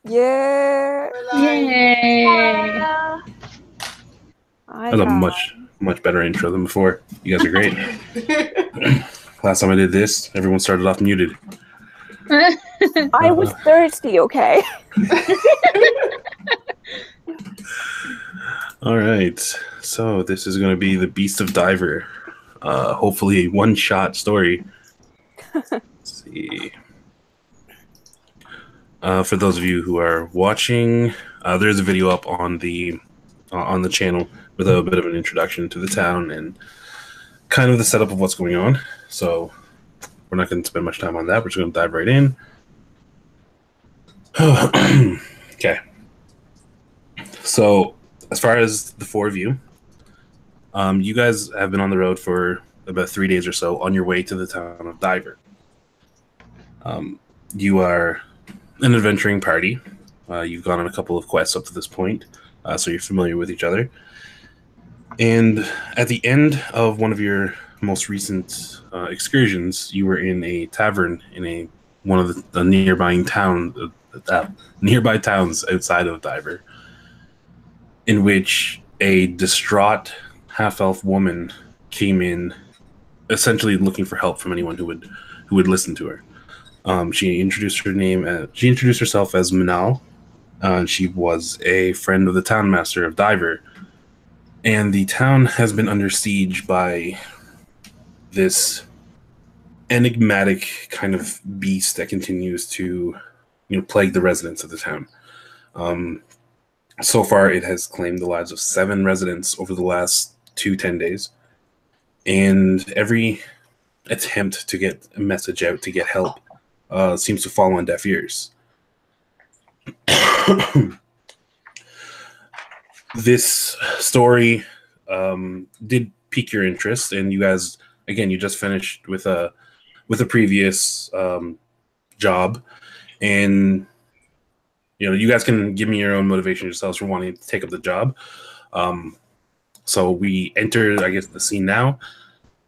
Yeah. Yay! That's a much better intro than before. You guys are great. Last time I did this, everyone started off muted. I was thirsty, okay? All right. So this is going to be the Beast of Diver. Hopefully a one-shot story. Let's see. For those of you who are watching, there's a video up on the channel with a bit of an introduction to the town and kind of the setup of what's going on. So we're not going to spend much time on that. We're just going to dive right in. Okay. So as far as the four of you, you guys have been on the road for about 3 days or so on your way to the town of Diver. You are an adventuring party. You've gone on a couple of quests up to this point, so you're familiar with each other. And at the end of one of your most recent excursions, you were in a tavern in one of the nearby towns outside of Diver, in which a distraught half-elf woman came in, essentially looking for help from anyone who would listen to her. She introduced herself as Manal. She was a friend of the townmaster of Diver, and the town has been under siege by this enigmatic kind of beast that continues to, plague the residents of the town. So far, it has claimed the lives of 7 residents over the last 10 days, and every attempt to get a message out to get help seems to fall on deaf ears. This story did pique your interest, and you guys, again, you just finished with a previous job, and you guys can give me your own motivation yourselves for wanting to take up the job. So we enter, I guess, the scene now.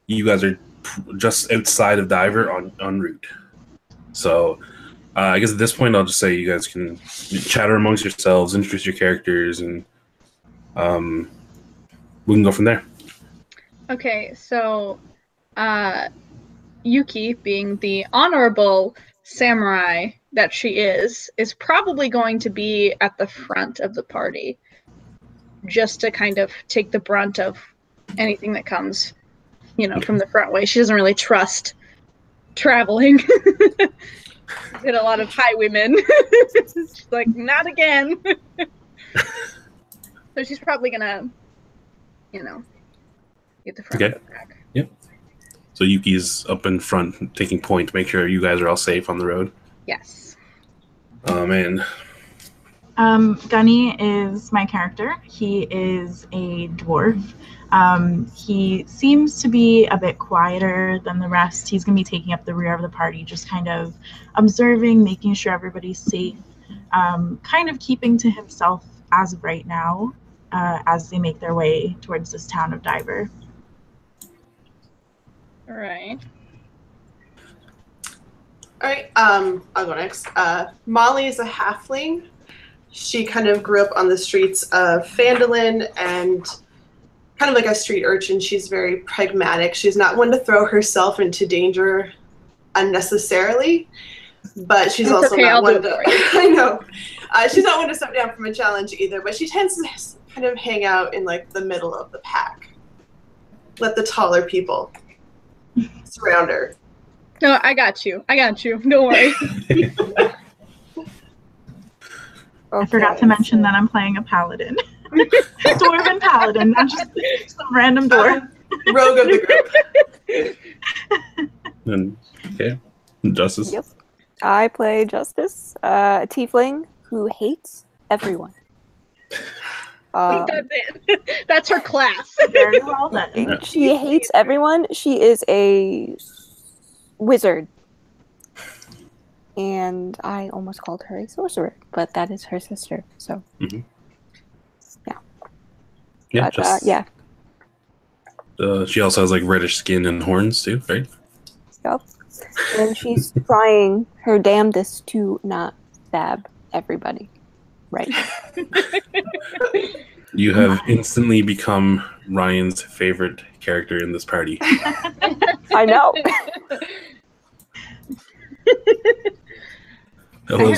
You guys are just outside of Diver en route. So I guess at this point, I'll just say you guys can chatter amongst yourselves, introduce your characters, and we can go from there. Okay, so Yuki, being the honorable samurai that she is probably going to be at the front of the party, just to kind of take the brunt of anything that comes, from the front way. She doesn't really trust traveling. Did a lot of highwaymen. She's like, not again. So she's probably gonna, get the front of the pack. Yep. So Yuki's up in front, taking point to make sure you guys are all safe on the road. Yes. Oh man. Gunny is my character. He is a dwarf. He seems to be a bit quieter than the rest. He's going to be taking up the rear of the party, just kind of observing, making sure everybody's safe, kind of keeping to himself as of right now, as they make their way towards this town of Diver. All right. All right, I'll go next. Molly is a halfling. She kind of grew up on the streets of Phandalin and kind of like a street urchin. She's very pragmatic. She's not one to throw herself into danger unnecessarily, but she's also not one to... I know. She's not one to step down from a challenge either, but she tends to kind of hang out in like the middle of the pack. Let the taller people surround her. No, I got you. Don't worry. I forgot to mention that I'm playing a paladin. Dwarven paladin, not just some random dwarf. Rogue of the group. And, okay. Justice? Yep. I play Justice, a tiefling who hates everyone. That's it. That's her class. Very well done. She hates everyone. She is a wizard. And I almost called her a sorcerer, but that is her sister. So, yeah. Yeah, but, yeah. She also has like reddish skin and horns too, right? Yep. And she's trying her damnedest to not stab everybody. Right. You have instantly become Ryan's favorite character in this party. I know. Hello,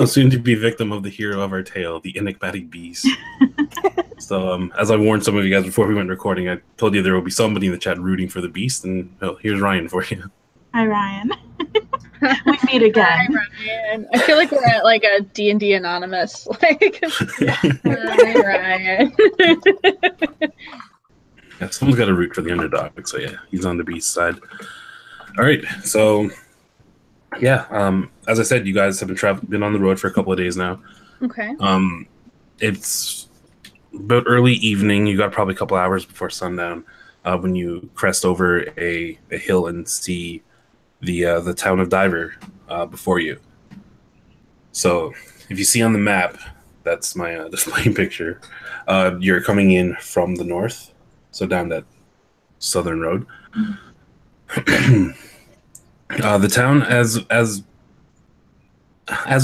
soon to be victim of the hero of our tale, the enigmatic beast. So, as I warned some of you guys before we went recording, I told you there will be somebody in the chat rooting for the beast, and here's Ryan for you. Hi, Ryan. We meet again. Hi, Ryan. I feel like we're at like a D&D Anonymous. Like, hi, Ryan. Yeah, someone's got to root for the underdog, so yeah, he's on the beast side. All right, so yeah, as I said, you guys have been on the road for a couple of days now. Okay. It's about early evening. You got probably a couple hours before sundown when you crest over a hill and see the town of Diver before you. So if you see on the map, that's my displaying picture. You're coming in from the north, so down that southern road. The town, as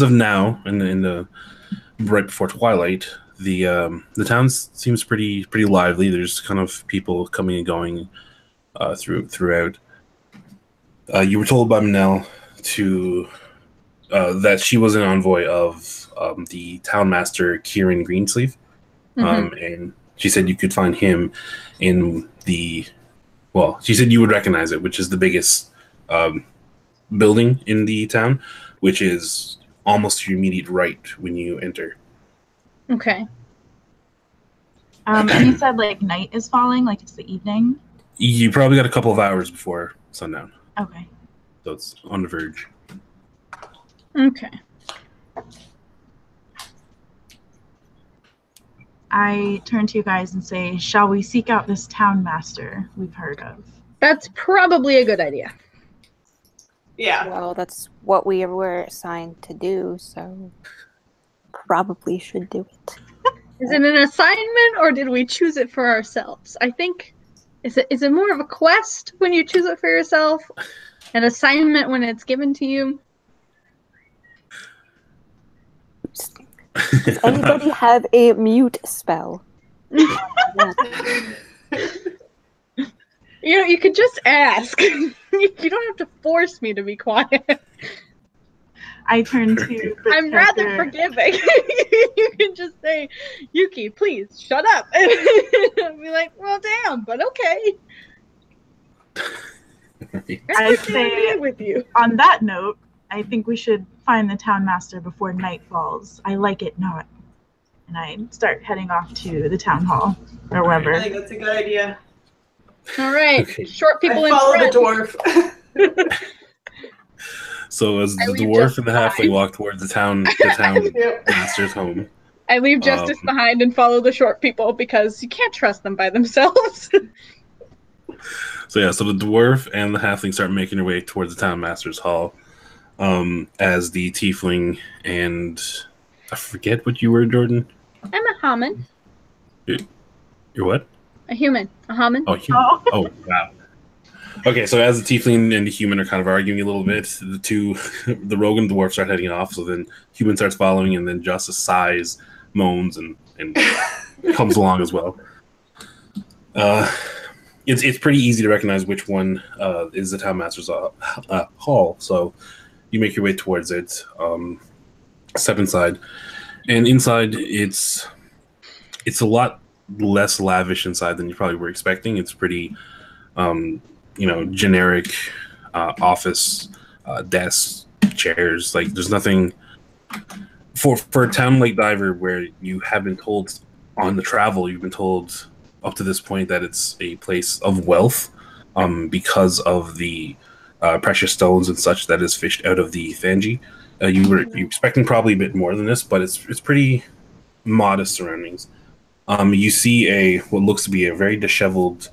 of now, in the right before twilight, the town seems pretty lively. There's kind of people coming and going throughout. You were told by Manel that she was an envoy of the town master Kieran Greensleeve, and she said you could find him in the. Well, she said you would recognize it, which is the biggest building in the town, which is almost to your immediate right when you enter. Okay. And you said like night is falling, like it's the evening? You probably got a couple of hours before sundown. Okay. So it's on the verge. Okay. I turn to you guys and say, shall we seek out this town master we've heard of? That's probably a good idea. Yeah. Well, that's what we were assigned to do, so probably should do it. Is it an assignment or did we choose it for ourselves? I think is it more of a quest when you choose it for yourself? An assignment when it's given to you? Does anybody have a mute spell? You know, you could just ask. You don't have to force me to be quiet. I turn to I'm rather forgiving. You can just say, Yuki, please shut up. And I'll be like, well, damn, but okay. I say, with you. On that note, I think we should find the town master before night falls. I like it not. And I start heading off to the town hall or wherever. I think that's a good idea. All right, Okay. short people I in follow front. the dwarf. So as I the leave dwarf and the Justice halfling walk towards the town Yep. master's home. I leave Justice behind and follow the short people because you can't trust them by themselves. So yeah, so the dwarf and the halfling start making their way towards the town master's hall. As the tiefling and I forget what you were, Jordan. I'm a Haman. You're what? A human. A Haman. Oh, human. Oh, wow. Okay, so as the tiefling and the human are kind of arguing a little bit, the rogue and dwarf start heading off. So then human starts following, and then Justice sighs, moans, and comes along as well. It's pretty easy to recognize which one is the town master's hall. So you make your way towards it, step inside, and inside it's a lot less lavish inside than you probably were expecting. It's pretty, generic office, desks, chairs. Like there's nothing for a town like Diver where you have been told on the travel. You've been told up to this point that it's a place of wealth, because of the precious stones and such that is fished out of the Thangi. You're expecting probably a bit more than this, but it's pretty modest surroundings. You see what looks to be a very disheveled,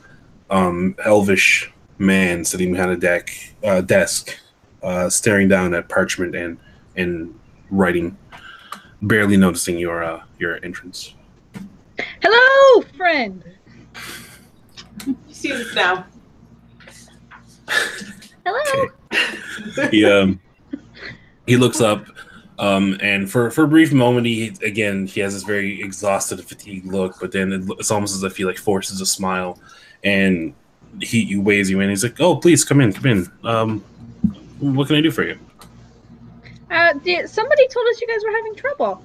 elvish man sitting behind a desk, staring down at parchment and writing, barely noticing your entrance. Hello, friend. You see this now. Hello. Okay. He looks up. And for a brief moment, he has this very exhausted, fatigued look. But then it's almost as if he like forces a smile, and he waves you in. He's like, "Oh, please come in, come in. What can I do for you?" Somebody told us you guys were having trouble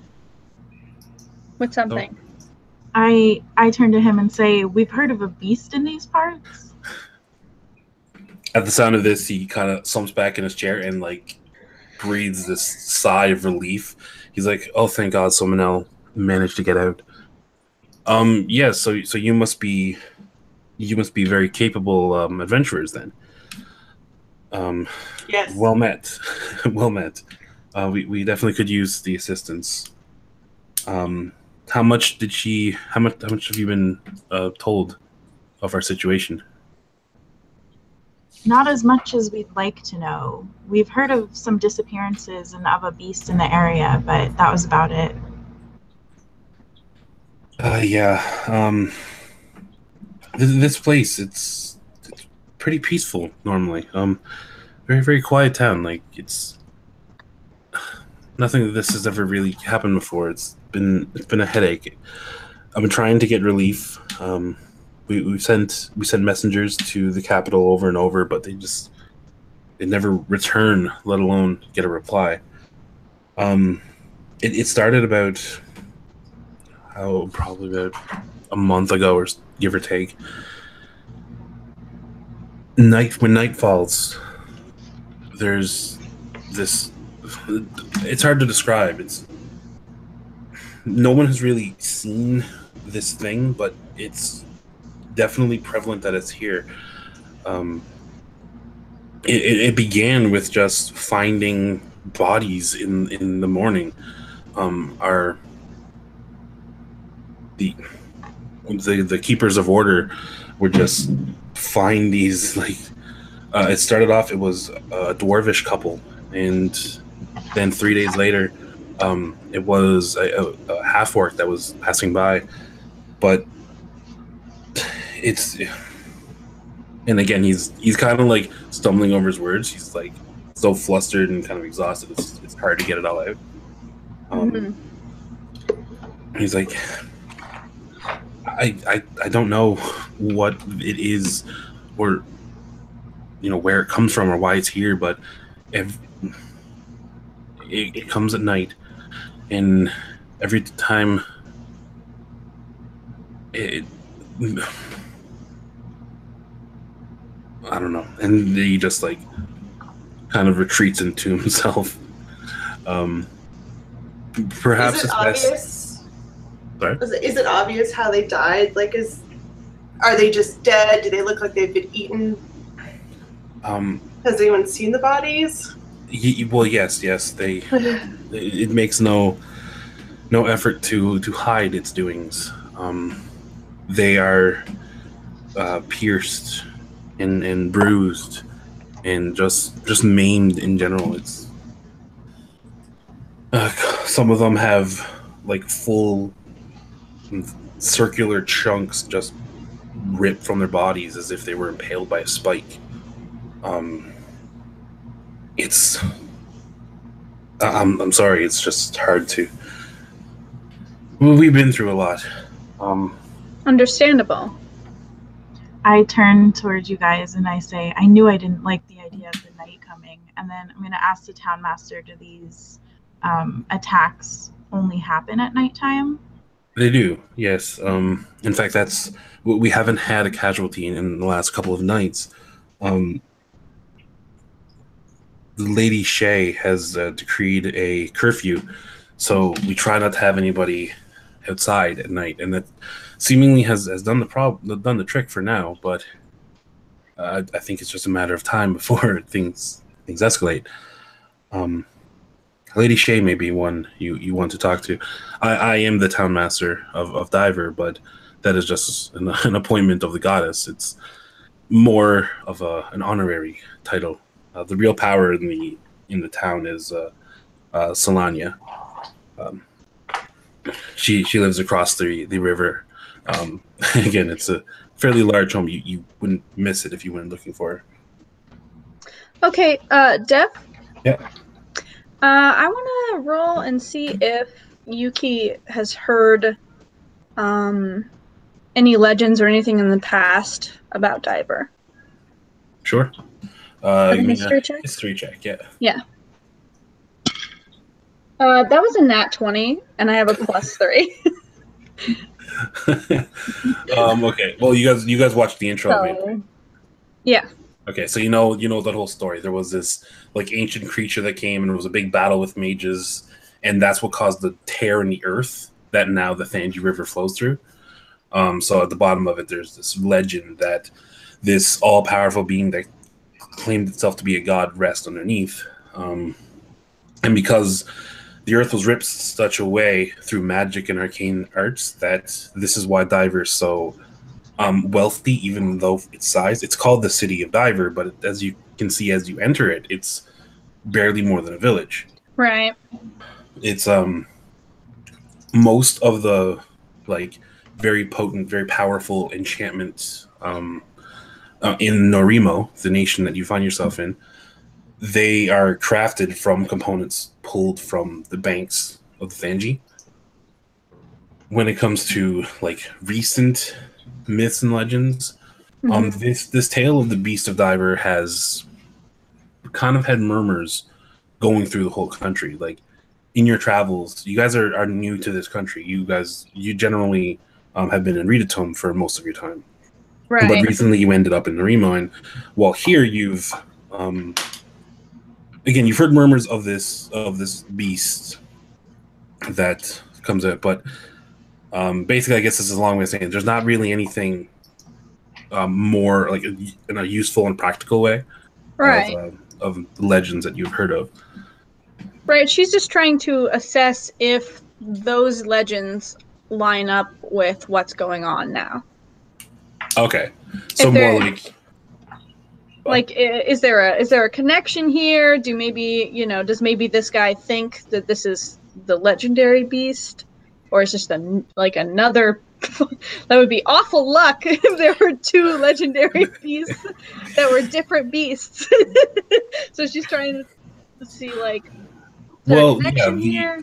with something. I turn to him and say, "We've heard of a beast in these parts." At the sound of this, he kind of slumps back in his chair and like breathes this sigh of relief. He's like, "Oh, thank God, someone else managed to get out." Yeah. So you must be very capable adventurers then. Yes. Well met. Well met. We definitely could use the assistance. How much have you been told of our situation? Not as much as we'd like to know. We've heard of some disappearances and of a beast in the area, but that was about it. Yeah. This place, it's pretty peaceful normally. Very, very quiet town. Like, it's nothing of this has ever really happened before. It's been a headache. I've been trying to get relief. We sent messengers to the capital over and over, but they never return, let alone get a reply. It started about probably about a month ago, or give or take. When night falls, there's this. It's hard to describe. No one has really seen this thing, but it's definitely prevalent that it's here. It began with just finding bodies in the morning. The keepers of order would just find these like. It started off. It was a dwarvish couple, and then 3 days later, it was a half orc that was passing by. But and again, he's kind of like stumbling over his words. He's like so flustered and kind of exhausted. It's hard to get it all out. He's like, I don't know what it is, or where it comes from or why it's here, but it comes at night, and every time I don't know, and he just like kind of retreats into himself. Perhaps is it obvious? Sorry? Is it obvious how they died? Like, are they just dead? Do they look like they've been eaten? Has anyone seen the bodies? Well, yes. They. It makes no effort to hide its doings. They are pierced and bruised and just maimed in general. It's some of them have like full circular chunks just ripped from their bodies as if they were impaled by a spike. I'm sorry, it's just hard to. We've been through a lot. Understandable. I turn towards you guys and I say, I knew I didn't like the idea of the night coming. And then I'm going to ask the town master, do these attacks only happen at nighttime? They do, yes. In fact, we haven't had a casualty in the last couple of nights. Lady Shay has decreed a curfew, so we try not to have anybody outside at night, and that seemingly has done the trick for now. But I think it's just a matter of time before things escalate. Lady Shay may be one you want to talk to. I am the town master of Diver, but that is just an appointment of the goddess. It's more of an honorary title. The real power in the town is Solania. She lives across the river. Again, it's a fairly large home. You wouldn't miss it if you went looking for her. Okay, Def? Yeah. I want to roll and see if Yuki has heard any legends or anything in the past about Diver. Sure. A history check? History check, yeah. Yeah. That was a nat 20, and I have a +3. Okay. Well, you guys watched the intro, maybe. Yeah. Okay, so you know that whole story. There was this like ancient creature that came, and it was a big battle with mages, and that's what caused the tear in the earth that now the Thanji River flows through. So at the bottom of it, there's this legend that this all-powerful being that claimed itself to be a god rests underneath, and because the earth was ripped such a way through magic and arcane arts that this is why Diver is so wealthy, even though its size. It's called the City of Diver, but as you can see as you enter it, it's barely more than a village. Right. It's most of the like very potent, very powerful enchantments in Nori-Mo, the nation that you find yourself in. They are crafted from components pulled from the banks of the Thanji. When it comes to like recent myths and legends, this tale of the Beast of Diver has kind of had murmurs going through the whole country. Like in your travels, you guys are new to this country. You generally have been in Ridatome for most of your time, right? But recently you ended up in Nori-Mo, and while here you've again you've heard murmurs of this beast that comes out, but basically, I guess this is a long way of saying there's not really anything more like in a useful and practical way, right? Of legends that you've heard of. Right. She's just trying to assess if those legends line up with what's going on now. Okay, so more like is there a connection here? Does maybe this guy think that this is the legendary beast? Or it's just another. That would be awful luck if there were two legendary beasts that were different beasts. So she's trying to see here.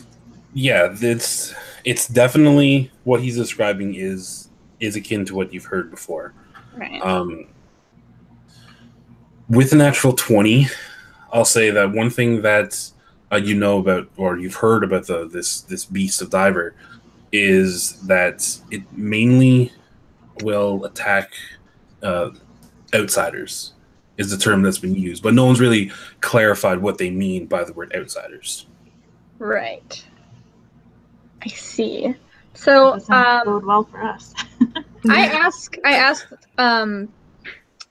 Yeah, it's definitely what he's describing is akin to what you've heard before. Right. With a natural 20, I'll say that one thing that you know about or you've heard about this Beast of Diver is that it mainly will attack outsiders, is the term that's been used, but no one's really clarified what they mean by the word outsiders. Right. I see. So bode well for us. I asked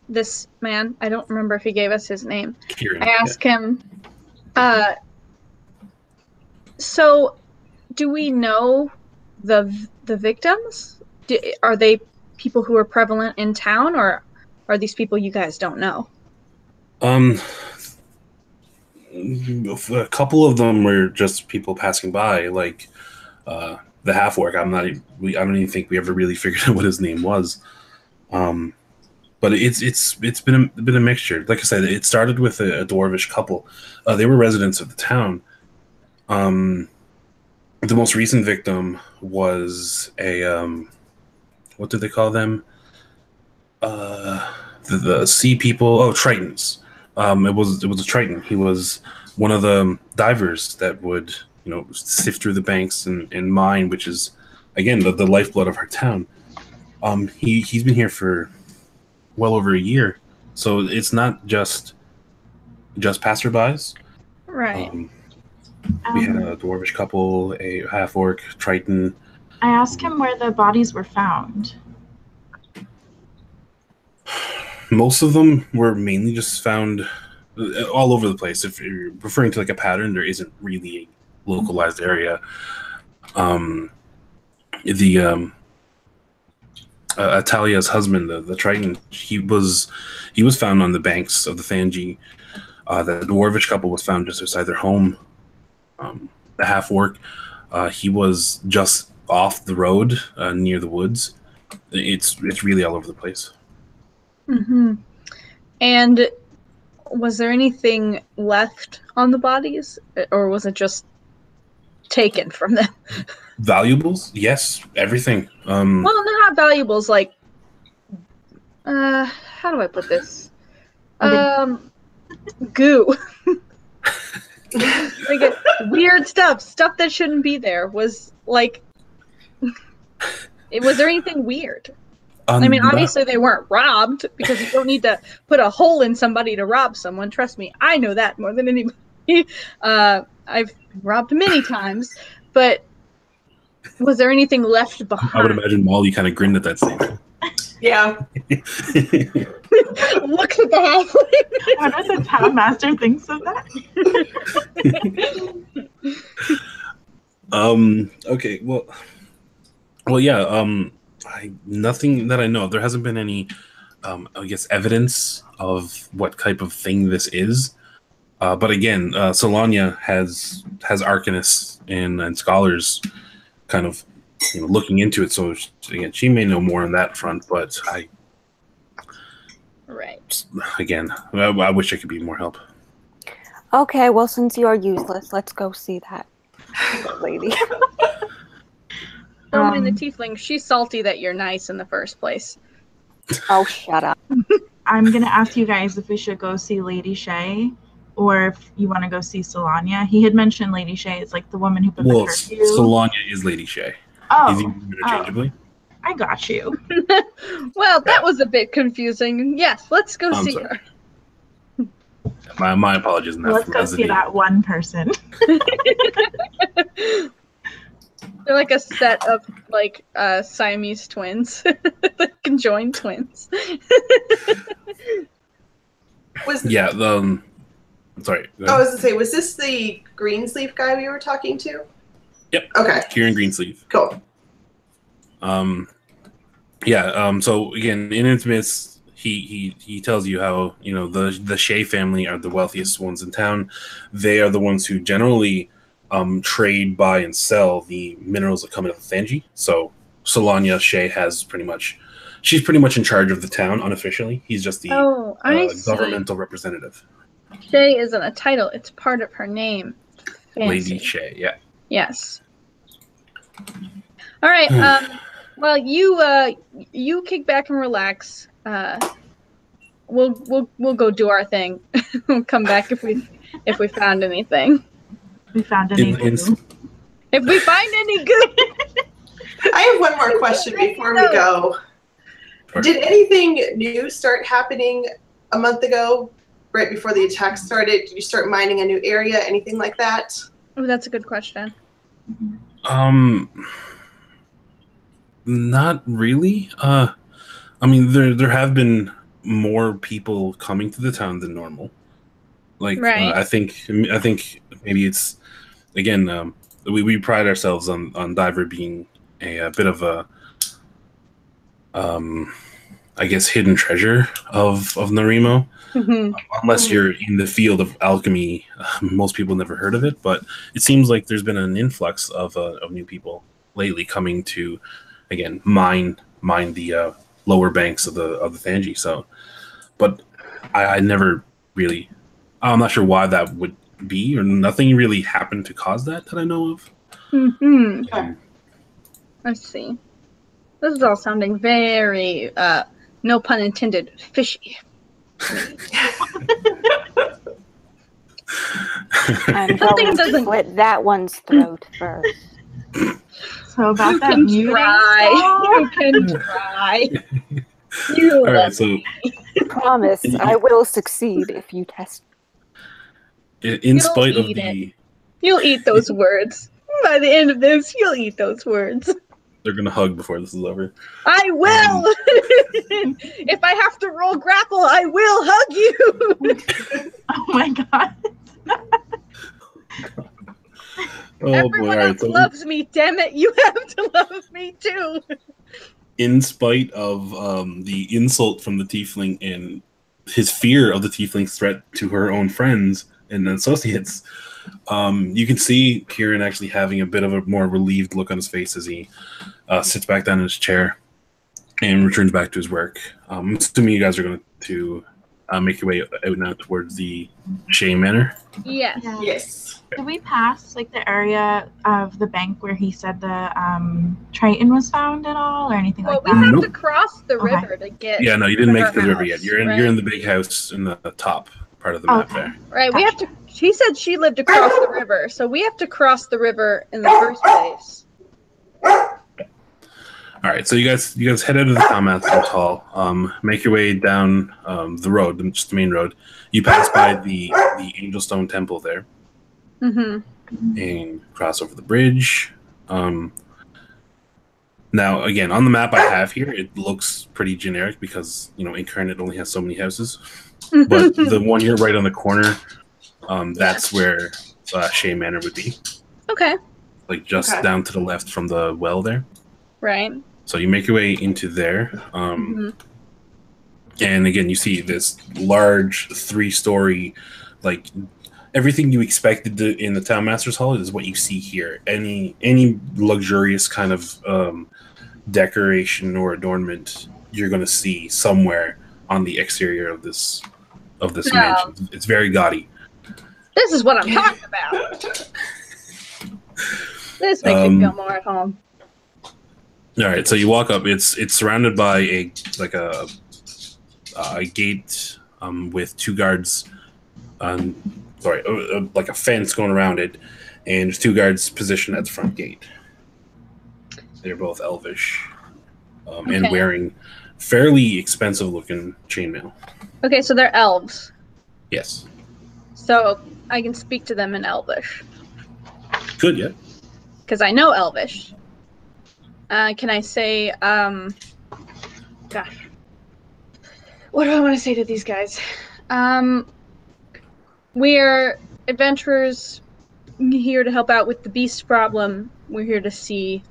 this man, I don't remember if he gave us his name. Kieran, I asked him, so do we know the victims? Are they people who are prevalent in town, or are these people you guys don't know? A couple of them were just people passing by, like the half-orc. I don't even think we ever really figured out what his name was. But it's been a mixture. Like I said, it started with a dwarvish couple. They were residents of the town. The most recent victim was a what do they call them? The sea people. Oh, Tritons. It was a Triton. He was one of the divers that would sift through the banks and mine, which is again the lifeblood of our town. He's been here for well over a year, so it's not just passerbys. Right. We had a dwarvish couple, a half-orc, Triton. I asked him where the bodies were found. Most of them were mainly just found all over the place. If you're referring to like a pattern, there isn't really a localized area. Atalia's husband, the Triton, he was found on the banks of the Thanji. The dwarvish couple was found just outside their home. The half-orc, he was just off the road near the woods. It's really all over the place. Mm-hmm. And was there anything left on the bodies, or was it just taken from them? Valuables? Yes, everything. Well, not valuables. Like, how do I put this? Goo. Like weird stuff that shouldn't be there. Was like, was there anything weird? I mean, obviously they weren't robbed, because you don't need to put a hole in somebody to rob someone. Trust me, I know that more than anybody. I've robbed many times, but was there anything left behind? I would imagine Molly kind of grinned at that statement. Yeah. Look at the halfling. I wonder if the town master thinks of that. Okay. Well, yeah. Nothing that I know of. There hasn't been any, I guess, evidence of what type of thing this is. But again, Solania has arcanists and scholars kind of looking into it. So again, she may know more on that front. But again, I wish I could be more help. Okay, well, since you are useless, let's go see that lady. Don't mind the tiefling. She's salty that you're nice in the first place. Oh, shut up. I'm going to ask you guys if we should go see Lady Shay, or if you want to go see Solania. He had mentioned Lady Shay is like the woman who put the curfew. Solania is Lady Shay. Oh. Is he interchangeably? I got you. Well, that was a bit confusing. Yes, let's go see her. My apologies. Let's go see that one person. They're like a set of like Siamese twins, conjoined twins. I'm sorry. I was to say, was this the Greensleeve guy we were talking to? Yep. Okay. Kieran Greensleeve. Cool. So again, in Intimates, he tells you how the Shea family are the wealthiest ones in town. They are the ones who generally trade, buy, and sell the minerals that come out of the Thangi. So Solania Shea she's pretty much in charge of the town unofficially. He's just the governmental representative. Shea isn't a title; it's part of her name. Fancy. Lady Shea, yeah. Yes. All right. Well, you kick back and relax. We'll go do our thing. We'll come back if we found anything. We found any goo. If we find any goo. I have one more question before we go. Did anything new start happening a month ago, right before the attack started? Did you start mining a new area, anything like that? Oh, that's a good question. Not really. I mean, there have been more people coming to the town than normal. Like, right. I think maybe it's, again, we pride ourselves on Diver being a bit of a, I guess, hidden treasure of Nori-Mo. Mm-hmm. Unless you're in the field of alchemy, most people never heard of it. But it seems like there's been an influx of new people lately coming to, again, mine the lower banks of the Thangi. So, but I never really. I'm not sure why that would be, or nothing really happened to cause that I know of. Mm-hmm. I see. This is all sounding very, no pun intended, fishy. I'm going to slit that one's throat first. So about that You can try. All right, so promise I will succeed if you test. In spite of the, you'll eat those words. By the end of this, you'll eat those words. They're gonna hug before this is over. I will. If I have to roll grapple, I will hug you. Oh my god. Everyone else loves me. Damn it! You have to love me too. In spite of the insult from the tiefling and his fear of the tiefling's threat to her own friends and associates, you can see Kieran actually having a bit of a more relieved look on his face as he sits back down in his chair and returns back to his work. I'm assuming you guys are going to make your way out now towards the Shea Manor. Yes. Yeah. Yes. Did we pass like the area of the bank where he said the Triton was found at all, or anything Well, like we that? have Nope. to cross the Okay. river to get. Yeah, no, you didn't to make her it to the river yet. house, You're in right? you're in the big house in the top part of the map Okay. there. Right. We have to. She said she lived across the river, so we have to cross the river in the first place. All right, so you guys head out of the Townmaster's Hall. Make your way down the road, just the main road. You pass by the Angelstone Temple there, Mm-hmm. and cross over the bridge. Now, again, on the map I have here, it looks pretty generic because Incarnate only has so many houses. But the one here, right on the corner, that's where Shea Manor would be. Okay. Like just Okay. down to the left from the well there. Right. So you make your way into there. Mhm. And again, you see this large 3-story, like everything you expected in the Townmaster's Hall is what you see here. Any luxurious kind of decoration or adornment you're going to see somewhere on the exterior of this mansion. It's very gaudy. This is what I'm talking about. This makes me feel more at home. All right, so you walk up. It's surrounded by a gate with 2 guards. Like a fence going around it, and there's 2 guards positioned at the front gate. They're both elvish, and wearing fairly expensive-looking chainmail. Okay, so they're elves. Yes. So I can speak to them in Elvish. Good, yeah. Because I know Elvish. Can I say, gosh. What do I want to say to these guys? We're adventurers here to help out with the beast problem. We're here to see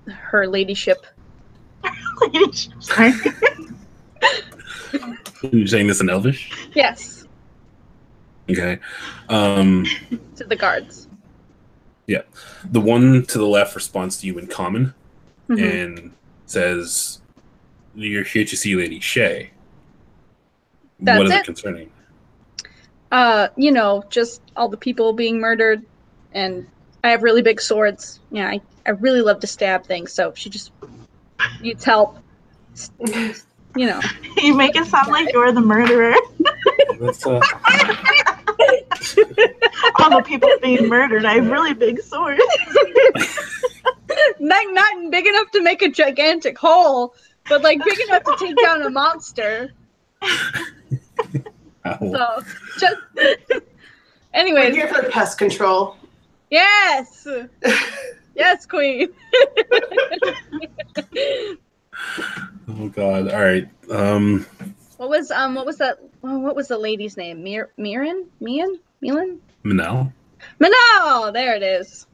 her ladyship. Sorry. You're saying this in Elvish? Yes, Okay. to the guards. Yeah. The one to the left responds to you in common Mhm. and says, "You're here to see Lady Shea." That's What is it. it concerning? Just all the people being murdered, and I have really big swords. Yeah, I really love to stab things, so if she just needs help, You make it sound like you're the murderer. That's, All the people being murdered. I have really big swords. not big enough to make a gigantic hole, but like big enough to take down a monster. ow. So just We're anyways, here for pest control. yes. Yes, Queen. Oh God! All right. What was that? What was the lady's name? Milan? Manel. Manal. There it is.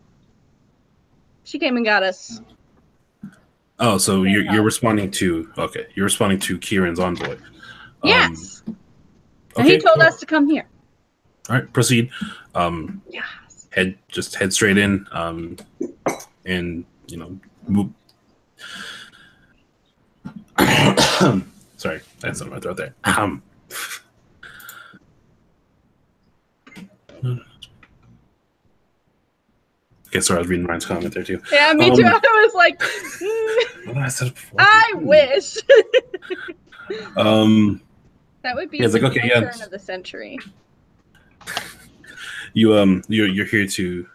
She came and got us. Oh, so you're responding to You're responding to Kieran's envoy. Yes. And Okay. he told cool. us to come here. All right, proceed. Yes. Head straight in. And move. Sorry, I had something in my throat there. Okay, sorry, I was reading Ryan's comment there too. Yeah, me too. I was like, What did I said it before? I wish. That would be Yeah, it's like, the okay, yeah. turn of the century. You're here to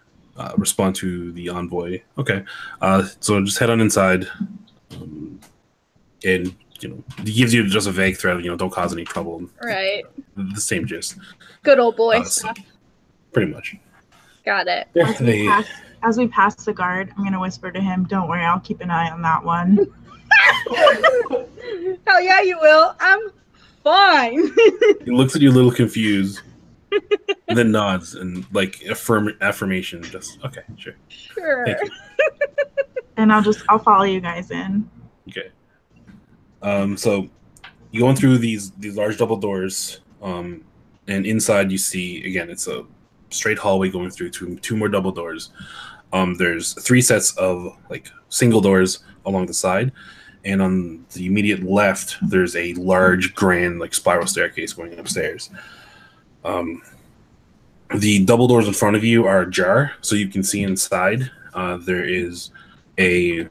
respond to the envoy. Okay, so just head on inside, and he gives you just a vague threat of don't cause any trouble. Right. The same gist, Good old boy so stuff. pretty much. Got it. As we pass the guard, I'm gonna whisper to him, "Don't worry, I'll keep an eye on that one." Hell yeah, you will. I'm fine. He looks at you a little confused, and then nods and like affirmation. Just okay, sure. Sure. Thank you. And I'll follow you guys in. Okay. So you go in through these large double doors, and inside you see again it's a straight hallway going through two more double doors. There's 3 sets of like single doors along the side, and on the immediate left, there's a large, grand, like spiral staircase going upstairs. The double doors in front of you are ajar, so you can see inside. There is a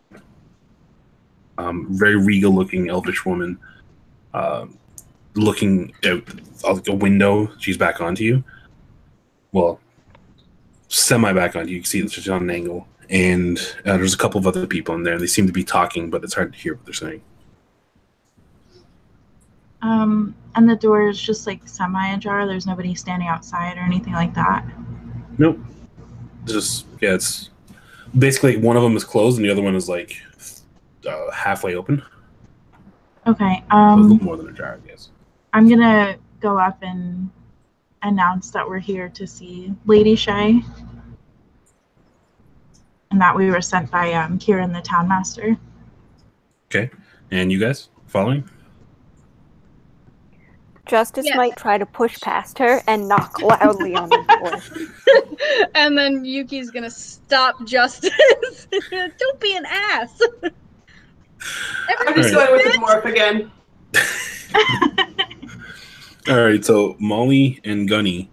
very regal-looking elvish woman looking out a window. She's back onto you. Well, semi-back onto you. You can see that she's on an angle. And there's a couple of other people in there. They seem to be talking, but it's hard to hear what they're saying. And the door is just like semi-ajar. There's nobody standing outside or anything like that. Nope. Just, yeah, it's basically one of them is closed and the other one is like halfway open. Okay. So a little more than a jar, I guess. I'm gonna go up and announce that we're here to see Lady Shay, and that we were sent by Kieran, the town master. Okay. And you guys following? Justice Yes. might try to push past her and knock loudly on the door. And then Yuki's gonna stop Justice. Don't be an ass. I'm just going with the morph again. All right, so Molly and Gunny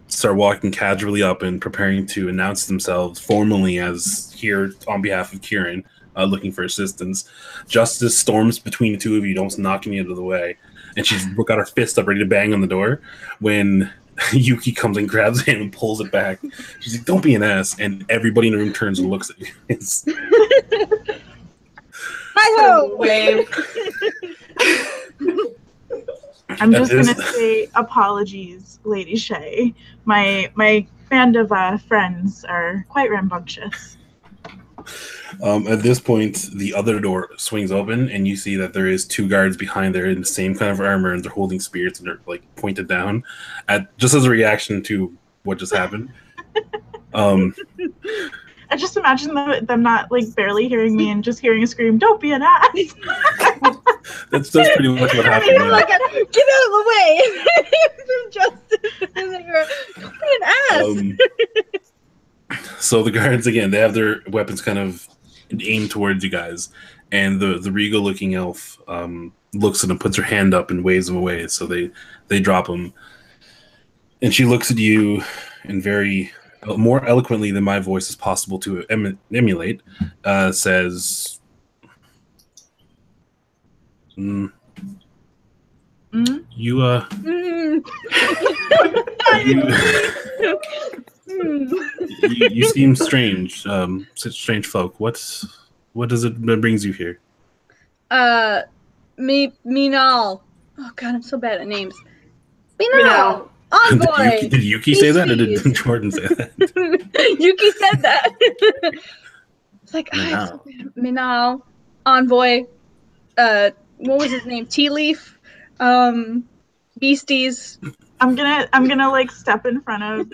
start walking casually up and preparing to announce themselves formally as here on behalf of Kieran, looking for assistance. Justice storms between the two of you, almost knocking you out of the way, and she's got her fist up ready to bang on the door when Yuki comes and grabs it and pulls it back. She's like, "Don't be an ass," and everybody in the room turns and looks at you. Hi-ho! Wave. I'm just gonna say apologies, Lady Shay. My band of friends are quite rambunctious. At this point, the other door swings open, and you see that there is two guards behind there in the same kind of armor, and they're holding spears and they're like pointed down, just as a reaction to what just happened. I just imagine them not like barely hearing me and just hearing a scream, "Don't be an ass!" That's pretty much what happened. You're like, get out of the way! From Justice, and then you're, don't be an ass. So the guards again, they have their weapons kind of aimed towards you guys, and the regal-looking elf looks at them, puts her hand up, and waves them away. So they drop them, and she looks at you, and very more eloquently than my voice is possible to emulate, says, "You you seem strange. Such strange folk. What does it that brings you here?" Minal. Oh god, I'm so bad at names. Minal. Minal. Envoy. Did Yuki say that, or did Jordan say that? Yuki said that. It's like, Minal. Minal. Envoy. What was his name? Tea Leaf. Beasties. I'm gonna like step in front of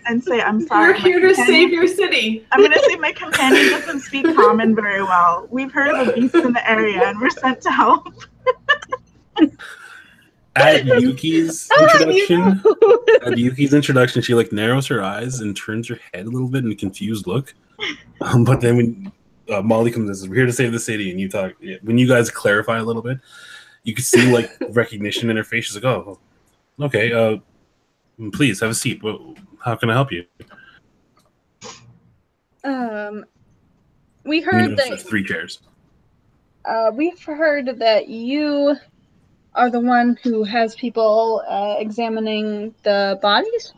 and say, "I'm sorry. You're here to save your city." I'm gonna say my companion doesn't speak common very well. We've heard of the beasts in the area and we're sent to help. At Yuki's introduction, she like narrows her eyes and turns her head a little bit in a confused look. But then when Molly comes in and says, "We're here to save the city," and you talk, when you guys clarify a little bit, you can see like recognition in her face. She's like, "Oh, okay. Please have a seat. How can I help you?" We heard that 3 chairs. we've heard that you are the one who has people examining the bodies.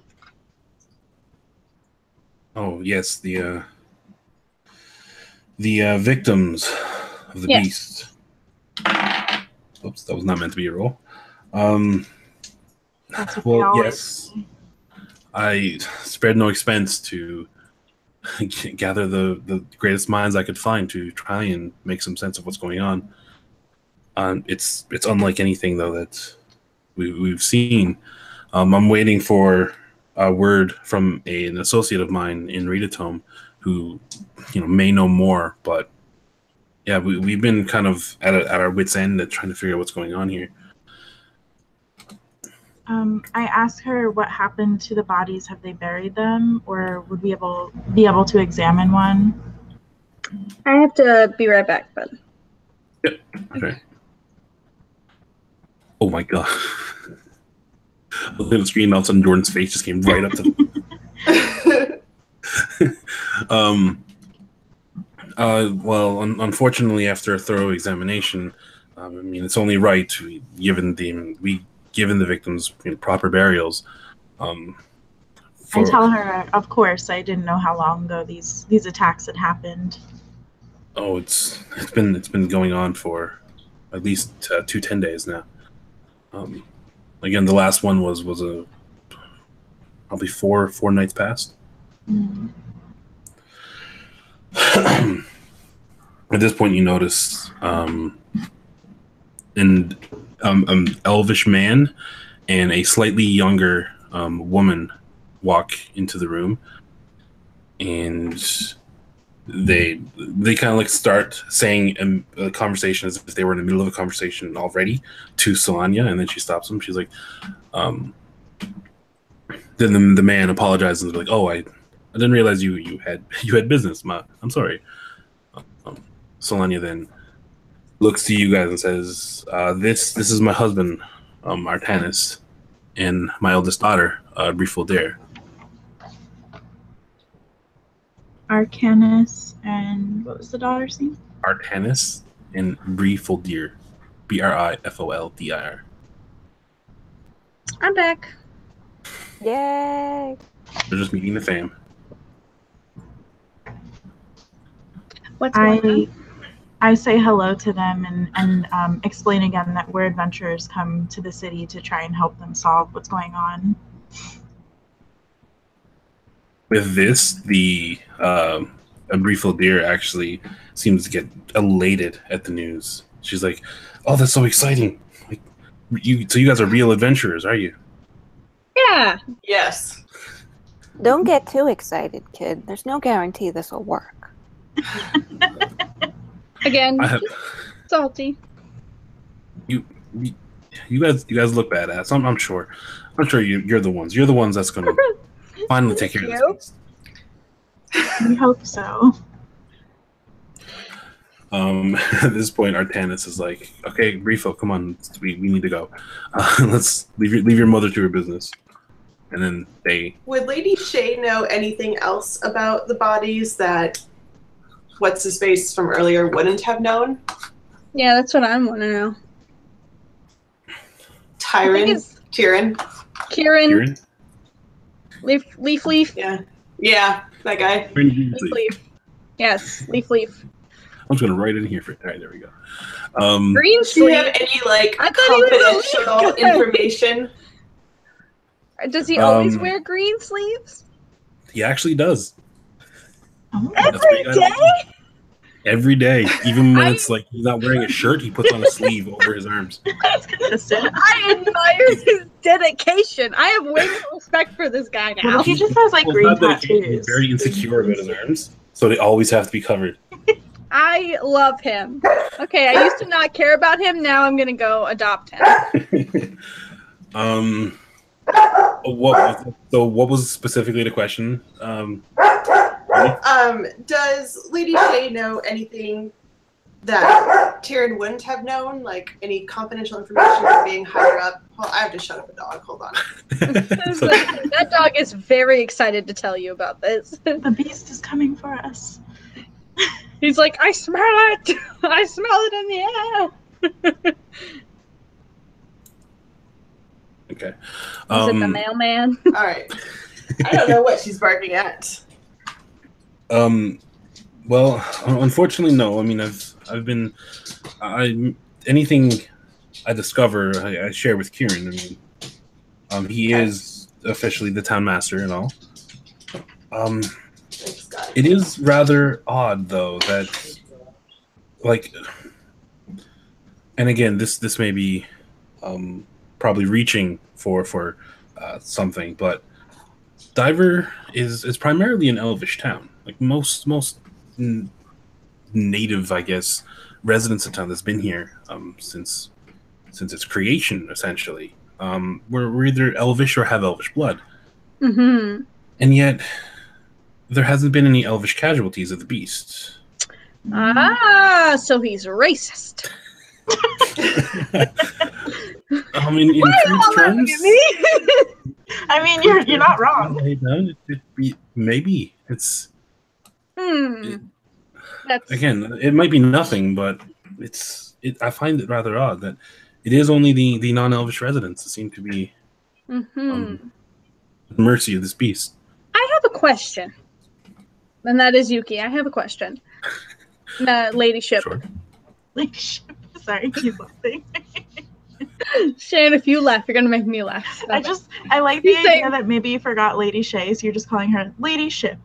Oh yes, the victims of the beast. Oops, that was not meant to be a roll. Well, yes, I spared no expense to gather the greatest minds I could find to try and make some sense of what's going on. It's unlike anything though that we've seen. I'm waiting for a word from an associate of mine in Ridatome who may know more, but yeah, we've been kind of at our wits' end at trying to figure out what's going on here. I asked her what happened to the bodies. Have they buried them, or would we be able to examine one? I have to be right back, but Yep. Okay. Oh my god. Look at the screen, and all of a sudden Jordan's face just came right up to the well, unfortunately, after a thorough examination, I mean, it's only right, given the victims proper burials. I tell her, of course, I didn't know how long ago these attacks had happened. Oh, it's been going on for at least 10 days now. Again, the last one was probably four nights past. Mm. At this point, you notice an elvish man and a slightly younger woman walk into the room, and they kind of like start saying a conversation as if they were in the middle of a conversation already to Solania, and then she stops them. She's like, then the man apologizes and is like, "Oh, I didn't realize you had business. I'm sorry." Solania then looks to you guys and says, "This is my husband, Artanis, and my eldest daughter, Brifuldir." Arcanis and what was the daughter's name? Artanis and Brifuldir, Brifoldir. I'm back. Yay! They're just meeting the fam. What's going on? I say hello to them and explain again that we're adventurers come to the city to try and help them solve what's going on. With this, the Brifuldir actually seems to get elated at the news. She's like, "Oh, that's so exciting! Like, so you guys are real adventurers, are you?" Yeah. Yes. Don't get too excited, kid. There's no guarantee this will work. Again, just salty. You guys look badass. I'm sure. I'm sure you're the ones. You're the ones that's gonna finally take care of this. We hope so. At this point, Artanis is like, "Okay, Brifo, come on, we need to go. Let's leave your mother to her business." And then they. Would Lady Shay know anything else about the bodies that what's his face from earlier wouldn't have known? Yeah, that's what I want to know. Kieran. Kieran. Leaf. Yeah, that guy. Leaf. Yes, Leaf. I'm just gonna write it in here for. All right, there we go. Green Do you have any confidential information? Does he always wear green sleeves? He actually does. Every day? Every day, even when it's like he's not wearing a shirt, he puts on a sleeve over his arms. I admire his dedication. I have way more respect for this guy now. Well, he just has like green tattoos. He's very insecure about his arms, so they always have to be covered. I love him. Okay, I used to not care about him. Now I'm gonna go adopt him. What was specifically the question? Does Lady Shay know anything that Tyrion wouldn't have known? Like any confidential information from being higher up? Well, I have to shut up a dog. Hold on. That dog is very excited to tell you about this. The beast is coming for us. He's like, I smell it! I smell it in the air! Okay. Is it the mailman? All right. I don't know what she's barking at. Well, unfortunately, no. I mean, I've been, anything I discover, I share with Kieran. I mean, he is officially the town master and all. It is rather odd, though, that, like, and again, this may be, probably reaching for something, but Diver is primarily an elvish town. Like most native, I guess, residents of town that's been here since its creation, essentially. We're either elvish or have elvish blood. Mm-hmm. And yet there hasn't been any elvish casualties of the beast. Ah, so he's racist. In crude terms, I mean, you're not wrong. Maybe it's That's again, it might be nothing, but I find it rather odd that it is only the non-elvish residents that seem to be at the mercy of this beast. I have a question, and that is Yuki. I have a question. Ladyship. Sure. Sorry, keep laughing. Shane, if you laugh, you're gonna make me laugh. I like the idea that maybe you forgot Lady Shay, so you're just calling her Ladyship.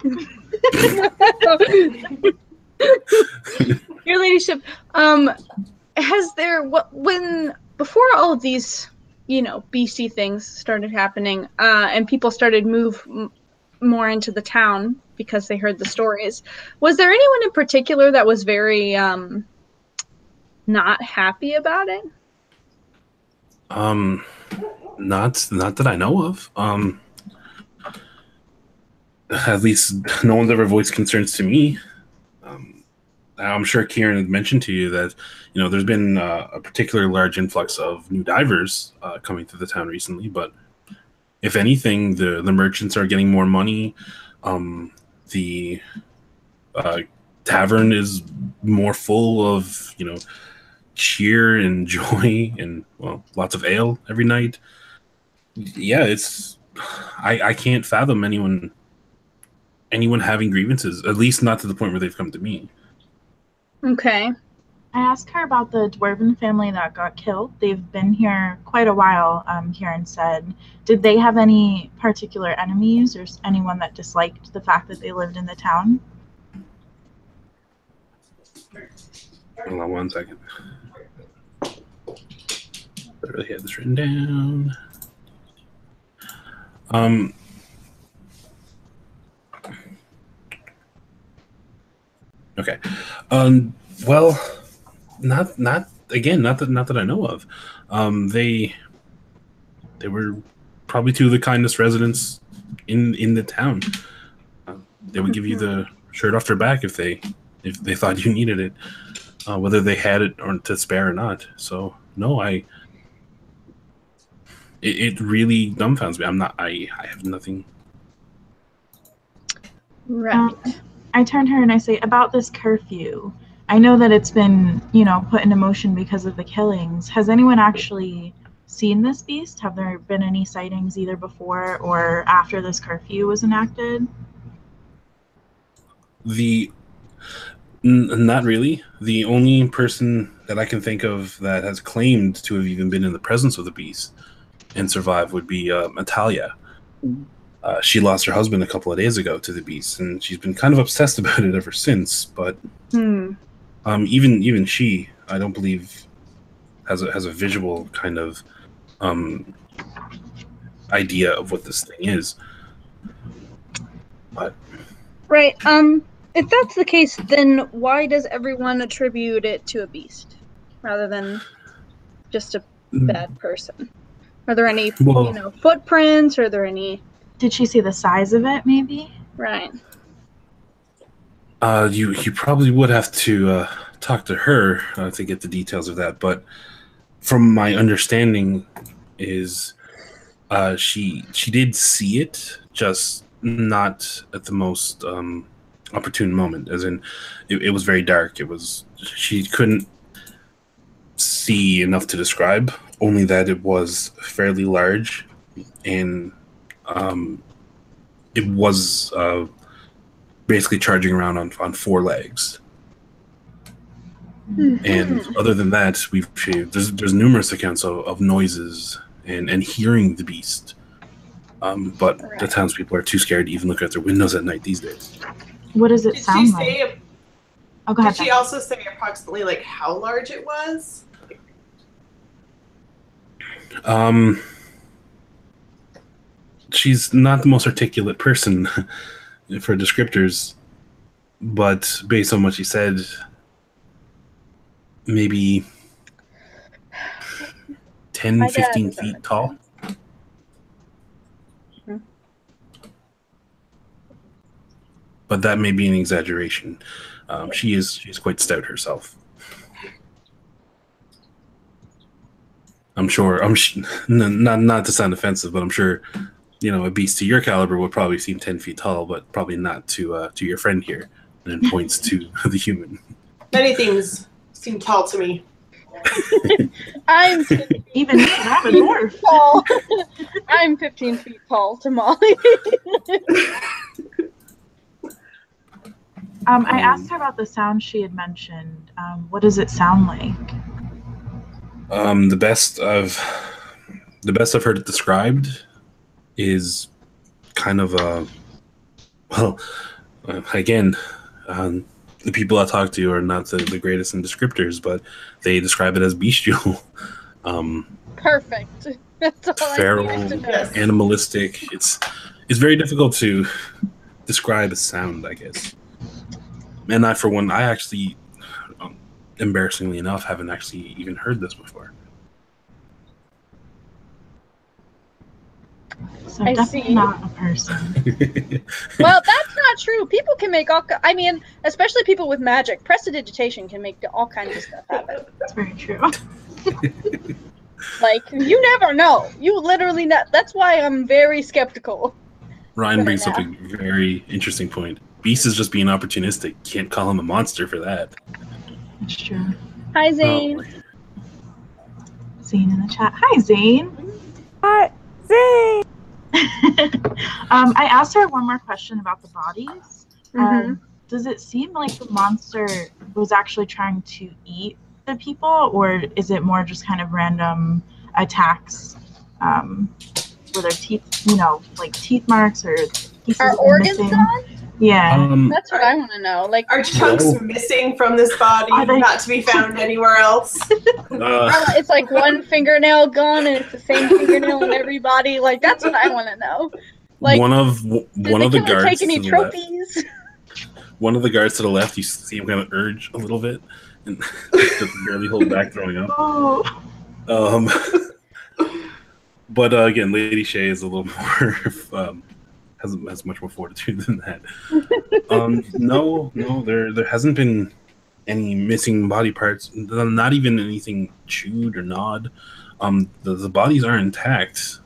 Your Ladyship, has there when before all of these, beastie things started happening, and people started move more into the town because they heard the stories, was there anyone in particular that was very not happy about it? Not that I know of. At least no one's ever voiced concerns to me. I'm sure Kieran had mentioned to you that there's been a particularly large influx of new divers coming to the town recently. But if anything, the merchants are getting more money. The tavern is more full of cheer and joy and lots of ale every night. Yeah, I can't fathom anyone having grievances, at least not to the point where they've come to me. Okay. I asked her about the dwarven family that got killed. They've been here quite a while, Kieran said. Did they have any particular enemies or anyone that disliked the fact that they lived in the town? Hold on one second. I really had this written down. Okay. Well, not that I know of. They were probably two of the kindest residents in the town. They would give you the shirt off their back if they thought you needed it, whether they had it or to spare or not. So no, it really dumbfounds me. I have nothing. Right. I turn to her and I say, about this curfew, I know that it's been, put into motion because of the killings. Has anyone actually seen this beast? Have there been any sightings either before or after this curfew was enacted? Not really. The only person that I can think of that has claimed to have even been in the presence of the beast and survived would be Natalia. She lost her husband a couple of days ago to the beast, and she's been kind of obsessed about it ever since. But even she, I don't believe, has a visual kind of idea of what this thing is. But right. If that's the case, then why does everyone attribute it to a beast rather than just a bad person? Are there any footprints? Are there any? Did she see the size of it, maybe? Right. You probably would have to talk to her to get the details of that. But from my understanding, is she did see it, just not at the most opportune moment. As in, it was very dark. She couldn't see enough to describe. Only that it was fairly large, and it was basically charging around on four legs. And other than that, there's numerous accounts of noises and hearing the beast. But the townspeople are too scared to even look out their windows at night these days. What does it sound like? Oh, go ahead. Did she also say approximately how large it was? She's not the most articulate person for descriptors, but based on what she said, maybe 10, 15 feet tall. but that may be an exaggeration. She's quite stout herself. I'm sure. Not to sound offensive, but I'm sure, a beast to your caliber would probably seem 10 feet tall, but probably not to your friend here. And then points to the human. Many things seem tall to me. I'm Even I'm a dwarf. tall. I'm 15 feet tall to Molly. I asked her about the sound she had mentioned. What does it sound like? The best I've heard it described is kind of again, the people I talk to are not the greatest in descriptors, but they describe it as bestial. Perfect. That's all Feral, I needed to know. animalistic. It's very difficult to describe a sound, I guess. And I, for one, I actually, embarrassingly enough, haven't actually even heard this before. So I definitely see. not a person. Well, that's not true. People can make especially people with magic. Prestidigitation can make all kinds of stuff happen. That's very true. Like, you never know. You literally not. That's why I'm very skeptical. Ryan Right brings up now. a very interesting point. Beast is just being opportunistic. Can't call him a monster for that. That's true. Hi, Zane. Zane in the chat. Hi, Zane. Hi, Zane. I asked her one more question about the bodies. Mhm. Does it seem like the monster was actually trying to eat the people, or is it more just kind of random attacks where their teeth, like teeth marks or pieces Are are organs missing? gone? Yeah. That's what I want to know. Like, Are chunks missing from this body, Are they- not to be found anywhere else? it's like one fingernail gone, and it's the same fingernail in every body. Like, that's what I want to know. Like, one of the killer guards take any to the left, trophies? one of the guards to the left, you see him kind of urge a little bit and just barely hold back throwing up. Oh. But again, Lady Shay is a little more has much more fortitude than that. No, there hasn't been any missing body parts. Not even anything chewed or gnawed. The bodies are intact.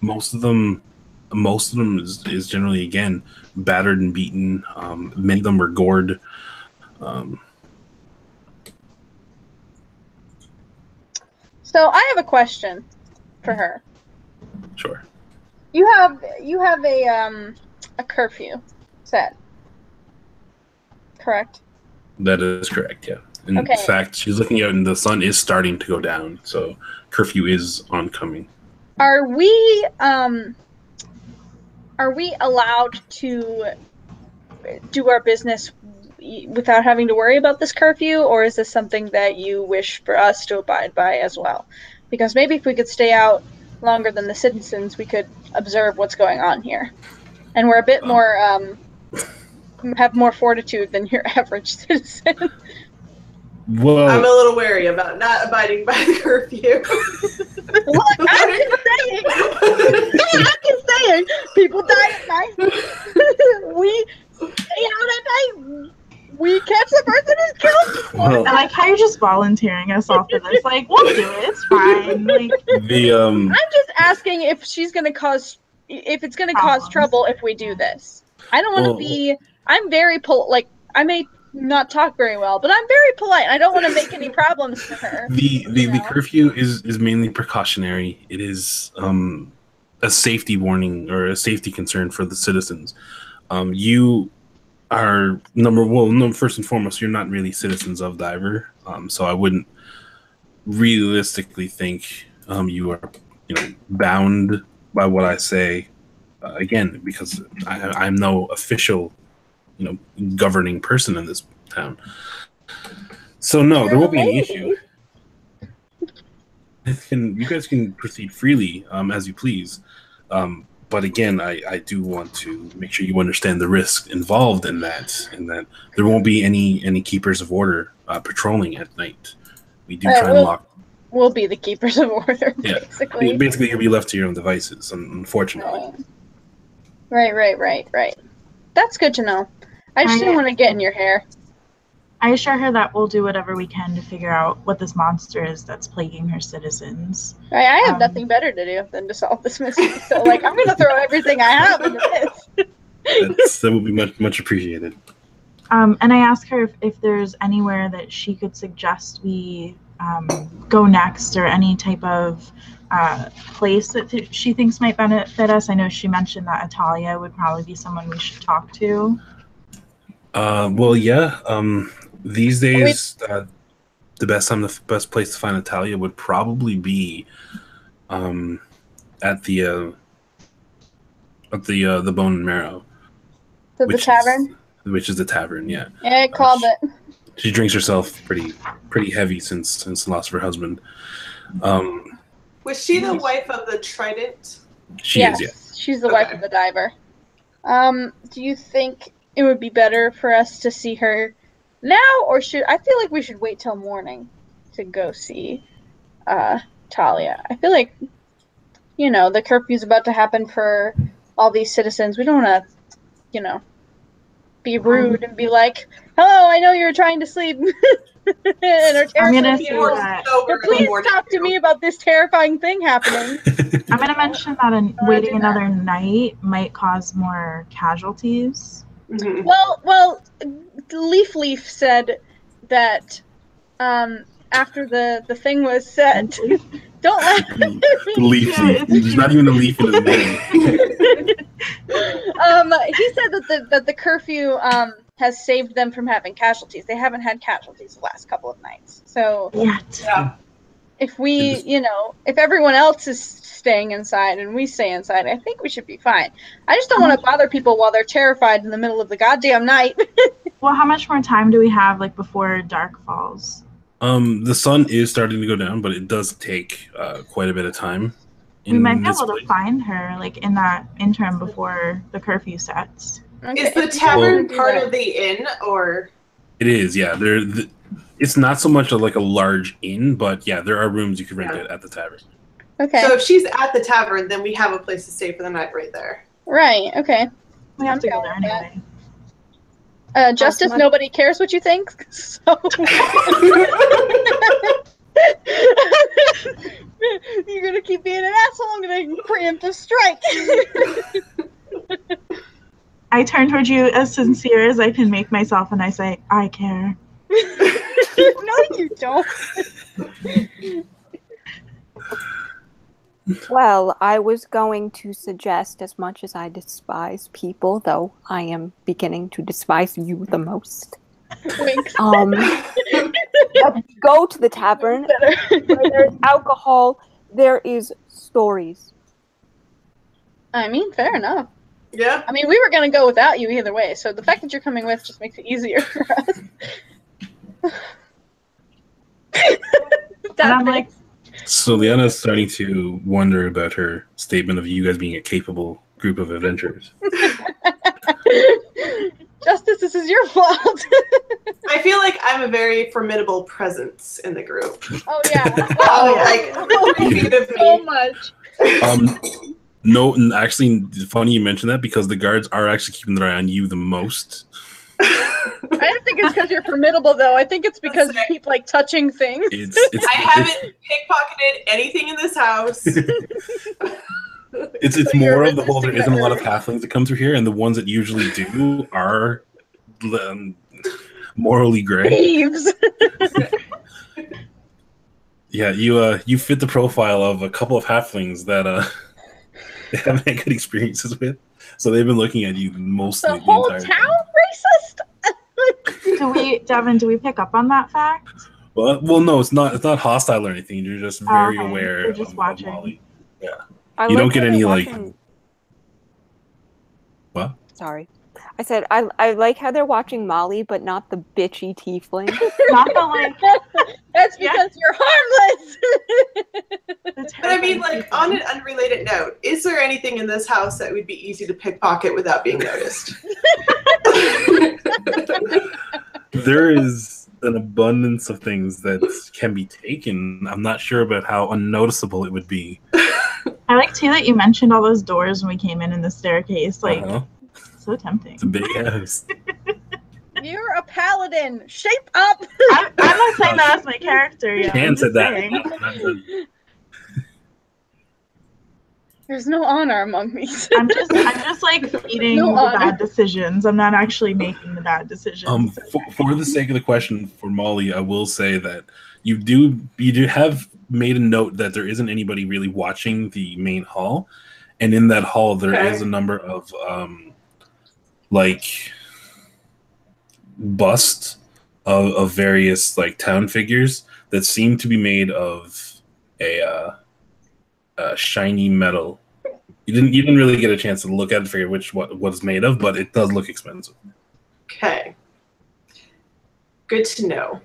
Most of them is generally, again, battered and beaten. Many of them were gored. So I have a question for her. Sure. You have a curfew set, correct? That is correct, yeah. In Okay. fact, she's looking out and the sun is starting to go down, so curfew is oncoming. Are we allowed to do our business without having to worry about this curfew, or is this something that you wish for us to abide by as well? Because maybe if we could stay out longer than the citizens, we could observe what's going on here. And we're a bit more, have more fortitude than your average citizen. Well, I'm a little wary about not abiding by the curfew. Look, I'm just saying, people die at night. We stay out at night. We catch the person who's killed people. well, I like how you're just volunteering us off for this. Like, we'll do it. It's fine. Like, I'm just asking if she's gonna cause, if it's gonna cause trouble if we do this. I don't want to be. I'm very like, I may not talk very well, but I'm very polite. I don't want to make any problems for her. the curfew is mainly precautionary. It is a safety warning or a safety concern for the citizens. You are first and foremost, you're not really citizens of Diver, so I wouldn't realistically think you are bound by what I say. Again, because I'm no official governing person in this town. So no, there won't be any issue. You guys can proceed freely as you please. But again, I do want to make sure you understand the risk involved in that, and that there won't be any keepers of order patrolling at night. We do try and lock. We'll be the keepers of order, Yeah, basically. basically you'll be left to your own devices, unfortunately. Right. That's good to know. I just didn't want to get in your hair. I assure her that we'll do whatever we can to figure out what this monster is that's plaguing her citizens. Right, I have nothing better to do than to solve this mystery. So, like, I'm going to throw everything I have into this. That would be much appreciated. And I asked her if there's anywhere that she could suggest we go next, or any type of place that she thinks might benefit us. I know she mentioned that Italia would probably be someone we should talk to. Well, yeah. These days, the best place to find Italia would probably be at the Bone and Marrow. To the tavern? Which is the tavern, yeah. Yeah, I called it. She drinks herself pretty heavy since the loss of her husband. Was she the wife of the Trident? She is, yeah. She's the wife of the diver. Do you think it would be better for us to see her now, or I feel like we should wait till morning to go see Talia. I feel like, the curfew's about to happen for all these citizens. We don't want to, be rude and be like, hello, I know you're trying to sleep. And are I'm gonna say that. Please talk to me about this terrifying thing happening. I'm going to mention that waiting another night might cause more casualties. Mm-hmm. Well, Leaf said that after the thing was said, don't let Leaf. There's not even a leaf in his name. He said that the curfew has saved them from having casualties. They haven't had casualties the last couple of nights. So if we, if everyone else is staying inside and we stay inside, I think we should be fine. I just don't want to bother people while they're terrified in the middle of the goddamn night. Well, how much more time do we have, before dark falls? The sun is starting to go down, but it does take quite a bit of time. We might be able to find her, in that interim before the curfew sets. Okay. Is the tavern part of the inn, or? It is, yeah. It's not so much a large inn, but yeah, there are rooms you can rent it at the tavern. Okay. So if she's at the tavern, then we have a place to stay for the night right there. Right, okay. We have to go there anyway. Justice, nobody cares what you think, so... You're gonna keep being an asshole, I'm gonna preemptive strike. I turn towards you as sincere as I can make myself, and I say, I care. No, you don't. Well, I was going to suggest, as much as I despise people, though I am beginning to despise you the most. Go to the tavern where there's alcohol, there is stories. I mean, fair enough. Yeah. I mean, we were going to go without you either way, so the fact that you're coming with just makes it easier for us. And I'm like... So Liana's starting to wonder about her statement of you guys being a capable group of adventurers. Justice, this is your fault. I feel like I'm a very formidable presence in the group. Oh, yeah. So much. No, and actually, funny you mentioned that because the guards are actually keeping their eye on you the most. I don't think it's because you're formidable, though. I think it's because you keep touching things. I haven't pickpocketed anything in this house. It's so more of the whole. There isn't a lot of halflings that come through here, and the ones that usually do are morally gray. Thieves. Yeah, you fit the profile of a couple of halflings that they haven't had good experiences with, so they've been looking at you mostly the whole entire town time. Racist. Devin, do we pick up on that fact? Well, no, it's not hostile or anything. You're just very aware. We're just watching. Molly. Yeah, You don't get any What? Sorry. I said I like how they're watching Molly, but not the bitchy tiefling. Not the That's because you're harmless. But I mean, on an unrelated note, is there anything in this house that would be easy to pickpocket without being noticed? There is an abundance of things that can be taken. I'm not sure about how unnoticeable it would be. I like too that you mentioned all those doors when we came in the staircase. So tempting. It's a big house. You're a paladin. Shape up. I'm not saying that as my character. Yeah, Dan said that. There's no honor among these. I'm just like feeding No the honor. bad decisions. I'm not actually making the bad decisions. For the sake of the question for Molly, I will say that you do have made a note that there isn't anybody really watching the main hall, and in that hall there is a number of like busts of various like town figures that seem to be made of a shiny metal. You didn't really get a chance to look at it to figure what it's made of, but it does look expensive. Okay. Good to know.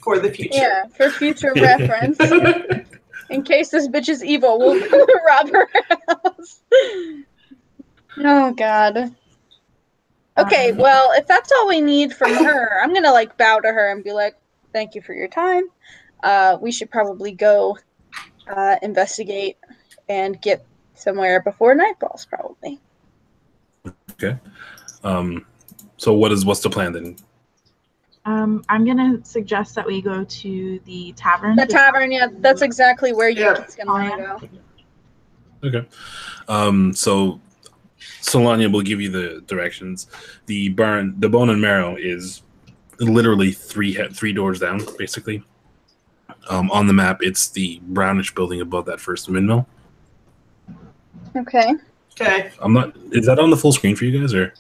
For the future. Yeah, for future reference. In case this bitch is evil, we'll rob her house. Oh, God. Okay, well, if that's all we need from her, I'm gonna, like, bow to her and be like, thank you for your time. We should probably go investigate and get somewhere before nightfalls, probably. Okay. So what's the plan then? I'm gonna suggest that we go to the tavern. The tavern, yeah, that's exactly where Yuki's gonna want to go. Okay. So Solania will give you the directions. The Bone and Marrow is literally three doors down, basically. On the map, it's the brownish building above that first windmill. Okay. Okay. Is that on the full screen for you guys, or?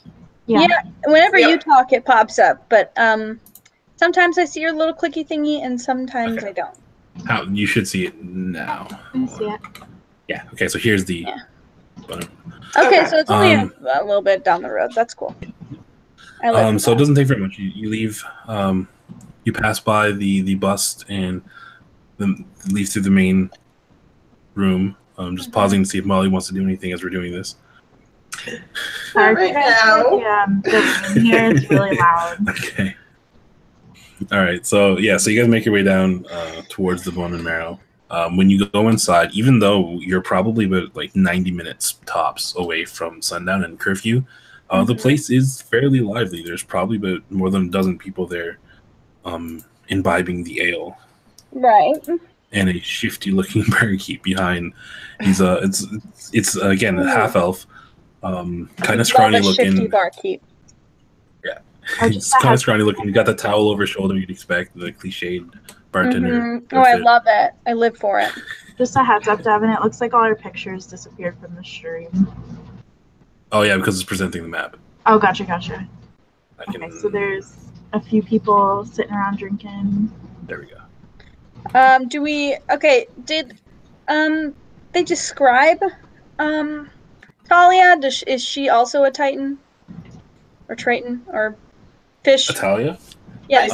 Yeah. Whenever you talk, it pops up, but sometimes I see your little clicky thingy, and sometimes I don't. You should see it now. I see it. Yeah. Okay. So here's the. Button. Okay, so it's only a little bit down the road. That's cool. So it doesn't take very much. You leave. You pass by the bust and then leave through the main room. Just pausing to see if Molly wants to do anything as we're doing this. Sorry, the room here is really loud. Okay. All right. So you guys make your way down towards the Bone and Marrow. When you go inside, even though you're probably about like 90 minutes tops away from sundown and curfew, the place is fairly lively. There's probably about more than a dozen people there imbibing the ale. Right. And a shifty-looking barkeep behind. He's it's again a half elf, kind of scrawny looking. Shifty barkeep. Yeah, he's kind of scrawny looking. You got the towel over his shoulder you'd expect, the cliched bartender. Oh, I love it. I live for it. Just a heads up, Devin. It looks like all our pictures disappeared from the stream. Oh yeah, because it's presenting the map. Oh, gotcha. Okay, so there's a few people sitting around drinking. There we go. Did they describe Talia? Is she also a Titan? Or Triton? Or fish? Talia? Yes.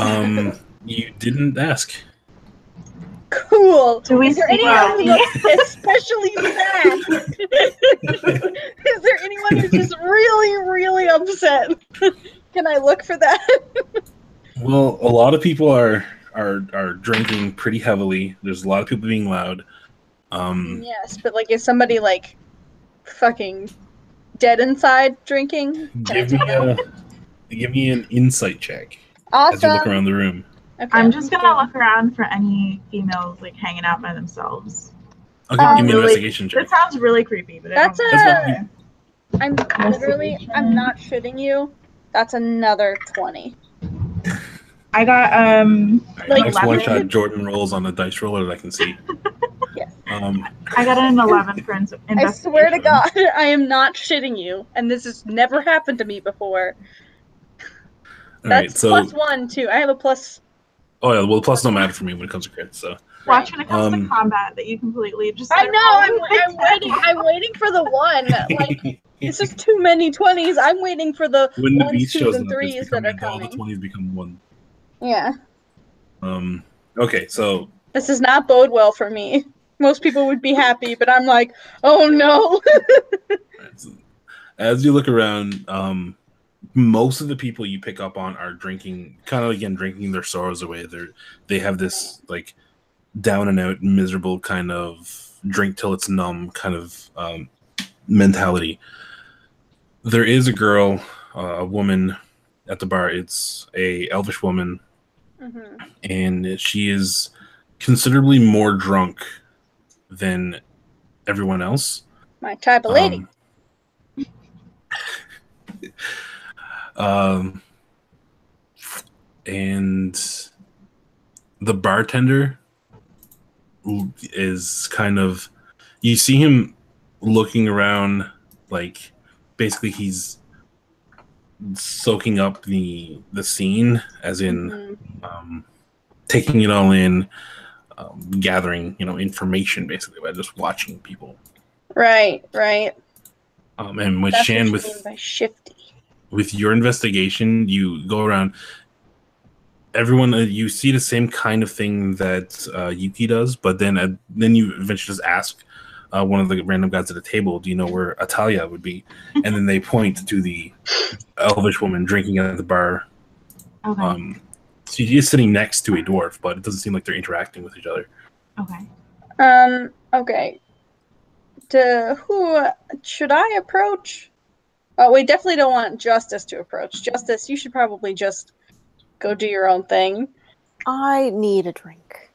You didn't ask. Cool. Is there anyone who looks especially sad? Is there anyone who's just really, really upset? Can I look for that? Well, a lot of people are drinking pretty heavily. There's a lot of people being loud. Yes, but like, is somebody like fucking dead inside drinking? Give me an insight check. Awesome. As you look around the room. Okay. I'm just gonna look around for any females like hanging out by themselves. Okay, give me an investigation check. That sounds really creepy, but I'm not shitting you. That's another 20. I got like next one shot Jordan rolls on a dice roller that I can see. Yes. I got an 11 for investigation. I swear to God, I am not shitting you, and this has never happened to me before. That's plus 1 too. I have a plus. Oh yeah, well, plus don't matter for me when it comes to crits. So watch when it comes to combat that you completely just. I know. I'm waiting for the 1. Like it's just too many 20s. I'm waiting for the when the 1s, beast 2s, shows and up, 3s that are all coming. the 20s become 1. Yeah. Okay, so this does not bode well for me. Most people would be happy, but I'm like, oh no. As you look around, most of the people you pick up on are drinking their sorrows away. They have this like down and out, miserable kind of drink till it's numb kind of mentality. There is a girl, a woman at the bar. It's a elvish woman, and she is considerably more drunk than everyone else. My type of lady. And the bartender is kind of, you see him looking around, like basically he's soaking up the scene, as in taking it all in, gathering information basically by just watching people. Right. And with That's Shan, what you mean by shifty. with your investigation, you go around. Everyone, you see the same kind of thing that Yuki does, but then you eventually just ask one of the random guys at the table, "Do you know where Atalia would be?" And then they point to the elvish woman drinking at the bar. Okay. She is sitting next to a dwarf, but it doesn't seem like they're interacting with each other. Okay. Okay. Who should I approach? Oh, we definitely don't want Justice to approach. Justice, you should probably just go do your own thing. I need a drink.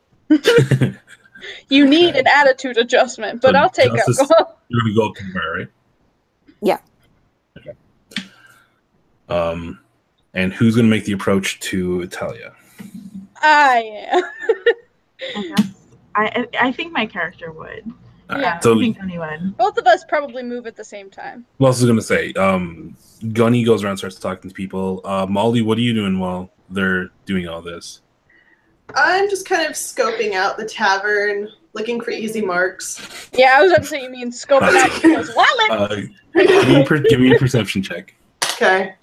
You need an attitude adjustment, but So I'll take Justice, it. you're going to go up to the bar, right? Yeah. Okay. And who's going to make the approach to Italia? I am. I guess. I think my character would. Yeah. So I think anyone. Both of us probably move at the same time. what else was I going to say? Gunny goes around, starts talking to people. Molly, what are you doing while they're doing all this? I'm just kind of scoping out the tavern, looking for easy marks. Yeah, I was about to say you mean scoping out people's wallet. Give me a perception check. Okay.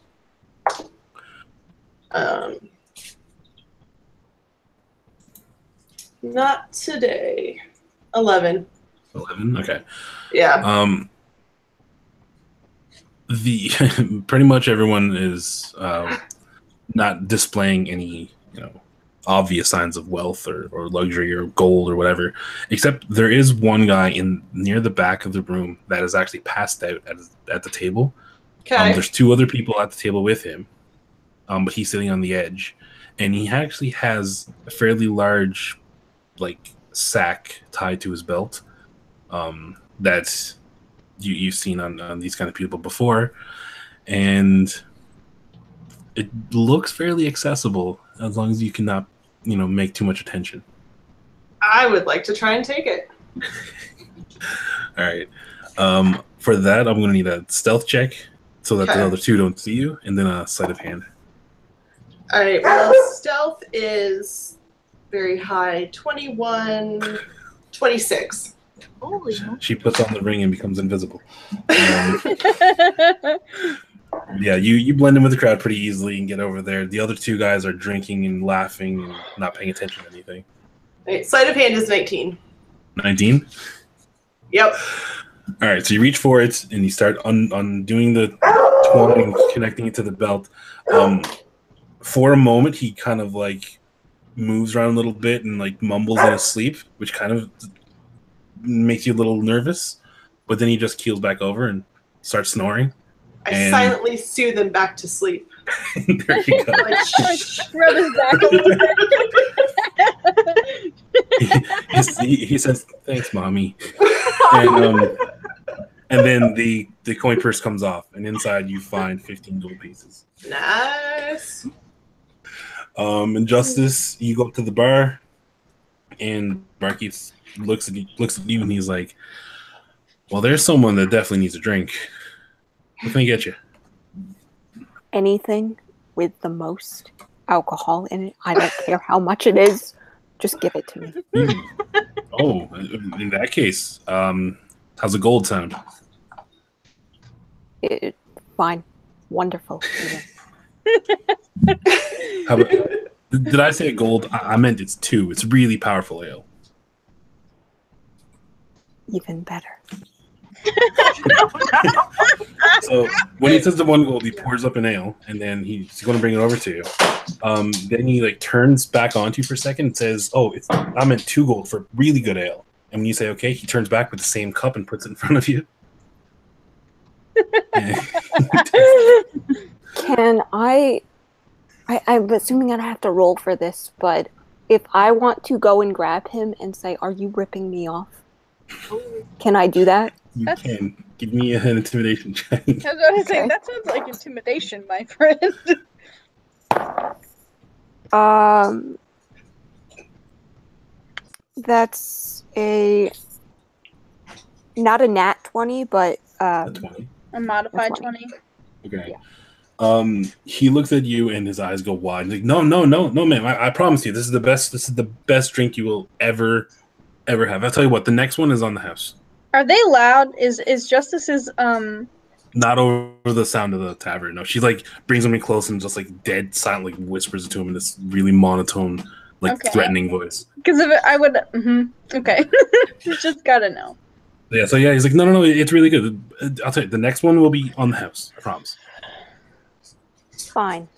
Not today. 11. 11. Okay. Yeah. The pretty much everyone is not displaying any obvious signs of wealth or luxury or gold or whatever, except there is one guy in near the back of the room that is actually passed out at the table. Okay. There's two other people at the table with him, but he's sitting on the edge, and he actually has a fairly large sack tied to his belt that you've seen on these kind of people before, and it looks fairly accessible as long as you cannot make too much attention. I would like to try and take it. All right. For that, I'm going to need a stealth check so that the other two don't see you, and then a sleight of hand. All right. Well, stealth is very high. 21, 26. Holy. She puts on the ring and becomes invisible. Yeah, you blend in with the crowd pretty easily and get over there. The other two guys are drinking and laughing and not paying attention to anything. All right, sleight of hand is 19. 19? Yep. All right, so you reach for it and you start undoing the twine and connecting it to the belt. For a moment, he kind of moves around a little bit and mumbles in his sleep, which kind of makes you a little nervous. But then he just keels back over and starts snoring. I silently soothe him back to sleep. There you go. Rub his back a little bit. he says, "Thanks, mommy," and then the coin purse comes off, and inside you find 15 gold pieces. Nice. And Justice, you go up to the bar, and Barkeep looks at you, and he's like, "Well, there's someone that definitely needs a drink. What can I get you?" Anything with the most alcohol in it. I don't care how much it is. Just give it to me. Oh, in that case, how's the gold sound? Fine. Wonderful. How about, did I say gold? I meant it's 2. It's really powerful ale. Even better. So when he says the 1 gold, he pours up an ale, and then he's going to bring it over to you. Then he turns back onto you for a second and says, "Oh, I meant 2 gold for really good ale." And when you say okay, he turns back with the same cup and puts it in front of you. Can I'm assuming that I have to roll for this, but if I want to go and grab him and say, "Are you ripping me off?" Can I do that? You That's- can give me an intimidation check. I was going to say, Okay. that sounds like intimidation, my friend. That's not a nat 20, but A 20. A modified A 20. 20. Okay. He looks at you and his eyes go wide. He's like, no, ma'am. I promise you, this is the best. This is the best drink you will ever have. I'll tell you what. The next one is on the house. Are they loud? Is Justice's Not over the sound of the tavern. No, she like brings him in close and just like dead silent, like whispers it to him in this really monotone, like Okay. threatening voice. Because if I would, okay, just gotta know. Yeah. So yeah, he's like, no, it's really good. I'll tell you, the next one will be on the house. I promise. fine.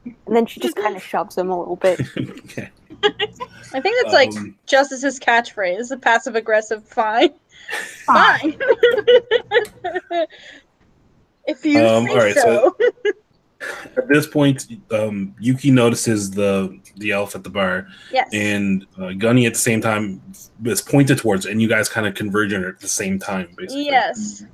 And then she just kind of shoves him a little bit. Okay. I think that's like Justice's catchphrase, the passive aggressive fine. Fine. If you say all right, so. At this point, Yuki notices the elf at the bar, Yes. and Gunny at the same time is pointed towards, and you guys kind of converge on her at the same time, basically. Yes.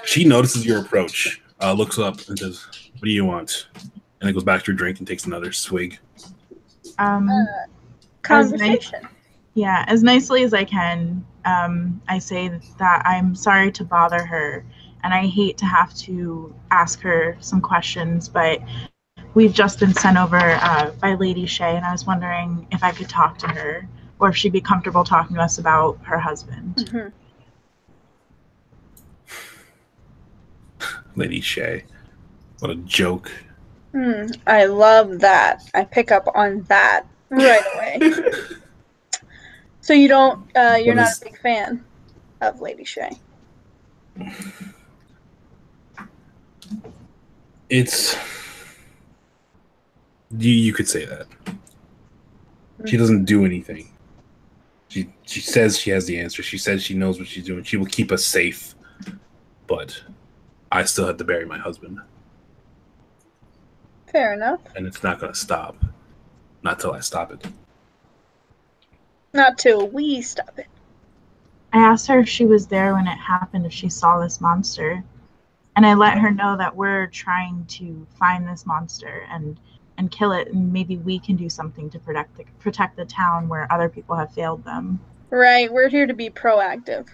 She notices your approach, looks up, and says, "What do you want?" And then goes back to her drink and takes another swig. Conversation. Yeah, as nicely as I can, I say that I'm sorry to bother her, and I hate to have to ask her some questions, but we've just been sent over by Lady Shay, and I was wondering if I could talk to her, or if she'd be comfortable talking to us about her husband. Mm-hmm. Lady Shay. What a joke. I love that. I pick up on that right away. So you don't, you're not a big fan of Lady Shay. It's you could say that. She doesn't do anything. She says she has the answer. She says she knows what she's doing. She will keep us safe. But I still have to bury my husband. Fair enough. And it's not going to stop. Not till I stop it. Not till we stop it. I asked her if she was there when it happened, if she saw this monster. And I let her know that we're trying to find this monster and kill it, and maybe we can do something to protect the town where other people have failed them. Right, we're here to be proactive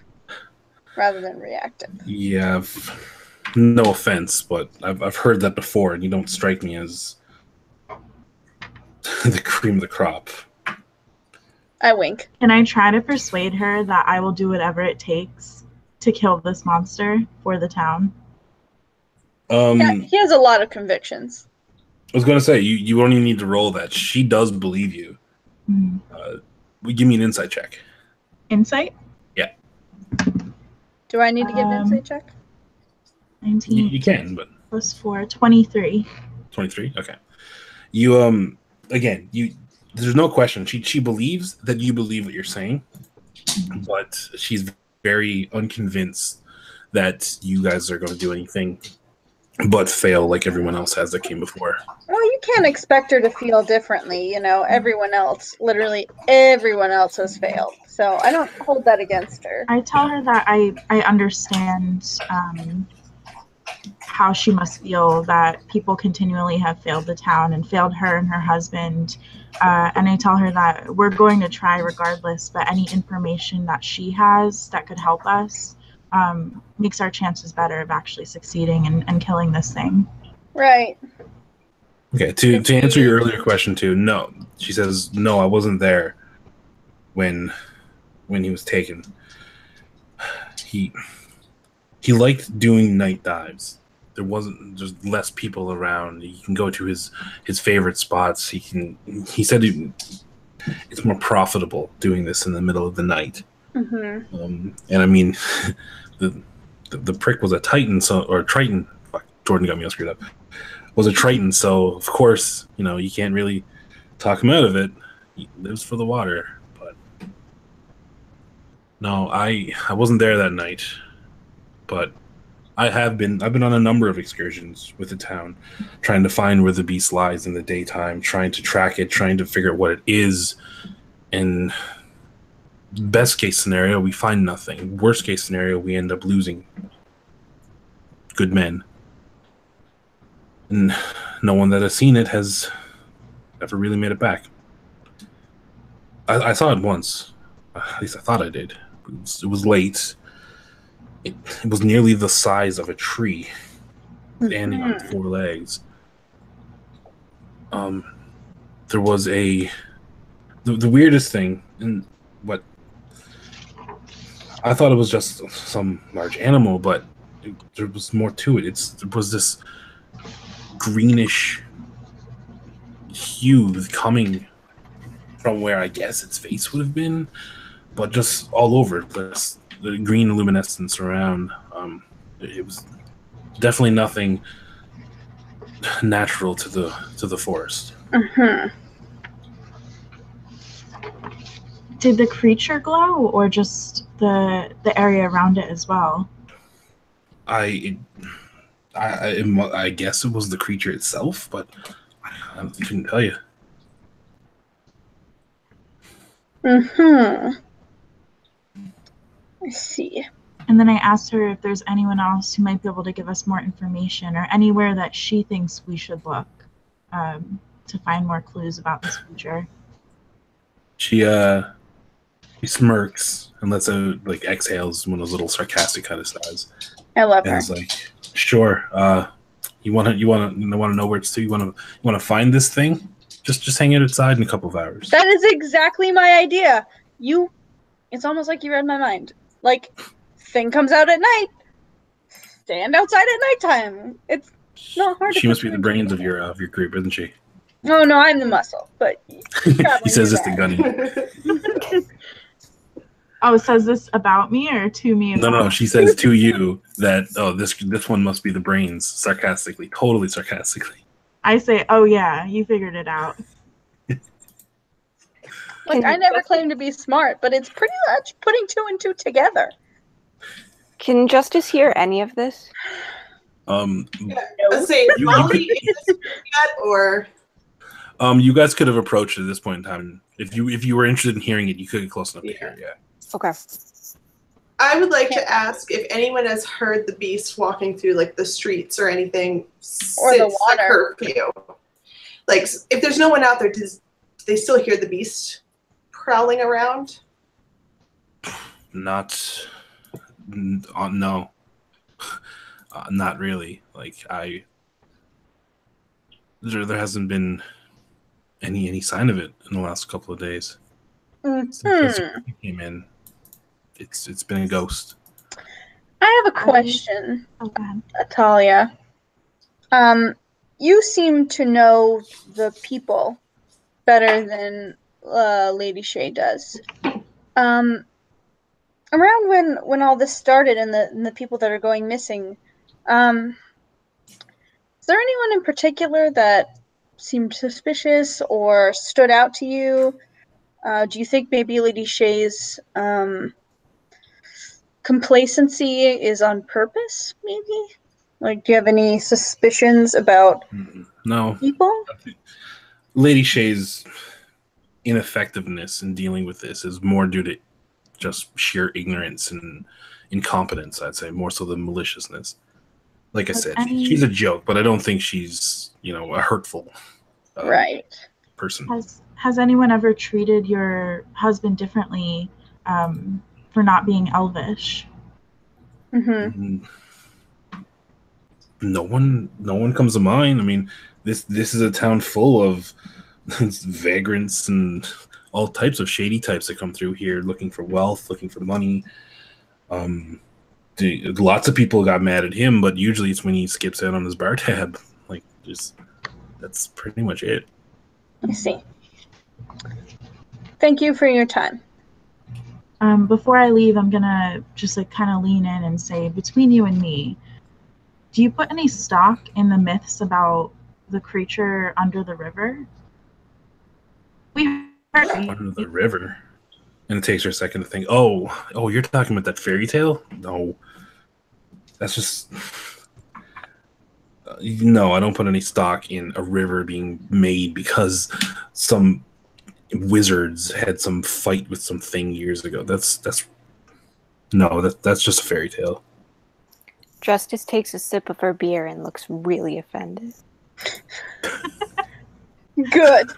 rather than reactive. Yeah, no offense, but I've heard that before, and you don't strike me as the cream of the crop. I wink. Can I try to persuade her that I will do whatever it takes to kill this monster for the town? Yeah, he has a lot of convictions. I was going to say, you don't even need to roll that. She does believe you. Give me an insight check. Insight? Yeah. Do I need to give an insight check? 19. You can, but... Plus 4, 23. 23? Okay. You, again, there's no question. She believes that you believe what you're saying, but she's very unconvinced that you guys are going to do anything but fail like everyone else has that came before. Well, you can't expect her to feel differently. You know, literally everyone else has failed. So I don't hold that against her. I tell her that I understand how she must feel, that people continually have failed the town and failed her and her husband. And I tell her that we're going to try regardless, but any information that she has that could help us makes our chances better of actually succeeding and killing this thing. Right. Okay, to answer your earlier question too, no. She says, no, I wasn't there when he was taken. He liked doing night dives. There wasn't just less people around. He can go to his favorite spots. He said it's more profitable doing this in the middle of the night. Mm-hmm. And I mean, the prick was a Titan, or Triton. Fuck, Jordan got me all screwed up. Was a Triton, so of course, you can't really talk him out of it. He lives for the water. But no, I wasn't there that night. but I've been on a number of excursions with the town, trying to find where the beast lies in the daytime, trying to track it, trying to figure out what it is. And best case scenario, we find nothing. Worst case scenario, we end up losing good men. And no one that has seen it has ever really made it back. I saw it once. At least I thought I did. It was late. It was nearly the size of a tree, standing on 4 legs. There was the weirdest thing, and what I thought it was just some large animal, but there was more to it. It was this greenish hue coming from where I guess its face would have been, but just all over the green luminescence around. It was definitely nothing natural to the forest. Did the creature glow, or just the area around it as well? I guess it was the creature itself, but I couldn't tell you. I see. And then I asked her if there's anyone else who might be able to give us more information, or anywhere that she thinks we should look to find more clues about this creature. She smirks and lets out, like, exhales one of those little sarcastic kind of sighs. I love And her. it's like, sure. You want to know where it's to? You want to find this thing? Just hang it outside in a couple of hours. That is exactly my idea. It's almost like you read my mind. Like, thing comes out at night. Stand outside at nighttime. It's not hard. She must be the brains of your group, isn't she? Oh no, I'm the muscle. But He says this to Gunny. Oh, says this about me or to me? No. She says to you that, oh, this one must be the brains, sarcastically, totally sarcastically. I say, oh yeah, you figured it out. like, I never claimed to be smart, but it's pretty much putting 2 and 2 together. Can Justice hear any of this? Let's say Molly is this yet, or you guys could have approached it at this point in time. If you were interested in hearing it, you could get close enough to hear it. Yeah. Okay. I would like to ask if anyone has heard the beast walking through, like, the streets or anything Or the since the water. curfew. Like, if there's no one out there, do they still hear the beast prowling around? No. Not really. Like, there hasn't been any sign of it in the last couple of days. Since it came in, it's been a ghost. I have a question, Oh, go ahead. Atalia. You seem to know the people better than Lady Shay does. Around when all this started and the people that are going missing, is there anyone in particular that seemed suspicious or stood out to you? Do you think maybe Lady Shay's complacency is on purpose, maybe? Like, do you have any suspicions about No. people? Lady Shay's ineffectiveness in dealing with this is more due to just sheer ignorance and incompetence, I'd say, more so than maliciousness. Like I said, she's a joke, but I don't think she's, a hurtful person. Has anyone ever treated your husband differently for not being elvish? No one comes to mind. I mean, this is a town full of vagrants and all types of shady types that come through here looking for wealth, looking for money. Lots of people got mad at him, but usually it's when he skips out on his bar tab. Like, that's pretty much it. I see. Thank you for your time. Before I leave, I'm gonna just kind of lean in and say, between you and me, do you put any stock in the myths about the creature under the river? We heard Under the river. And it takes her a second to think, oh, you're talking about that fairy tale? No. That's just no. I don't put any stock in a river being made because some wizards had some fight with some thing years ago. That's just a fairy tale. Justice takes a sip of her beer and looks really offended. Good.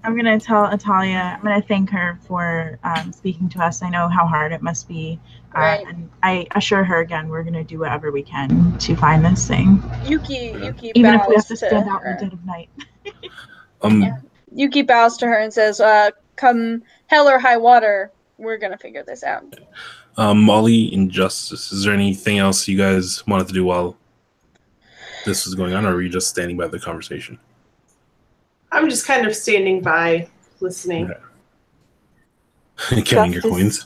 I'm gonna tell Atalia. I'm gonna thank her for speaking to us. I know how hard it must be, Right. and I assure her again we're gonna do whatever we can to find this thing, Yuki even if we have bows to stand out in her. the dead of night. Yuki bows to her and says, "Come hell or high water, we're gonna figure this out." Molly and Justice, is there anything else you guys wanted to do while this was going on, or were you just standing by the conversation? I'm just kind of standing by, listening. Okay. Counting your coins.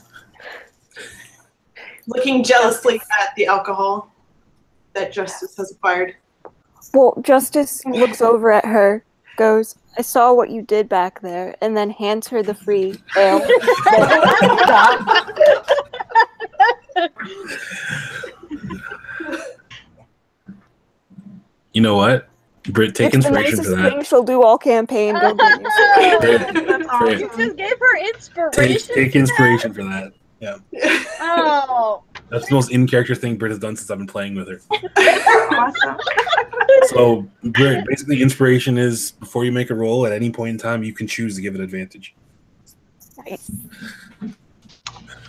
Looking jealously at the alcohol that Justice has acquired. Well, Justice looks over at her, goes, I saw what you did back there, and then hands her the free ale. You know what? Britt, take inspiration for that. Thing she'll do all campaign. Don't get used to it. That's awesome. You just gave her inspiration. Take inspiration for that. Yeah. Oh. That's the most in-character thing Britt has done since I've been playing with her. Awesome. So, Britt, basically inspiration is before you make a roll, at any point in time, you can choose to give it advantage. Nice.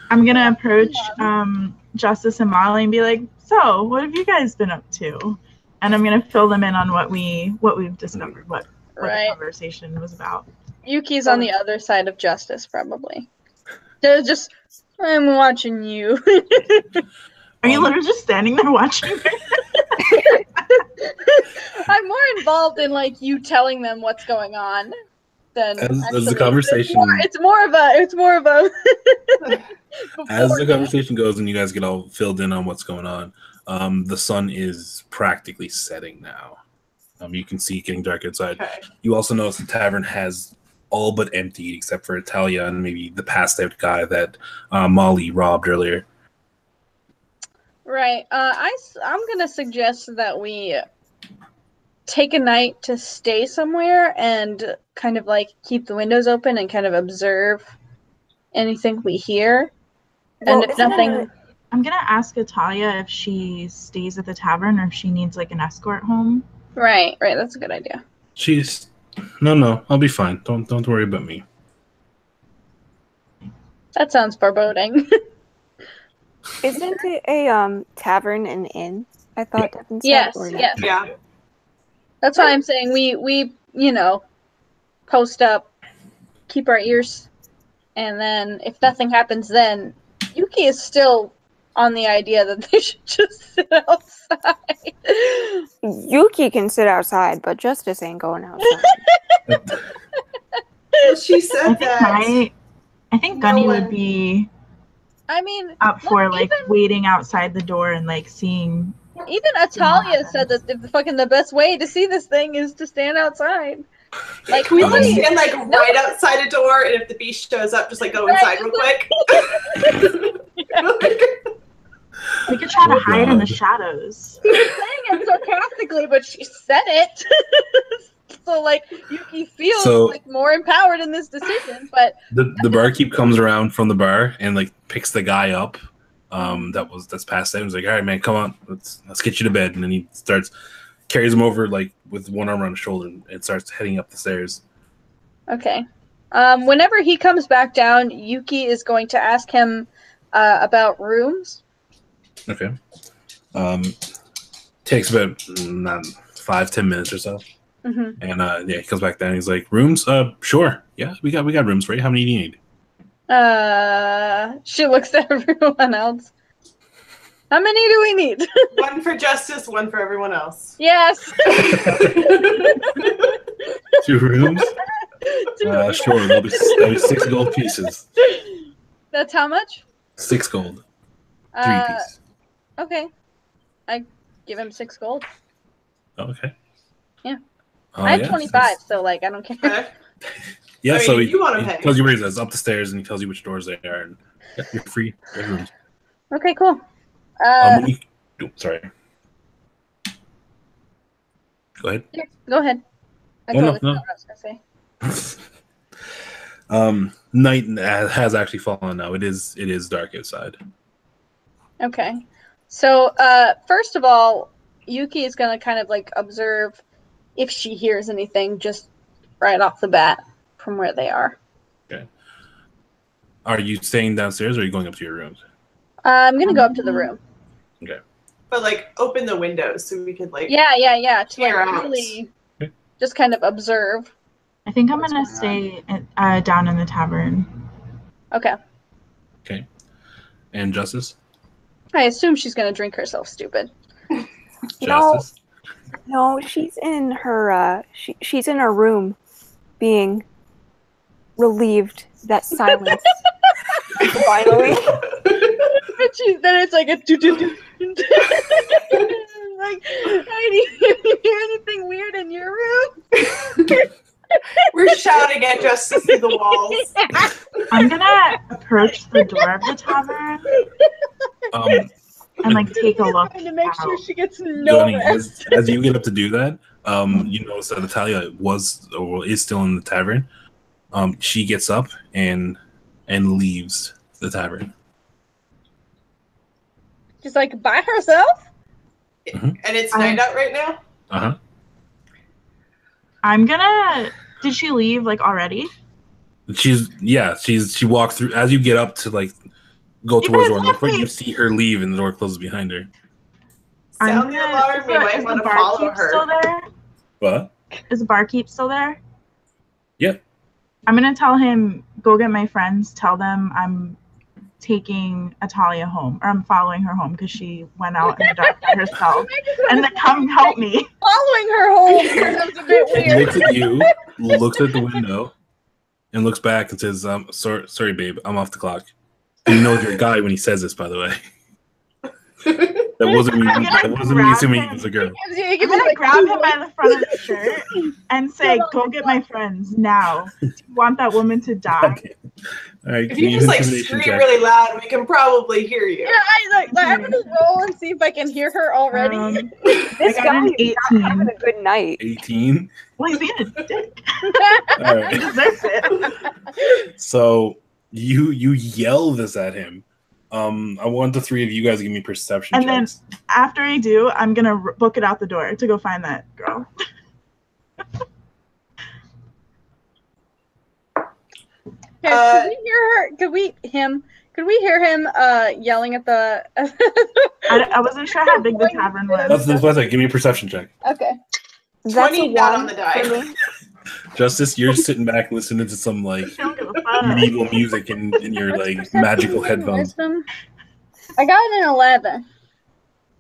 I'm gonna approach Justice and Molly and be like, so what have you guys been up to? And I'm gonna fill them in on what we've discovered, what Right. the conversation was about. Yuki's on the other side of Justice, probably. They're just, I'm watching you. Are you literally just standing there watching me? I'm more involved in like you telling them what's going on than As actually, the conversation It's more of a. as the conversation goes and you guys get all filled in on what's going on, the sun is practically setting now. You can see it getting dark outside. Okay. You also notice the tavern has all but emptied except for Italia and maybe the passed out guy that Molly robbed earlier. Right. I'm gonna suggest that we take a night to stay somewhere and kind of like keep the windows open and kind of observe anything we hear. Well, And if nothing, I'm gonna ask Atalia if she stays at the tavern or if she needs like an escort home. right, that's a good idea. She's no, I'll be fine. Don't worry about me. That sounds foreboding. Isn't it a tavern and inn? I thought Devin said. Yes, or no? yes. Yeah. That's why I'm saying we post up, keep our ears, and then if nothing happens, then Yuki is still on the idea that they should just sit outside. Yuki can sit outside, but Justice ain't going outside. Well, she said that. I think No Gunny one- would be I mean, up for like even- waiting outside the door and like seeing. even Atalia said that the best way to see this thing is to stand outside. Like, Can we like really? stand like right outside a door, and if the beast shows up, just like go inside real quick? We could try to Oh, hide in the God. shadows. She was saying it sarcastically, but she said it. So, like, Yuki feels So- like more empowered in this decision, but The barkeep comes around from the bar and like picks the guy up that's passed out and he's like, all right man, come on, let's get you to bed. And then he carries him over like with one arm around his shoulder and starts heading up the stairs. okay. Whenever he comes back down, Yuki is going to ask him about rooms. Okay. Takes about 5-10 minutes or so. Mm-hmm. And he comes back down and he's like, rooms? Sure. Yeah, we got rooms for you. How many do you need? She looks at everyone else. How many do we need? One for Justice, one for everyone else. Yes. 2 rooms? Sure. That'll be 6 gold pieces. That's how much? 6 gold. 3 pieces. Okay. I give him 6 gold. Oh, okay. Yeah. I have 25, so like I don't care. Okay. Yeah, I mean, so you wanna he pay. tells you where he is, up the stairs, and he tells you which doors they are, and you're free. There's rooms. Okay, cool. Sorry. Go ahead. Yeah, go ahead. I totally forgot what I was gonna say. Night has actually fallen now. It is dark outside. Okay. So, first of all, Yuki is gonna kind of like observe if she hears anything just right off the bat from where they are. Okay. Are you staying downstairs or are you going up to your rooms? I'm gonna go up to the room. Okay. But like open the windows so we could like Yeah. To hear like out. really just kind of observe. I think I'm gonna stay down in the tavern. Okay. Okay. And Justice? I assume she's gonna drink herself stupid. Justice? No, she's in her she's in her room being relieved that silence finally. Then it's like a like, Heidi, you hear anything weird in your room? We're shouting at Justice through the walls. I'm gonna approach the door of the tavern and like take a look to make sure out. she gets no Gunny, rest. as you get up to do that, you notice that Natalia is still in the tavern. She gets up and leaves the tavern. She's like by herself? And it's night out right now? Uh-huh. I'm gonna. Did she leave like already? She walked through as you get up to like go towards the door, look right, you see her leave and the door closes behind her. Sound the alarm, we might want to follow her. Still there? What? Is the barkeep still there? Yeah. I'm gonna tell him, go get my friends, tell them I'm taking Atalia home, or I'm following her home because she went out in the dark by herself, and then come help me. Following her home sounds a bit She weird. looks at you, looks at the window, and looks back and says, sorry, babe, I'm off the clock. And you know you're a guy when he says this, by the way. That wasn't me. That wasn't me assuming he was a girl. I'm gonna grab him by the front of the shirt and say, "Go get my friends now. Do you want that woman to die?" Okay. All right. If you just like scream really loud, we can probably hear you. Yeah, I'm gonna roll and see if I can hear her already. This I got guy an is not 18. having a good night. 18. Well, he's being a dick. All He right. deserves it. So you yell this at him. I want the three of you guys to give me perception And checks. then after I do, I'm gonna book it out the door to go find that girl. Could we hear her? Could we hear him yelling at the? I wasn't sure how big the tavern was. That's what I said. Give me a perception check. Okay. That's 20 a down one on the die. for me. Justice, you're sitting back listening to some like I don't give a fuck. medieval music in your like magical headphones. Wisdom? I got an 11.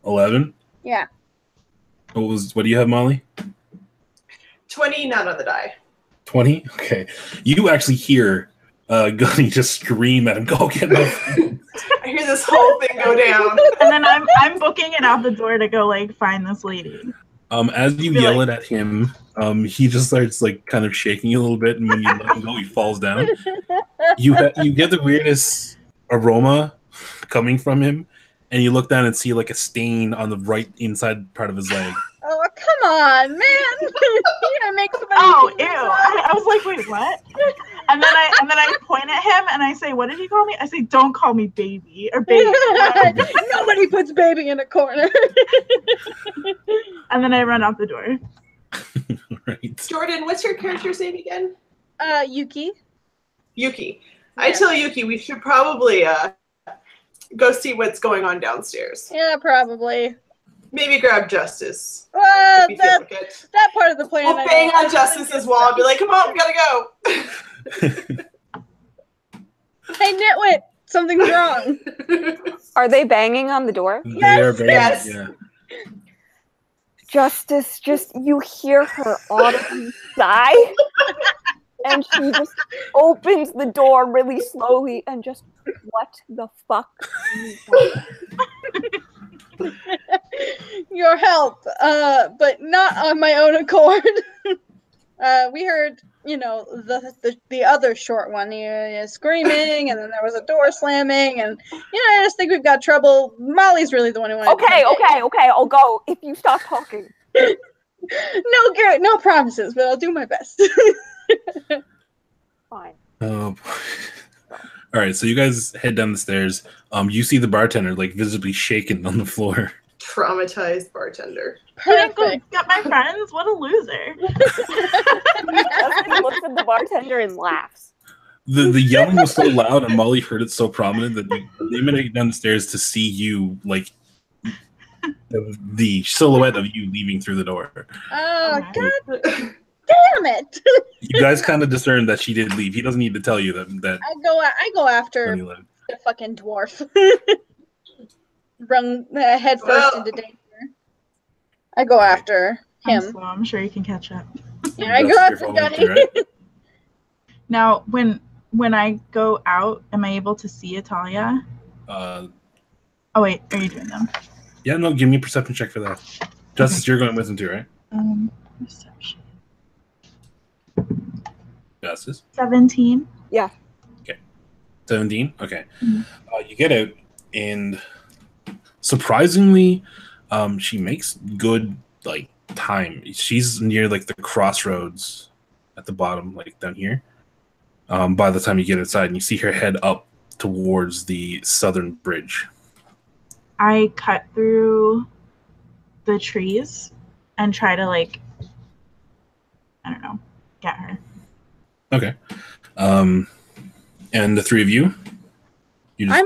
11. Yeah. What do you have, Molly? 20 not on the die. 20. Okay. You actually hear Gunny just scream at him. Go get my friend. I hear this whole thing go down. And then I'm booking it out the door to go like find this lady. As you yell it at him, he just starts like kind of shaking a little bit, and when you let him go, he falls down. You get the weirdest aroma coming from him, and you look down and see like a stain on the right inside part of his leg. Oh, come on, man! You're gonna make somebody. Oh, ew! I was like, wait, what? And then I point at him and I say, what did he call me? I say, don't call me baby or baby. Nobody puts baby in a corner. And then I run out the door. Right. Jordan, what's your character's name again? Yuki. Yuki. I tell Yuki we should probably go see what's going on downstairs. Yeah, probably. Maybe grab Justice. Well, if you feel like it. that part of the plan. We'll bang on Justice's wall and be like, come on, we gotta go. Hey, Nitwit, something's wrong. Are they banging on the door? They are very, yes. yeah. Justice, you hear her audibly sigh, and she just opens the door really slowly and just, what the fuck? Your help, but not on my own accord. we heard, the other short one, screaming, and then there was a door slamming, and I just think we've got trouble. Molly's really the one who wanted. Okay, I'll go if you stop talking. No promises, but I'll do my best. Fine. All right, so you guys head down the stairs. You see the bartender like visibly shaken on the floor. Traumatized bartender. Can't go get my friends. What a loser. Justin looks at the bartender and laughs. The yelling was so loud, and Molly heard it so prominent that they went down the stairs to see you, like the silhouette of you leaving through the door. Oh God! Damn it! You guys kind of discerned that she did leave. He doesn't need to tell you that. I go after the fucking dwarf. Run head first into danger. I go after him. I'm sure you can catch up. Yeah, I go after Gunny. Right? Now, when I go out, am I able to see Italia? Oh wait, are you doing them? Yeah, no. Give me a perception check for that. Justice, you're going with him too, right? Perception. Justice. 17. Yeah. Okay. 17. Okay. Mm-hmm. You get out, and surprisingly, she makes good time. She's near the crossroads at the bottom, down here. By the time you get outside, and you see her head up towards the southern bridge. I cut through the trees and try to I don't know, get her. Okay. And the three of you? I'm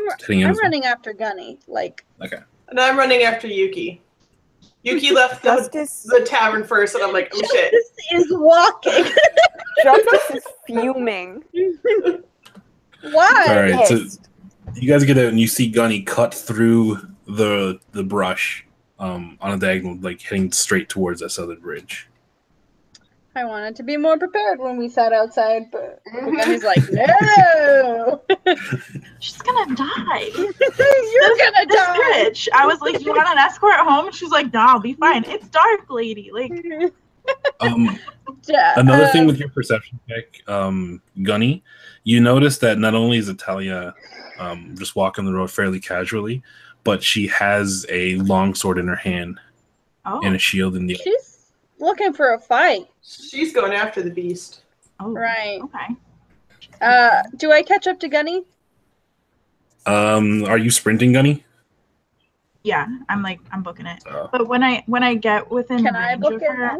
running after Gunny. Okay. And I'm running after Yuki. Yuki left the tavern first, and I'm like, oh shit. This is walking. Justice is fuming. Why? All right, so you guys get out, and you see Gunny cut through the brush on a diagonal, heading straight towards that southern bridge. I wanted to be more prepared when we sat outside, but Gunny's like, no! She's gonna die. You're gonna die! Bitch. I was like, you want an escort home? She's like, no, I'll be fine. It's dark, lady. Another thing with your perception check, Gunny, you notice that not only is Italia just walking the road fairly casually, but she has a long sword in her hand and a shield in the other. She's looking for a fight. She's going after the beast. Oh, right. Okay. Do I catch up to Gunny? Are you sprinting, Gunny? Yeah, I'm booking it. But when I get within range of her,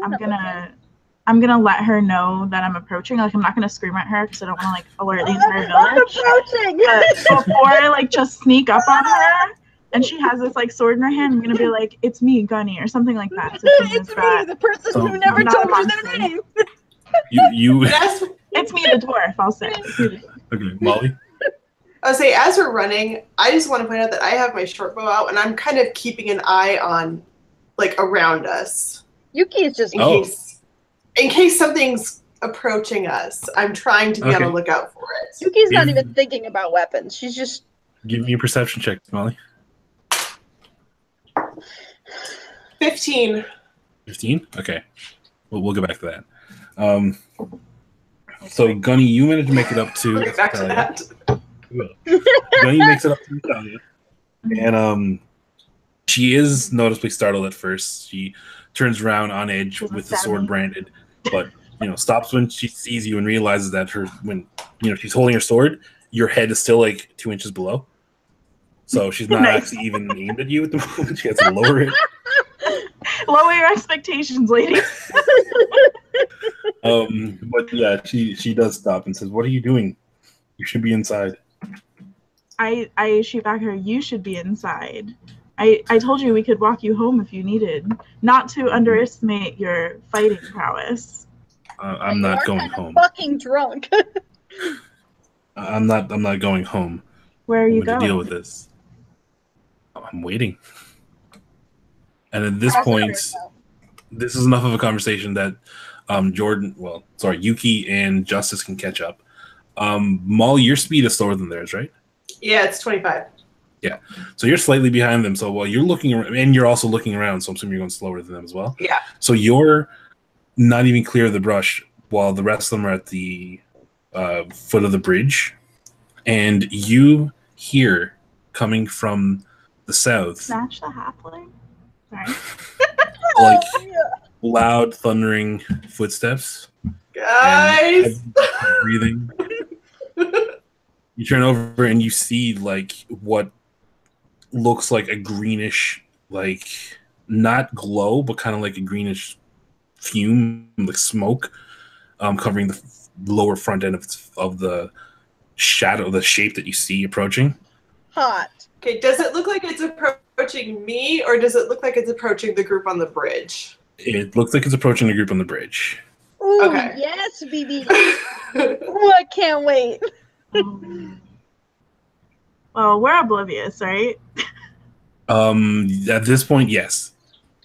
I'm gonna let her know that I'm approaching. I'm not gonna scream at her because I don't want to alert the entire village. I'm approaching. But before I just sneak up on her, and she has this sword in her hand, I'm gonna be like, "It's me, Gunny," or something like that. So it's me, the person who never told you their name. It's me, the dwarf. I'll say. Okay, Molly. I'll say, as we're running, I just want to point out that I have my short bow out, and I'm kind of keeping an eye on, around us. Yuki is just in case something's approaching us. I'm trying to be on the lookout for it. Yuki's not even thinking about weapons. She's just. Give me a perception check, Molly. 15. 15? Okay. We'll get back to that. So, Gunny, you managed to make it up to We'll get back to that. Gunny makes it up to Italia. And she is noticeably startled at first. She turns around on edge with the sword branded, but stops when she sees you and realizes that when she's holding her sword, your head is still 2 inches below. So she's not actually even aimed at you at the moment. She has to lower it. Lower your expectations, lady. But yeah, she does stop and says, "What are you doing? You should be inside." I shoot back at her. You should be inside. I told you we could walk you home if you needed. Not to underestimate your fighting prowess. I'm not going home. Fucking drunk. I'm not going home. Where are you going? To deal with this. I'm waiting. And at this point, this is enough of a conversation that Yuki and Justice can catch up. Molly, your speed is slower than theirs, right? Yeah, it's 25. Yeah. So you're slightly behind them. So while you're looking around, and you're also looking around, so I'm assuming you're going slower than them as well. Yeah. So you're not even clear of the brush while the rest of them are at the foot of the bridge. And you hear coming from the south, Snatch the halfling? Sorry. like loud, thundering footsteps. Guys! And breathing. You turn over and you see like what looks like a greenish, like not glow, but kind of like a greenish fume, like smoke, covering the lower front end of the shadow, the shape that you see approaching. Hot. Okay, does it look like it's approaching me, or does it look like it's approaching the group on the bridge? It looks like it's approaching the group on the bridge. Ooh, Okay. yes, baby. Ooh, I can't wait. Well, we're oblivious, right? At this point, yes.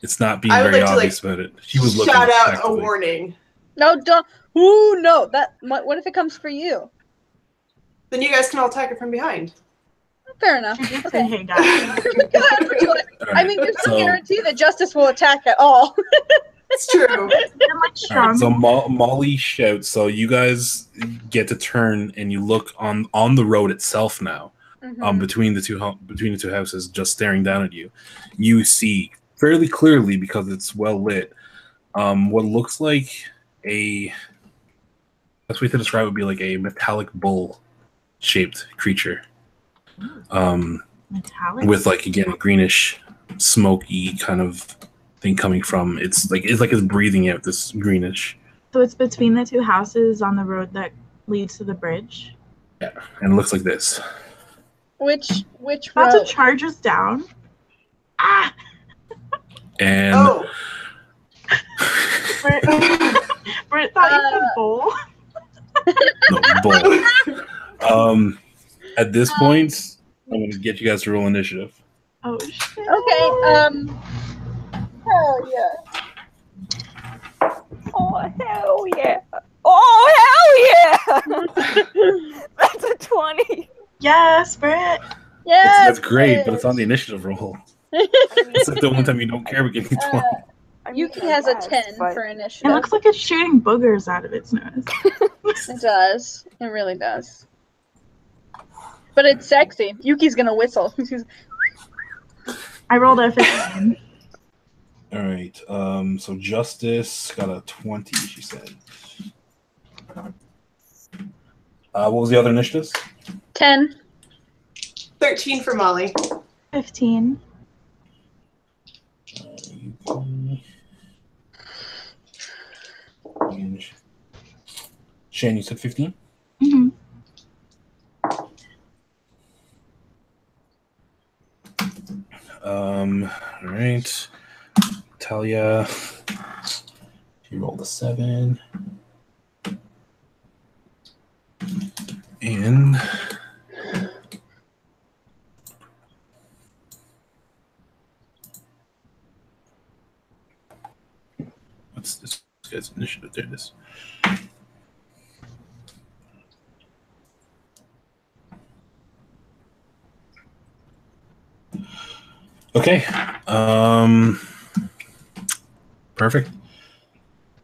It's not being I would very like to, obvious about it. She was looking shout out a actively. warning. No, don't. Ooh, no. What if it comes for you? Then you guys can all attack it from behind. Fair enough. Say, Okay. hey, guys. I mean, there's no So- guarantee that justice will attack at all. It's true. I'm like All strong. right, so Molly shouts. So you guys get to turn and you look on the road itself now. Mhm. Between the two houses, just staring down at you, you see fairly clearly because it's well lit. What looks like a best way to describe it would be like a metallic bull shaped creature. Metallic? With like again a greenish, smoky kind of thing coming from it's like it's breathing out this greenish. So it's between the two houses on the road that leads to the bridge. Yeah, and it looks like this. Which About to road? charge us down. Ah! And Oh, Britt thought you said bowl. no, bull. At this point, I'm gonna get you guys to roll initiative. Oh shit. Okay. Hell yeah. Oh, hell yeah. Oh, hell yeah. That's a 20. Yes, Britt. Yeah. That's great, but it's on the initiative roll. It's like the one time you don't care about getting 20. I mean, Yuki I has a guess, 10 but- for It initiative. looks like it's shooting boogers out of its nose. It does. It really does. But it's sexy. Yuki's gonna whistle. I rolled a 15. All right. So Justice got a 20. She said. What was the other initiatives? 10. 13 for Molly. 15. Shane, you said 15? Mm-hmm. All right. Talia, you rolled a 7. And what's this guy's initiative? There it is. Okay. Perfect.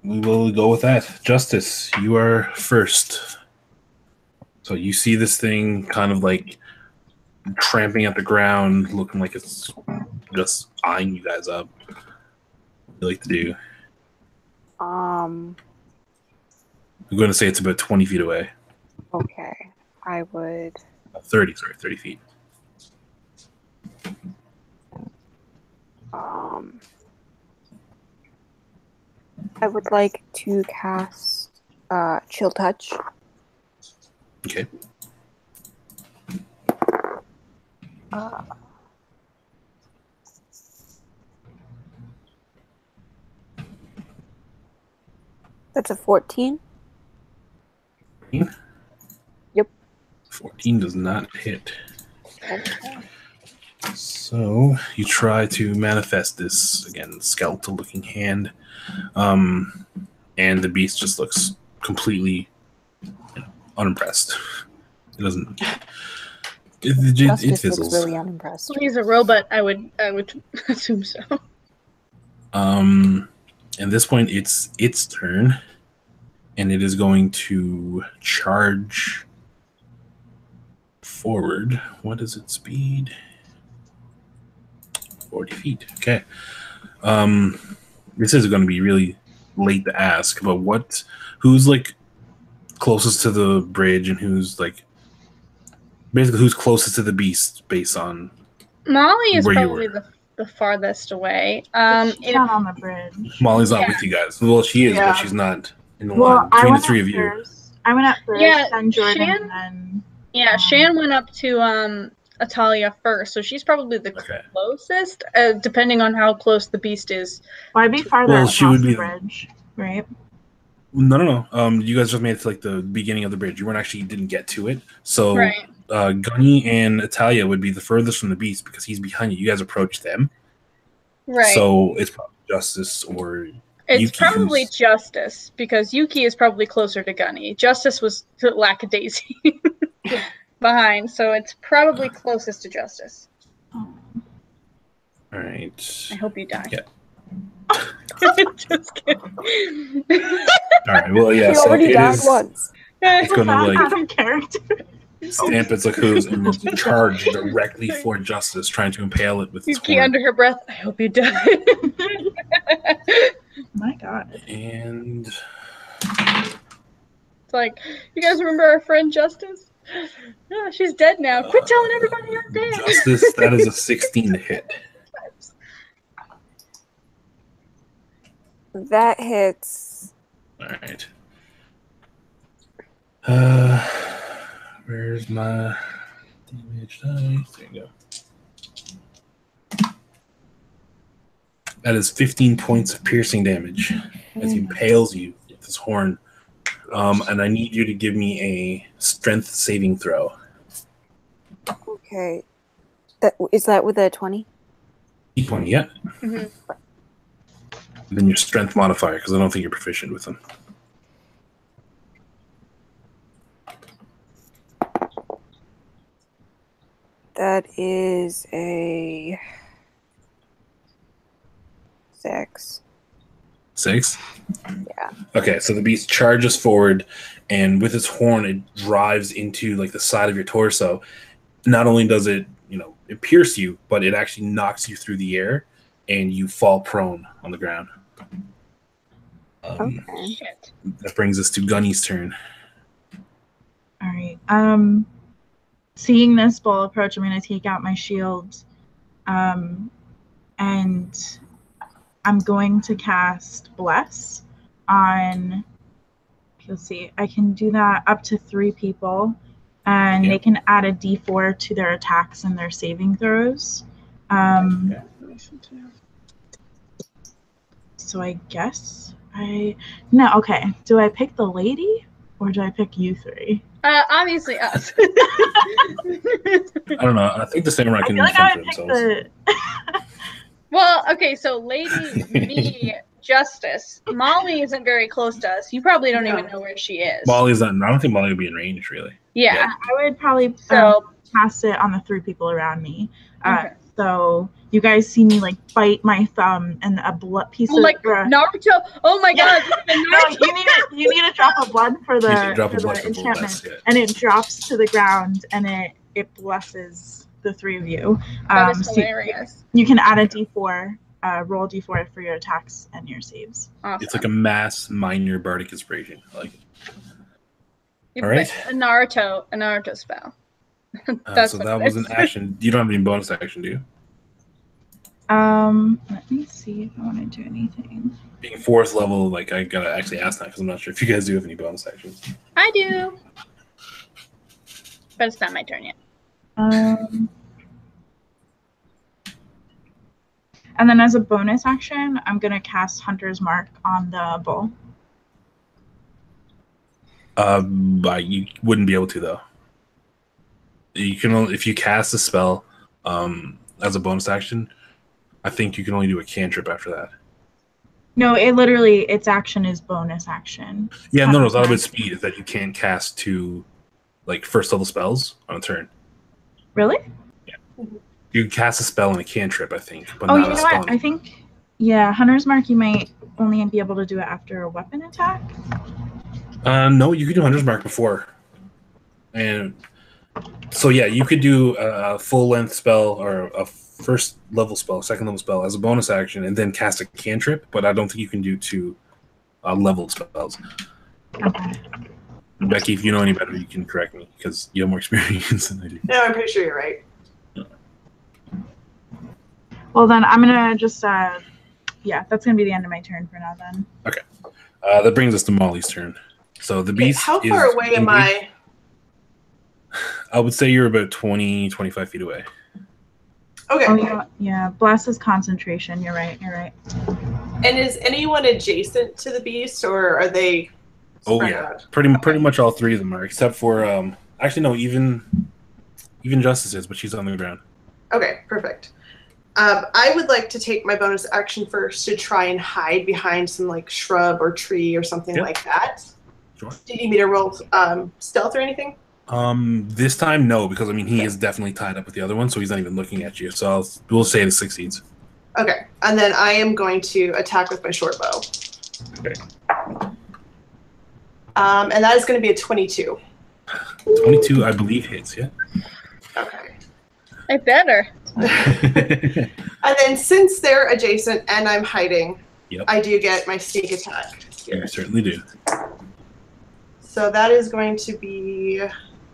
We will go with that. Justice, you are first. So you see this thing kind of like tramping at the ground, looking like it's just eyeing you guys up. What do you like to do? Um, I'm going to say it's about 20 feet away. okay. I would 30 feet. I would like to cast Chill Touch. Okay. That's a 14. 14? Yep. 14 does not hit. Okay. So you try to manifest this again, skeletal looking hand. And the beast just looks completely unimpressed. It doesn't. It Justice fizzles. looks really unimpressed. He's a robot. I would assume so. At this point, it's its turn, and it is going to charge forward. What is its speed? 40 feet. Okay. This is going to be really late to ask, but who's like closest to the bridge and who's like basically who's closest to the beast based on Molly is where you probably were? the farthest away. She's not on the bridge. Molly's not Yeah. with you guys. Well, she is, Yeah. but she's not in the Well, line between the three of you. I went up first, Yeah, then Jordan, Shan- and then Yeah, Shan went up to Atalia first, so she's probably the Okay. closest, depending on how close the beast is. well, I'd be farther Well, across she would the be- bridge, right? No. You guys just made it to like the beginning of the bridge. You didn't get to it. So Right. Gunny and Italia would be the furthest from the beast because he's behind you. You guys approach them. Right. So it's probably Justice or It's Yuki, probably who's- Justice, because Yuki is probably closer to Gunny. Justice was lackadaisy behind, so it's probably closest to Justice. All right. I hope you die. Yeah. Just kidding. All right. Well, yeah. He So already it died is. once. It's going to Not like out of character. stamp its like hooves and then charge directly for Justice, trying to impale it with its Yuki horn. under her breath, I hope you die. My God. And It's like, you guys remember our friend Justice? Oh, she's dead now. Quit telling everybody you're dead. Justice, that is a 16 to hit. That hits. All right. Where's my damage dice? There you go. That is 15 points of piercing damage as he impales you with his horn. And I need you to give me a strength saving throw. Okay. Is that with a 20? D20, yeah. Mhm. Then your strength modifier, because I don't think you're proficient with them. That is a 6. 6? Yeah. Okay, so the beast charges forward, and with its horn, it drives into like the side of your torso. Not only does it, it pierce you, but it actually knocks you through the air, and you fall prone on the ground. Okay. Shit. That brings us to Gunny's turn. All right. Seeing this bull approach, I'm going to take out my shield, and I'm going to cast Bless on. Let's see. I can do that up to 3 people, and Yeah. they can add a D4 to their attacks and their saving throws. Okay. So I guess no. Okay. Do I pick the lady or do I pick you 3? Obviously us. I don't know. I think the samurai I can feel like I fend would for pick themselves. Well, okay, so Lady, me, Justice. Molly isn't very close to us. You probably don't even know where she is. Molly's not. I don't think Molly would be in range, really. Yeah. I would probably So, cast it on the 3 people around me. Okay. So you guys see me like bite my thumb and a blood piece oh my of Naruto. Oh my Yeah. god. No, you need a drop of blood for You need the, to drop for a blood the for enchantment, Bless, yeah. and it drops to the ground and it blesses the 3 of you. That is So hilarious. you can add a D4, roll D4 for your attacks and your saves. Awesome. It's like a mass minor bardic inspiration. I like it. You all right. put a Naruto spell. So that was an action. You don't have any bonus action, do you? Let me see if I want to do anything. Being 4th level, like I gotta actually ask that because I'm not sure if you guys do have any bonus actions. I do. But it's not my turn yet. And then as a bonus action, I'm gonna cast Hunter's Mark on the bull. But you wouldn't be able to though. You can only, if you cast a spell as a bonus action. I think you can only do a cantrip after that. No, its action is bonus action. Yeah, no, it's not about speed. It's that you can't cast 2 like 1st level spells on a turn. Really? You can cast a spell and a cantrip, I think, but Oh, not you a know spell. what? I think, yeah, Hunter's Mark, you might only be able to do it after a weapon attack. No, you could do Hunter's Mark before. And so, yeah, you could do a full-length spell or a first-level spell, second-level spell as a bonus action, and then cast a cantrip, but I don't think you can do 2 leveled spells. Okay. Becky, if you know any better, you can correct me, because you have more experience than I do. No, I'm pretty sure you're right. Well, then I'm going to just, yeah, that's going to be the end of my turn for now then. Okay. That brings us to Molly's turn. So the beast How far away am I? I would say you're about 20, 25 feet away. Okay. Oh, yeah. Bless is concentration. You're right. And is anyone adjacent to the beast, or are they? Oh yeah, pretty much all 3 of them are, except for actually no, even Justice is, but she's on the ground. Okay, perfect. I would like to take my bonus action first to try and hide behind some like shrub or tree or something like that. Sure. Do you need me to roll stealth or anything? This time no, because I mean he is definitely tied up with the other one, so he's not even looking at you. So we'll say it succeeds. Okay, and then I am going to attack with my short bow. Okay. And that is going to be a 22. 22, I believe, hits. Yeah. Okay. I better. And then since they're adjacent and I'm hiding, Yep. I do get my sneak attack here. You certainly do. So that is going to be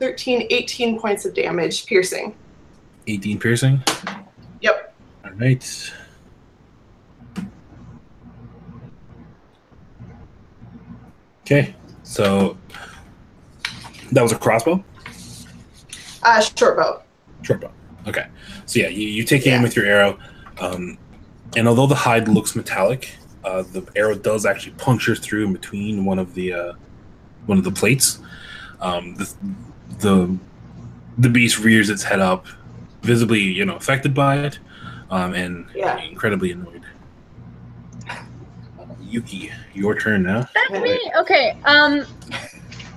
18 points of damage, piercing. 18 piercing. Yep. All right. Okay, so that was a crossbow? Short bow. Short bow. Okay. So yeah, you take aim with your arrow, and although the hide looks metallic, the arrow does actually puncture through in between one of the plates. The beast rears its head up, visibly affected by it, and incredibly annoyed. Yuki, your turn now. That's me. Okay.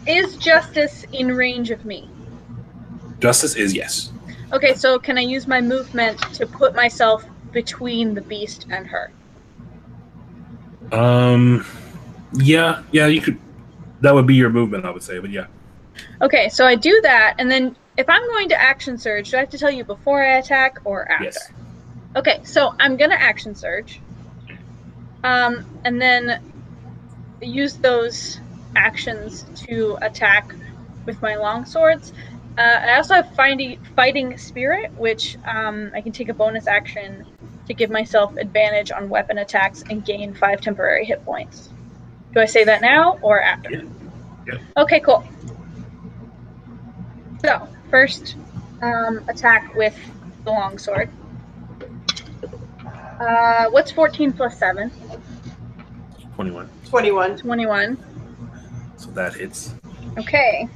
Is Justice in range of me? Justice is yes. Okay, so can I use my movement to put myself between the beast and her? Yeah, you could. That would be your movement, I would say, but yeah. Okay, so I do that, and then if I'm going to action surge, do I have to tell you before I attack or after? Yes. Okay, so I'm gonna action surge, and then use those actions to attack with my long swords. I also have fighting spirit, which I can take a bonus action to give myself advantage on weapon attacks and gain 5 temporary hit points. Do I say that now or after? Yeah. Okay, cool. So, first attack with the longsword. What's 14 plus 7? 21. 21. So that hits. Okay.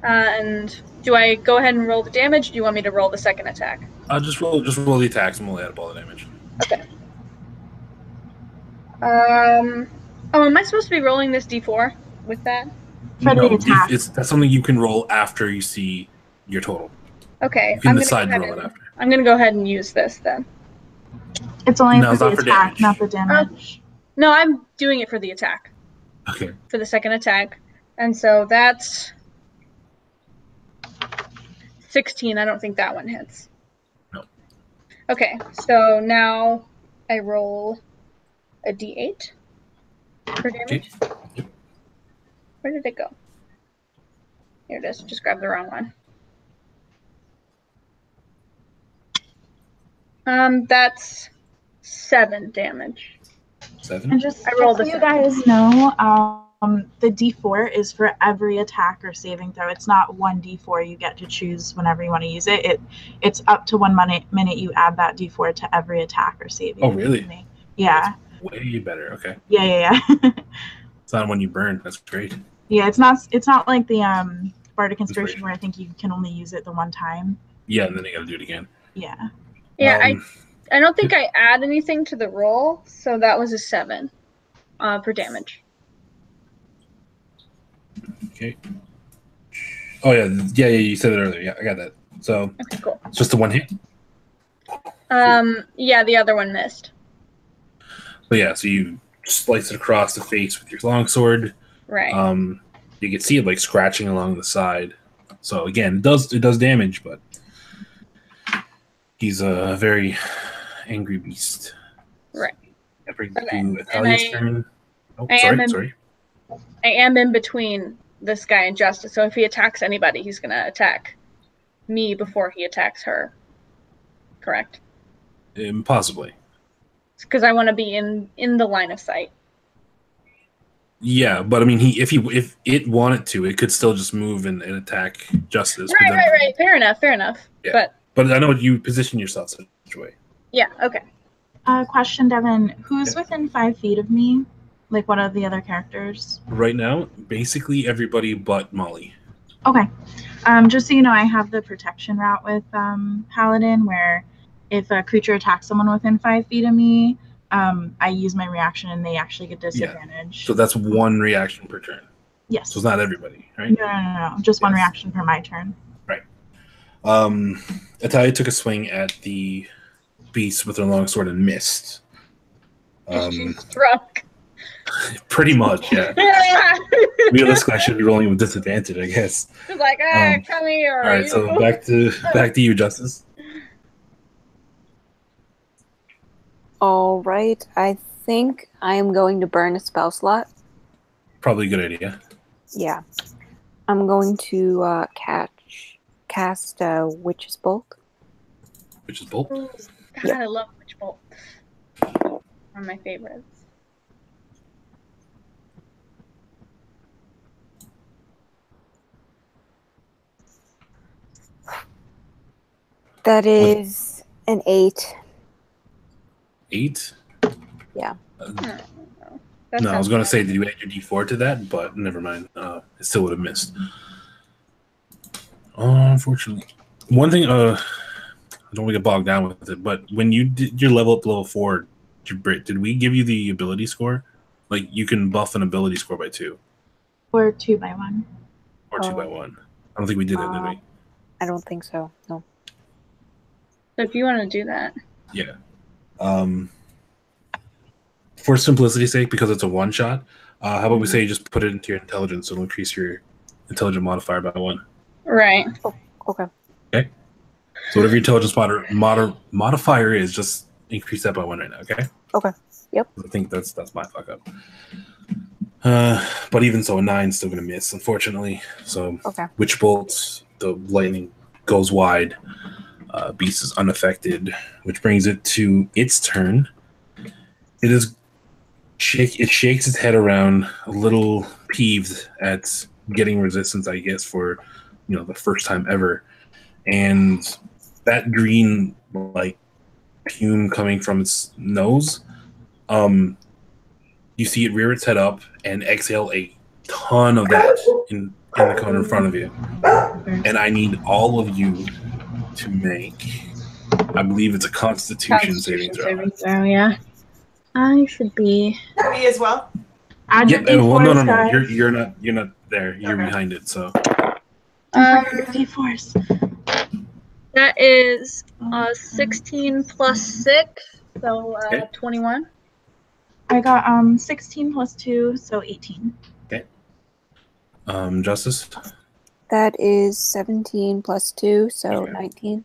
And do I go ahead and roll the damage? Do you want me to roll the second attack? Just roll the attacks and we'll add up all the damage. Okay. Oh, am I supposed to be rolling this d4 with that? For the attack. That's something you can roll after you see your total. Okay. You can decide to roll it after. I'm going to go ahead and use this then. It's only No, for it's the not for attack, damage. not the damage. No, I'm doing it for the attack. Okay. For the second attack. And so that's 16. I don't think that one hits. No. Okay, so now I roll a d8 for damage. Yep. Where did it go? Here it is. Just grab the wrong one. That's 7 damage. 7? And just I rolled so a you 7. guys know, the D4 is for every attack or saving throw. It's not one D4 you get to choose whenever you want to use it. It's up to 1 minute you add that D4 to every attack or saving. Oh, really? Yeah. That's way better. Okay. Yeah. It's not when you burn. That's great. Yeah, it's not like the Bardic Inspiration where I think you can only use it the one time. Yeah, and then you got to do it again. Yeah. Yeah, I don't think I add anything to the roll, so that was a 7 for damage. Okay. Oh yeah, you said it earlier. Yeah, I got that. So Okay, cool. it's just the one hit. Yeah, the other one missed. So yeah, so you slice it across the face with your longsword. Right. You can see it like scratching along the side. So again, it does damage, but he's a very angry beast. Right. That brings Okay. to Italia's turn. Oh, sorry. I am in between this guy and Justice, so if he attacks anybody, he's gonna attack me before he attacks her. Correct? Possibly. Because I want to be in the line of sight. Yeah, but I mean, if it wanted to, it could still just move and attack Justice. Right. Fair enough. Yeah. But I know you position yourself such a way. Yeah. Okay. Question, Devin. Who's within 5 feet of me? Like, what are the other characters? Right now, basically everybody but Molly. Okay. Just so you know, I have the protection route with Paladin, where if a creature attacks someone within 5 feet of me, I use my reaction and they actually get disadvantage. Yeah. So that's one reaction per turn. Yes. So it's not everybody, right? No. Just one reaction per my turn. Right. Italia took a swing at the beast with her longsword and missed. She's drunk. Pretty much, yeah. Realistically, I should be rolling with disadvantage, I guess. She's like, come here. All right, so back to you, Justice. All right. I think I am going to burn a spell slot. Probably a good idea. Yeah. I'm going to cast Witch's Bolt. Witch's Bolt? Ooh, God, I love Witch Bolt. One of my favorites. That is an 8. 8? Yeah. No, I was going to say, did you add your D4 to that? But never mind. It still would have missed. Unfortunately. One thing, I don't want to get bogged down with it, but when you did your level up to level 4, did we give you the ability score? Like, you can buff an ability score by 2. Or 2 by 1. Or 2 by 1. I don't think we did it, did we? I don't think so, no. So if you want to do that. Yeah. For simplicity's sake, because it's a one-shot, how about we say you just put it into your intelligence, so it'll increase your intelligence modifier by 1. Right. Oh, okay. Okay. So whatever your intelligence modifier is, just increase that by 1 right now, okay? Okay. Yep. I think that's my fuck up. But even so, a 9's still going to miss, unfortunately. So okay. Witch Bolts, the lightning goes wide. Beast is unaffected, which brings it to its turn. It shakes its head around, a little peeved at getting resistance, I guess, for the first time ever. And that green like fume coming from its nose, you see it rear its head up and exhale a ton of that in the cone in front of you. And I need all of you to make, I believe it's a Constitution saving throw. Yeah. I should be. Me as well. Yeah. Well, no. You're not there. You're behind it. So. D4s. That is 16 plus 6, so 21. I got 16 plus 2, so 18. Okay. Justice. That is 17 plus 2, so 19.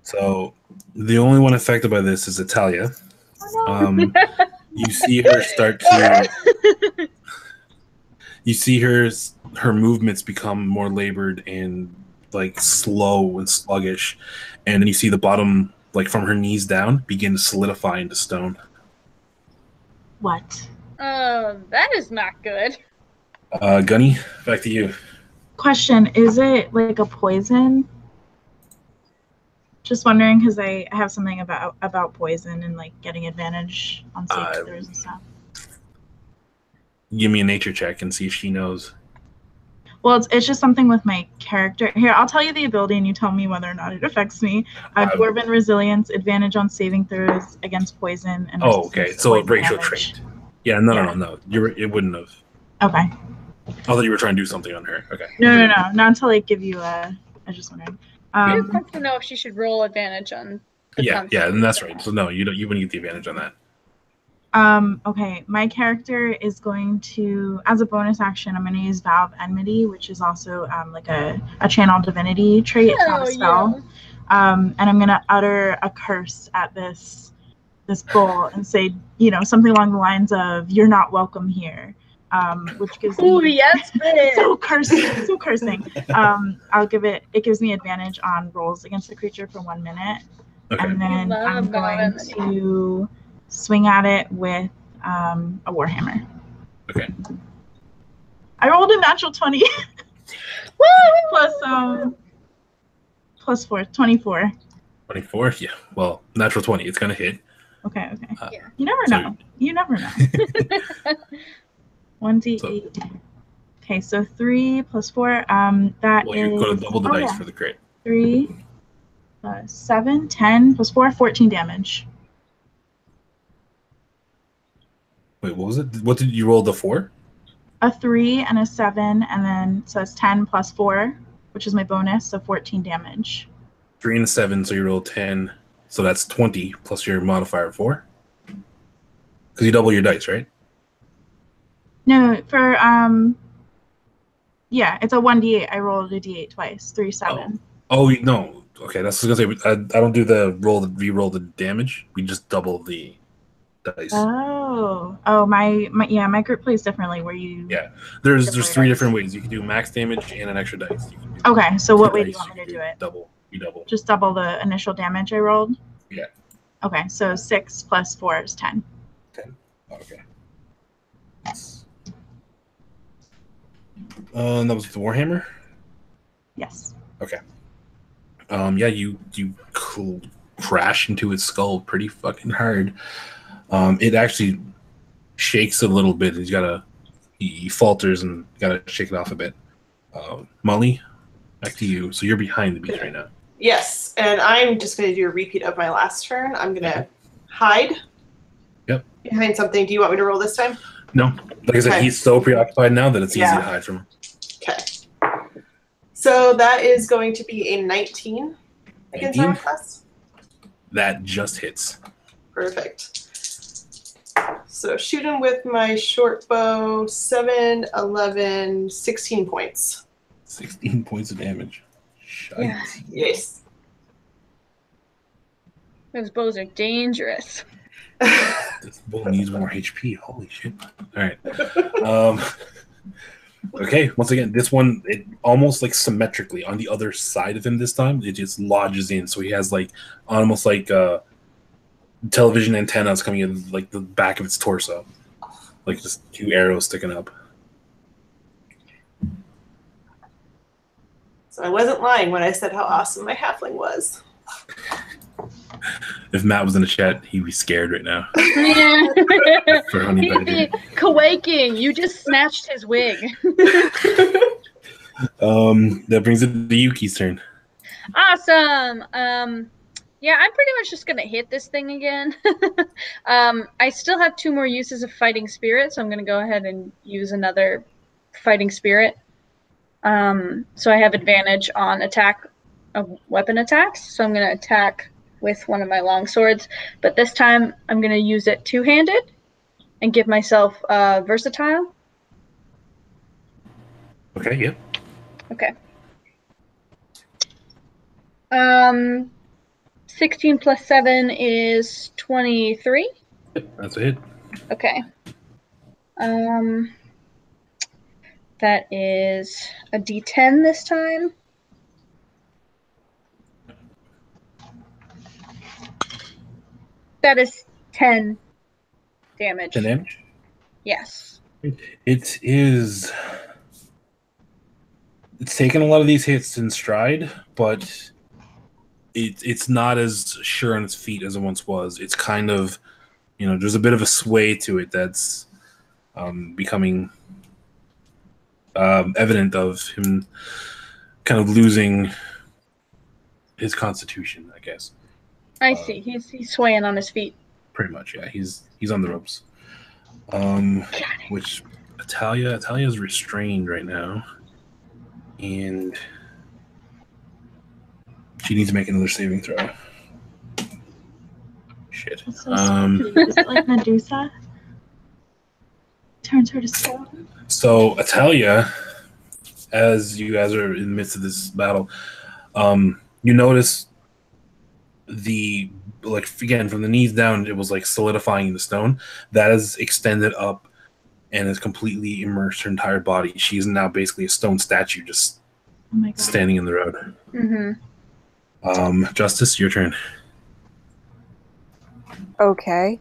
So the only one affected by this is Italia. Oh, no. You see her start to. You see her movements become more labored and like slow and sluggish, and then you see the bottom, like from her knees down, begin to solidify into stone. What? That is not good. Gunny, back to you. Question, is it like a poison? Just wondering, because I have something about poison and like getting advantage on saving throws and stuff. Give me a nature check and see if she knows. Well, it's just something with my character. Here, I'll tell you the ability and you tell me whether or not it affects me. Dwarven Resilience, advantage on saving throws against poison. And okay. So it breaks your trait. Yeah, no. It wouldn't have. Okay. I thought you were trying to do something on her. Okay. No. Not until I give you a... I was just wondering. I just want to know if she should roll advantage on the yeah, and that's right. So no, you wouldn't get the advantage on that. Okay, my character is going to, as a bonus action, I'm going to use Vow of Enmity, which is also like a channel divinity trait. It's not a spell. And I'm going to utter a curse at this bull and say, something along the lines of, "You're not welcome here," which gives me... Ooh, yes, bitch. so cursing. It gives me advantage on rolls against the creature for 1 minute. Okay. And then Love I'm going that. to swing at it with a warhammer. Okay. I rolled a natural 20 plus 4, 24. 24. Yeah. Well, natural 20. It's gonna hit. Okay. Yeah. You never know. 1d8. Okay, so 3 plus 4. That Well, you're gonna is... double the dice for the crit. 3 plus 7, 10 plus 4, 14 damage. Wait, what was it? What did you roll? The 4? A 3 and a 7, and then so it's 10 plus 4, which is my bonus, so 14 damage. 3 and a 7, so you roll 10. So that's 20 plus your modifier 4. Because you double your dice, right? No, for yeah, it's a 1d8. I rolled a d8 twice. 3, 7. Oh no. Okay, that's what I was gonna say. I don't do the re-roll the damage. We just double the dice. Oh, my group plays differently. Where you... Yeah, there's 3 different ways. You can do max damage and an extra dice. You can do Okay, so what way do dice, you want me to do it? Double. You double. Just double the initial damage I rolled? Yeah. Okay, so 6 plus 4 is 10. 10. Okay. That was the Warhammer? Yes. Okay. Yeah, you crash into its skull pretty fucking hard. It actually shakes a little bit. He falters and gotta shake it off a bit. Molly, back to you. So you're behind the beast right now. Yes, and I'm just going to do a repeat of my last turn. I'm going to hide. Yep. Behind something. Do you want me to roll this time? No. Like I said, Okay. he's so preoccupied now that it's easy to hide from him. Okay. So that is going to be a 19 against 19? armor class. That just hits. Perfect. So shooting with my short bow, 7, 11, 16 points. 16 points of damage. Shite. Yeah. Yes. Those bows are dangerous. This bull needs more HP. Holy shit. Alright. Okay, once again, this one, it almost like symmetrically on the other side of him this time, it just lodges in. So he has like almost like television antennas coming in like the back of its torso. Like just 2 arrows sticking up. So I wasn't lying when I said how awesome my halfling was. If Matt was in the chat, he'd be scared right now. For Honey He'd be quaking. You just snatched his wig. That brings it to Yuki's turn. Awesome. Yeah, I'm pretty much just gonna hit this thing again. I still have 2 more uses of Fighting Spirit, so I'm gonna go ahead and use another Fighting Spirit. So I have advantage on weapon attacks. So I'm gonna attack with one of my long swords, but this time I'm gonna use it 2-handed and give myself versatile. Okay, yep. Okay. 16 plus 7 is 23. Yep, that's a hit. Okay. That is a D10 this time. That is 10 damage. 10 damage? Yes. It is. It's taken a lot of these hits in stride, but it's not as sure on its feet as it once was. It's kind of, there's a bit of a sway to it that's becoming evident of him kind of losing his constitution, I guess. I see. He's swaying on his feet. Pretty much, yeah. He's on the ropes. Which Talia is restrained right now, and she needs to make another saving throw. Shit. That's so sweet. Is it like Medusa? Turns her to stone. So, Atalia, as you guys are in the midst of this battle, you notice again, from the knees down, it was like solidifying in the stone. That is extended up and has completely immersed her entire body. She is now basically a stone statue just standing in the road. Justice, your turn. Okay.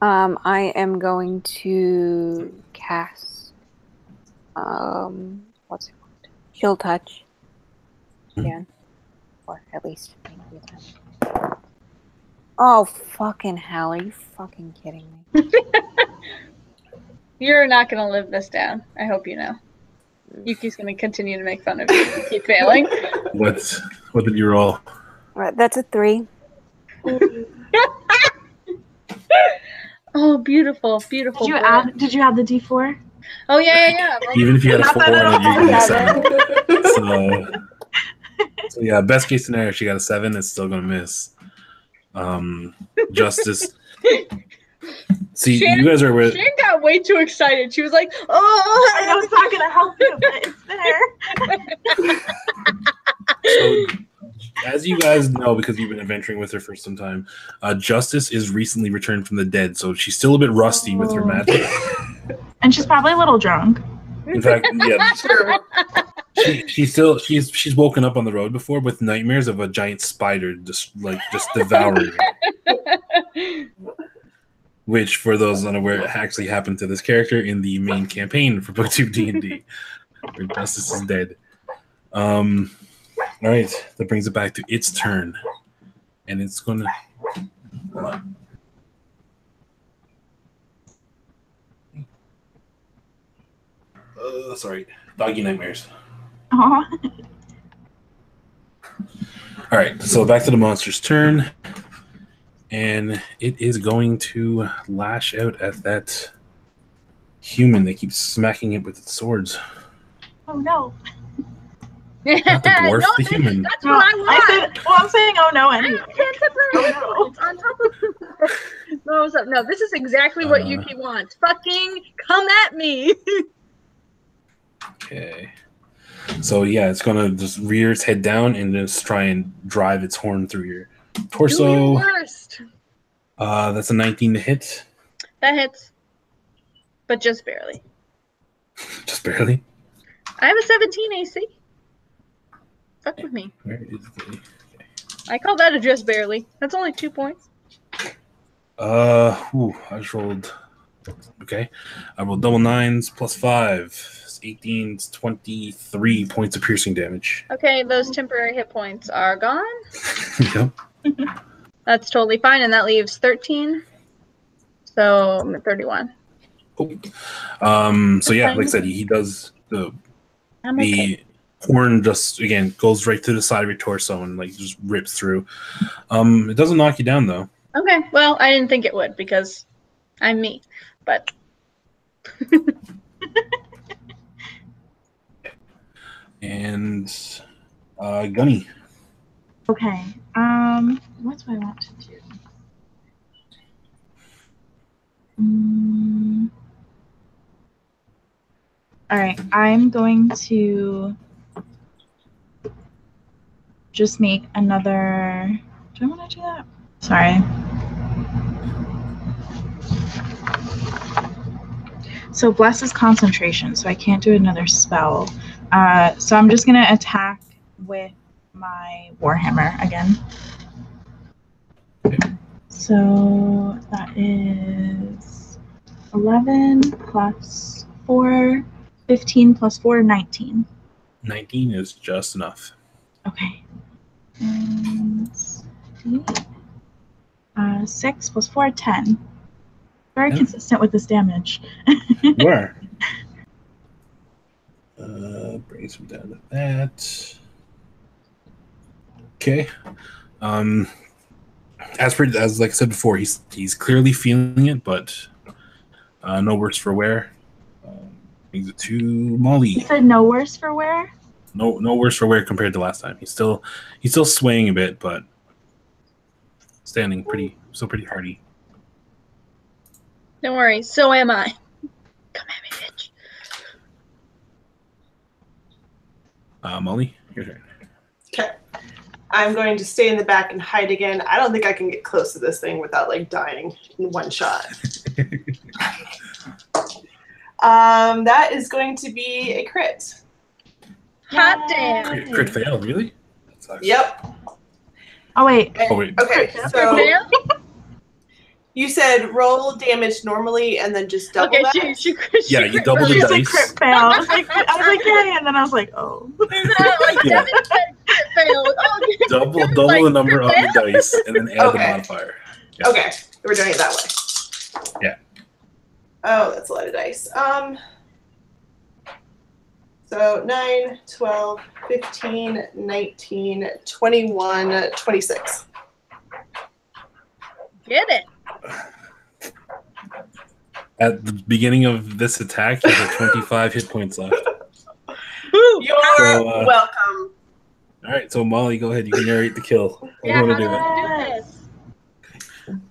I am going to cast what's it called? Chill touch. Again. Or at least maybe that. Oh fucking hell, are you fucking kidding me? You're not gonna live this down. I hope you know. Yuki's gonna continue to make fun of you if you keep failing. What did you roll? Right, that's a 3. Oh, beautiful, beautiful. Did you add the D4? Oh yeah. Even if you had a Not 4 that on it, you're getting a 7. Yeah, So yeah, best case scenario, she got a 7. It's still gonna miss. Justice. See, Shan, you guys are with. Shan got way too excited. She was like, "Oh, I know it's not gonna help you, but it's there." So, as you guys know, because you've been adventuring with her for some time, Justice is recently returned from the dead, so she's still a bit rusty with her magic. And she's probably a little drunk. In fact, yeah, she's woken up on the road before with nightmares of a giant spider just devouring her. Which, for those unaware, actually happened to this character in the main campaign for Booktube D&D, where Justice is dead. All right, that brings it back to its turn, and it's gonna. Hold on. Sorry, doggy nightmares. Aw. All right, so back to the monster's turn, and it is going to lash out at that human. They keep smacking it with its swords. Oh no. Not the dwarf, No, the human. That's what I want. I'm saying oh no anyway. On top of no, this is exactly what Yuki wants. Fucking come at me. Okay. So yeah, it's gonna just rear its head down and just try and drive its horn through your torso. Do your worst. That's a 19 to hit. That hits, but just barely. Just barely. I have a 17 AC. Fuck with me. Where is the? Okay. I call that a just barely. That's only 2 points. I just rolled. Okay, I rolled double 9s plus 5. 18, 23 points of piercing damage. Okay, those temporary hit points are gone. Yep. That's totally fine, and that leaves 13. So I'm at 31. So yeah, like I said, he does the horn just again goes right to the side of your torso and like just rips through. It doesn't knock you down though. Okay, well, I didn't think it would because I'm me, but. And Gunny. Okay. What do I want to do? All right, I'm going to just make another. Do I want to do that? Sorry. So Bless is concentration, so I can't do another spell. So I'm just gonna attack with my Warhammer again. So that is 11 plus 4, 15 plus 4, 19. 19 is just enough. Okay. And 6 plus 4, 10. Very consistent with this damage. You are. Brings him down to that. Okay. As like I said before, he's clearly feeling it, but no worse for wear. Brings it to Molly. You said no worse for wear? No worse for wear compared to last time. He's still swaying a bit, but still pretty hardy. Don't worry, so am I. Come at me. Molly, your turn. Okay. I'm going to stay in the back and hide again. I don't think I can get close to this thing without like dying in one shot. That is going to be a crit. Hot damn. Crit fail, really? That sucks. Yep. Oh wait. Oh, wait. Okay, Crit so fail? you said roll damage normally and then just double Okay, that? she Yeah, you double the She's dice. like crit fail. I was like, yay, and then I was like, oh. Yeah. Crit fail. Oh, Double like, the number on crit the dice and then add the Okay. modifier. Yeah. Okay, we're doing it that way. Yeah. Oh, that's a lot of dice. So 9, 12, 15, 19, 21, 26. Get it. At the beginning of this attack, you have 25 hit points left. You're So, welcome. All right, so Molly, go ahead. You can narrate the kill. How do Yeah, you how want do to do it? we do this?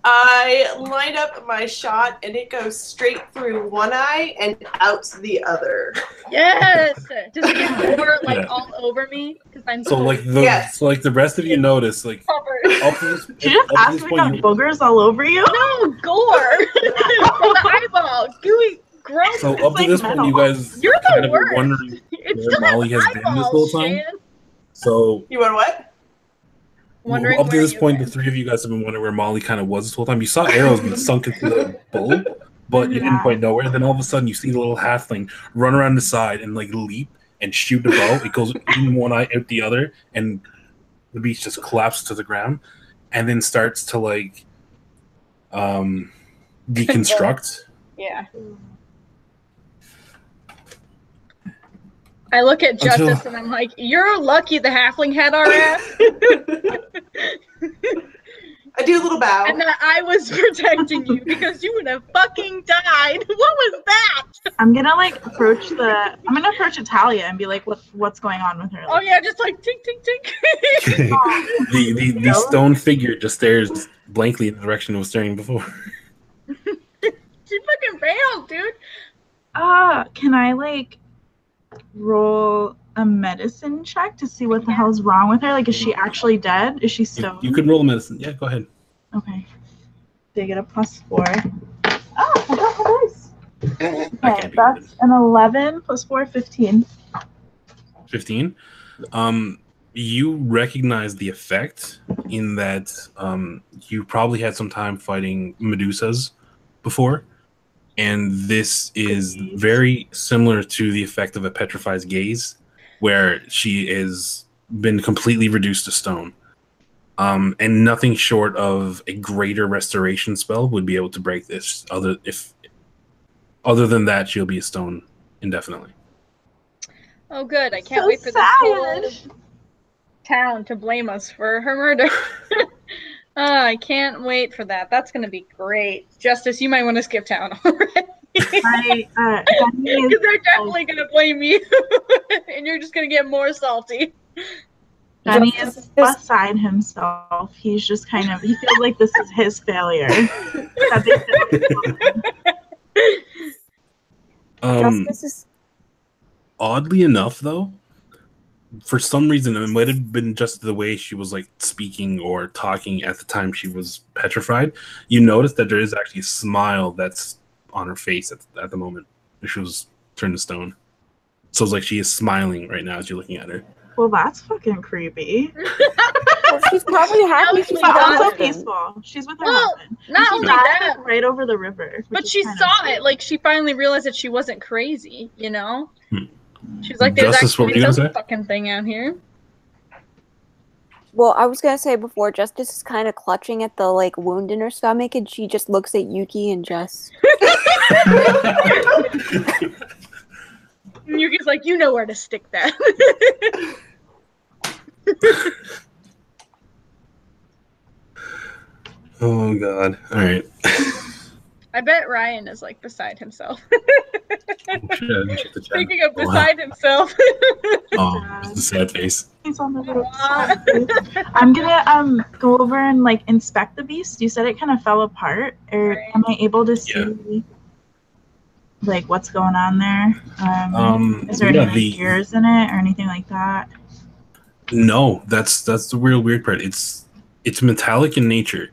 I line up my shot and it goes straight through one eye and out the other. Yes. Does it get over like Yeah. all over me? Because I'm So like the Yes. the rest of you notice like covered. up to this, Did you just up to ask this me point, about you, boogers all over you? No, gore from the eyeball. Gooey, gross. so up to like this point, you metal. guys You're the kind of were worst. wondering It's where still Molly has been this whole eyeballs, time. Shan. So You want what? Wondering up to where this you've point, been. the three of you guys have been wondering where Molly kind of was this whole time. You saw arrows being sunk into the bow, but you didn't Yeah. quite know where. Then all of a sudden, you see the little halfling run around the side and like leap and shoot the bow. It goes in one eye, out the other, and the beast just collapses to the ground, and then starts to like deconstruct. Yeah. I look at Until- Justice and I'm like, you're lucky the halfling had our ass I do a little bow. and that I was protecting you because you would have fucking died. What was that? I'm gonna like approach Italia and be like, what's going on with her? Oh yeah, just like tink tink tink. the stone figure just stares blankly in the direction it was staring before. She fucking failed, dude. Can I like roll a medicine check to see what the hell's wrong with her? Like, is she actually dead? Is she stoned? You could roll medicine. Yeah, go ahead. Okay. They get a +4. Oh, I got my dice. I Okay, can't be that's an 11 + 4, 15. 15. You recognize the effect in that you probably had some time fighting Medusas before, and this is very similar to the effect of a petrified gaze, where she is been completely reduced to stone. And nothing short of a greater restoration spell would be able to break this. Other than that, she'll be a stone indefinitely. Oh good, I can't So wait for this whole sad. town to blame us for her murder. I can't wait for that. That's gonna be great. Justice, you might want to skip town already. Henry Because is, they're definitely gonna blame you, and you're just gonna get more salty. Benny Justice is is- beside himself. He's just kind of, he feels like this is his failure. That they failed. Justice is Oddly enough, though, for some reason, it might have been just the way she was like speaking or talking at the time she was petrified. You notice that there is actually a smile that's on her face at the moment. She was turned to stone. So it's like she is smiling right now as you're looking at her. Well, that's fucking creepy. well, she's probably happy She's she's But not also husband. peaceful. She's with her Well, husband. not She only died that, right over the river. which but is she kind of saw sweet. it. Like she finally realized that she wasn't crazy. You know, she's like, "There's Justice, what were you actually gonna some say? fucking thing out here." Well, I was gonna say before, Justice is kind of clutching at the like wound in her stomach, and she just looks at Yuki and just. And Yuki's like, "You know where to stick that." Oh god! All right. I bet Ryan is like beside himself. Check the chat. Speaking of beside himself. Oh, it's a sad face. He's on the road. I'm gonna go over and like inspect the beast. You said it kind of fell apart, or Right. am I able to see? like what's going on there? Is there any like, gears in it or anything like that? No, that's the real weird part. It's metallic in nature,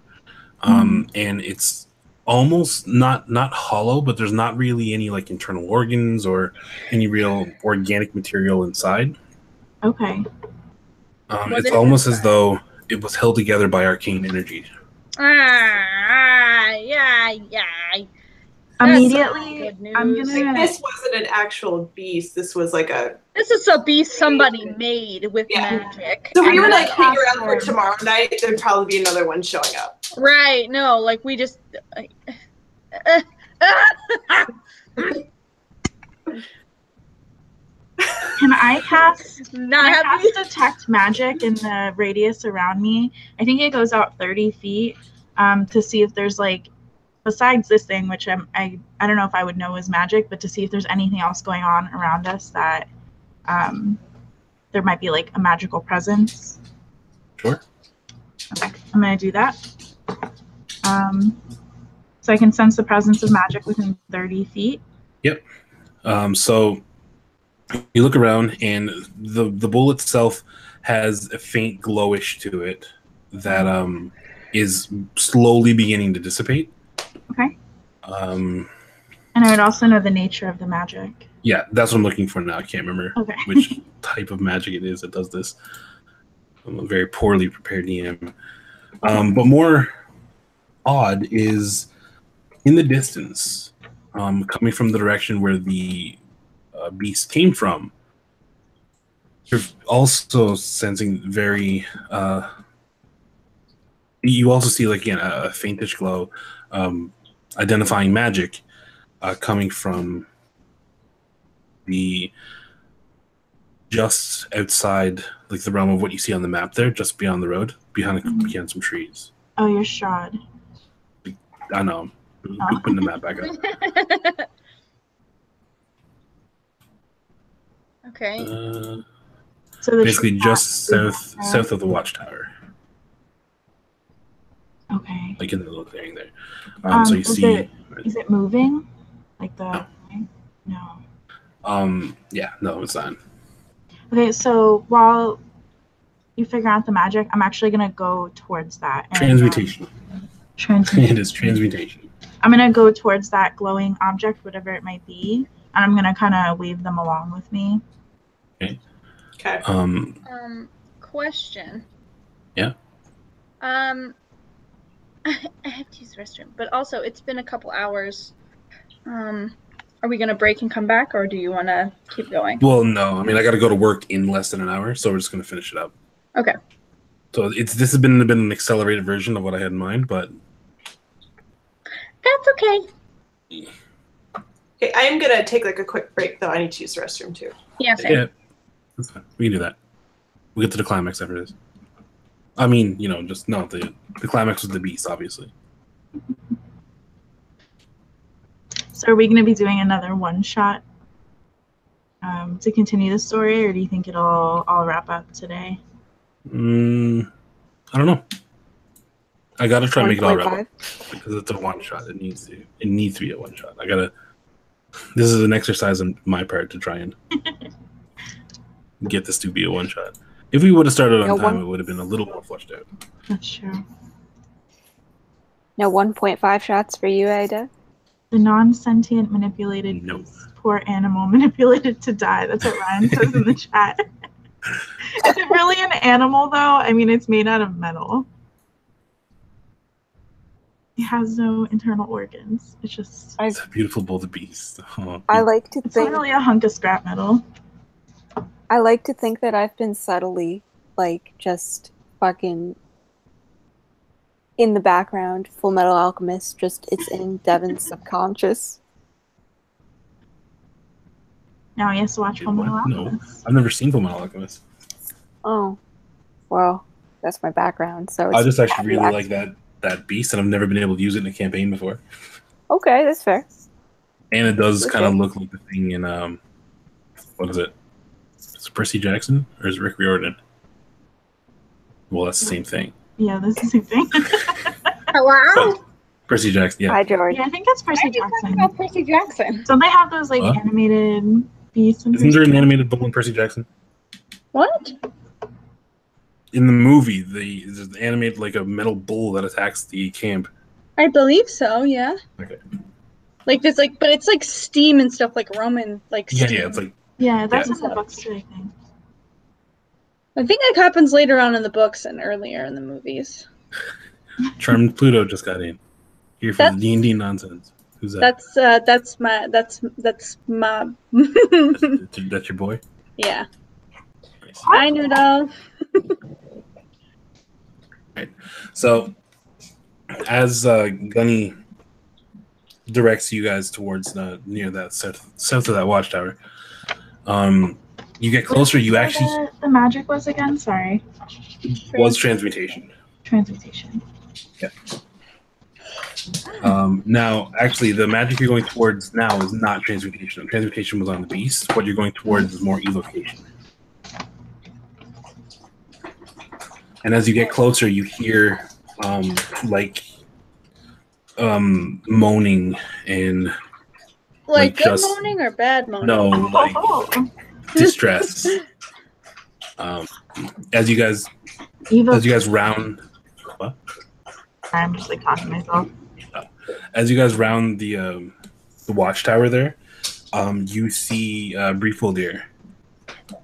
and it's almost not hollow, but there's not really any like internal organs or any real organic material inside. Okay. It's almost as though it was held together by arcane energy. Yeah. Immediately, I'm gonna. Like, this wasn't an actual beast. This was like a. This is a beast somebody made with magic. So we would like hang around for tomorrow night. There'd probably be another one showing up. Right? No, like we just. Can I cast detect magic in the radius around me? I think it goes out 30 feet to see if there's like, besides this thing, which I don't know if I would know is magic, but to see if there's anything else going on around us that there might be like a magical presence. Sure. Okay, I'm going to do that. So I can sense the presence of magic within 30 feet. Yep. So you look around, and the bowl itself has a faint glowish to it that is slowly beginning to dissipate. Okay. And I would also know the nature of the magic. Yeah, that's what I'm looking for now. I can't remember which type of magic it is that does this. I'm a very poorly prepared DM. But more odd is in the distance, coming from the direction where the beast came from. You're also sensing very. You also see, like, again, a faintish glow, identifying magic coming from the just outside, like the realm of what you see on the map there, just beyond the road, behind some trees. Oh, you're Strahd. I know. Putting the map back up. Okay. So basically just south of the watchtower. Okay. Like in the little clearing there. So you see. Is it moving? Like the. No. Yeah. No, it's not. Okay, so while you figure out the magic, I'm actually gonna go towards that. Transmutation. It is transmutation. I'm gonna go towards that glowing object, whatever it might be, and I'm gonna kind of wave them along with me. Okay. Okay. Question. Yeah. I have to use the restroom, but also it's been a couple hours. Are we gonna break and come back, or do you want to keep going? Well, no. I mean, I got to go to work in less than an hour, so we're just gonna finish it up. Okay. So this has been an accelerated version of what I had in mind, but that's okay. Okay, I am gonna take like a quick break though. I need to use the restroom too. Yeah, same. Yeah, that's fine. We can do that. We'll get to the climax after this. I mean, just no, the climax was the beast, obviously. So are we going to be doing another one-shot to continue the story, or do you think it'll all wrap up today? I don't know. I got to try and make it all wrap up because it's a one-shot. It needs to be a one-shot. This is an exercise on my part to try and get this to be a one-shot. If we would have started on time, it would have been a little more fleshed out. That's true. No 1.5 shots for you, Ada? The non-sentient manipulated beast, poor animal manipulated to die. That's what Ryan says in the chat. Is it really an animal, though? I mean, it's made out of metal. It has no internal organs. It's just... It's a beautiful bowl of beast. Oh, I like to it's think... It's literally a hunk of scrap metal. I like to think that I've been subtly, like, just fucking... in the background, Full Metal Alchemist, just it's in Devin's subconscious. Now he has to watch Full Metal Alchemist. No, I've never seen Full Metal Alchemist. Oh, well, that's my background. So I just actually really like that beast, and I've never been able to use it in a campaign before. Okay, that's fair. And it does kind of look like the thing in what is it? Is it Percy Jackson or is it Rick Riordan? Well, that's the same thing. Yeah, that's the same thing. Hello? Percy Jackson. Yeah. Hi, George. Yeah, I think that's Why Percy are you talking Jackson. about Percy Jackson? Don't they have those like What? animated beasts? In Isn't there Percy an animated bull in Percy Jackson? What? In the movie, there's animated like a metal bull that attacks the camp. I believe so. Yeah. Okay. Like there's like, but it's like steam and stuff, like Roman, like Yeah, steam. yeah. It's like Yeah, that's Yeah. in the books too, I think. I think it happens later on in the books and earlier in the movies. Charmed Pluto just got in. Here for That's- the D&D nonsense. Who's that? That's my That's your boy? yeah. Nice. I knew though. So, as Gunny directs you guys towards near that south of that watchtower, you get closer. You Where actually the magic was again? Sorry. was transmutation. Transmutation. Now, actually, the magic you're going towards now is not transmutation. Transmutation was on the beast. What you're going towards is more evocation. And as you get closer, you hear moaning and Like good just- moaning or bad moaning? no, like Oh, distress. As you guys round, what? I'm just like talking to myself. As you guys round the watchtower there, you see Briefwildir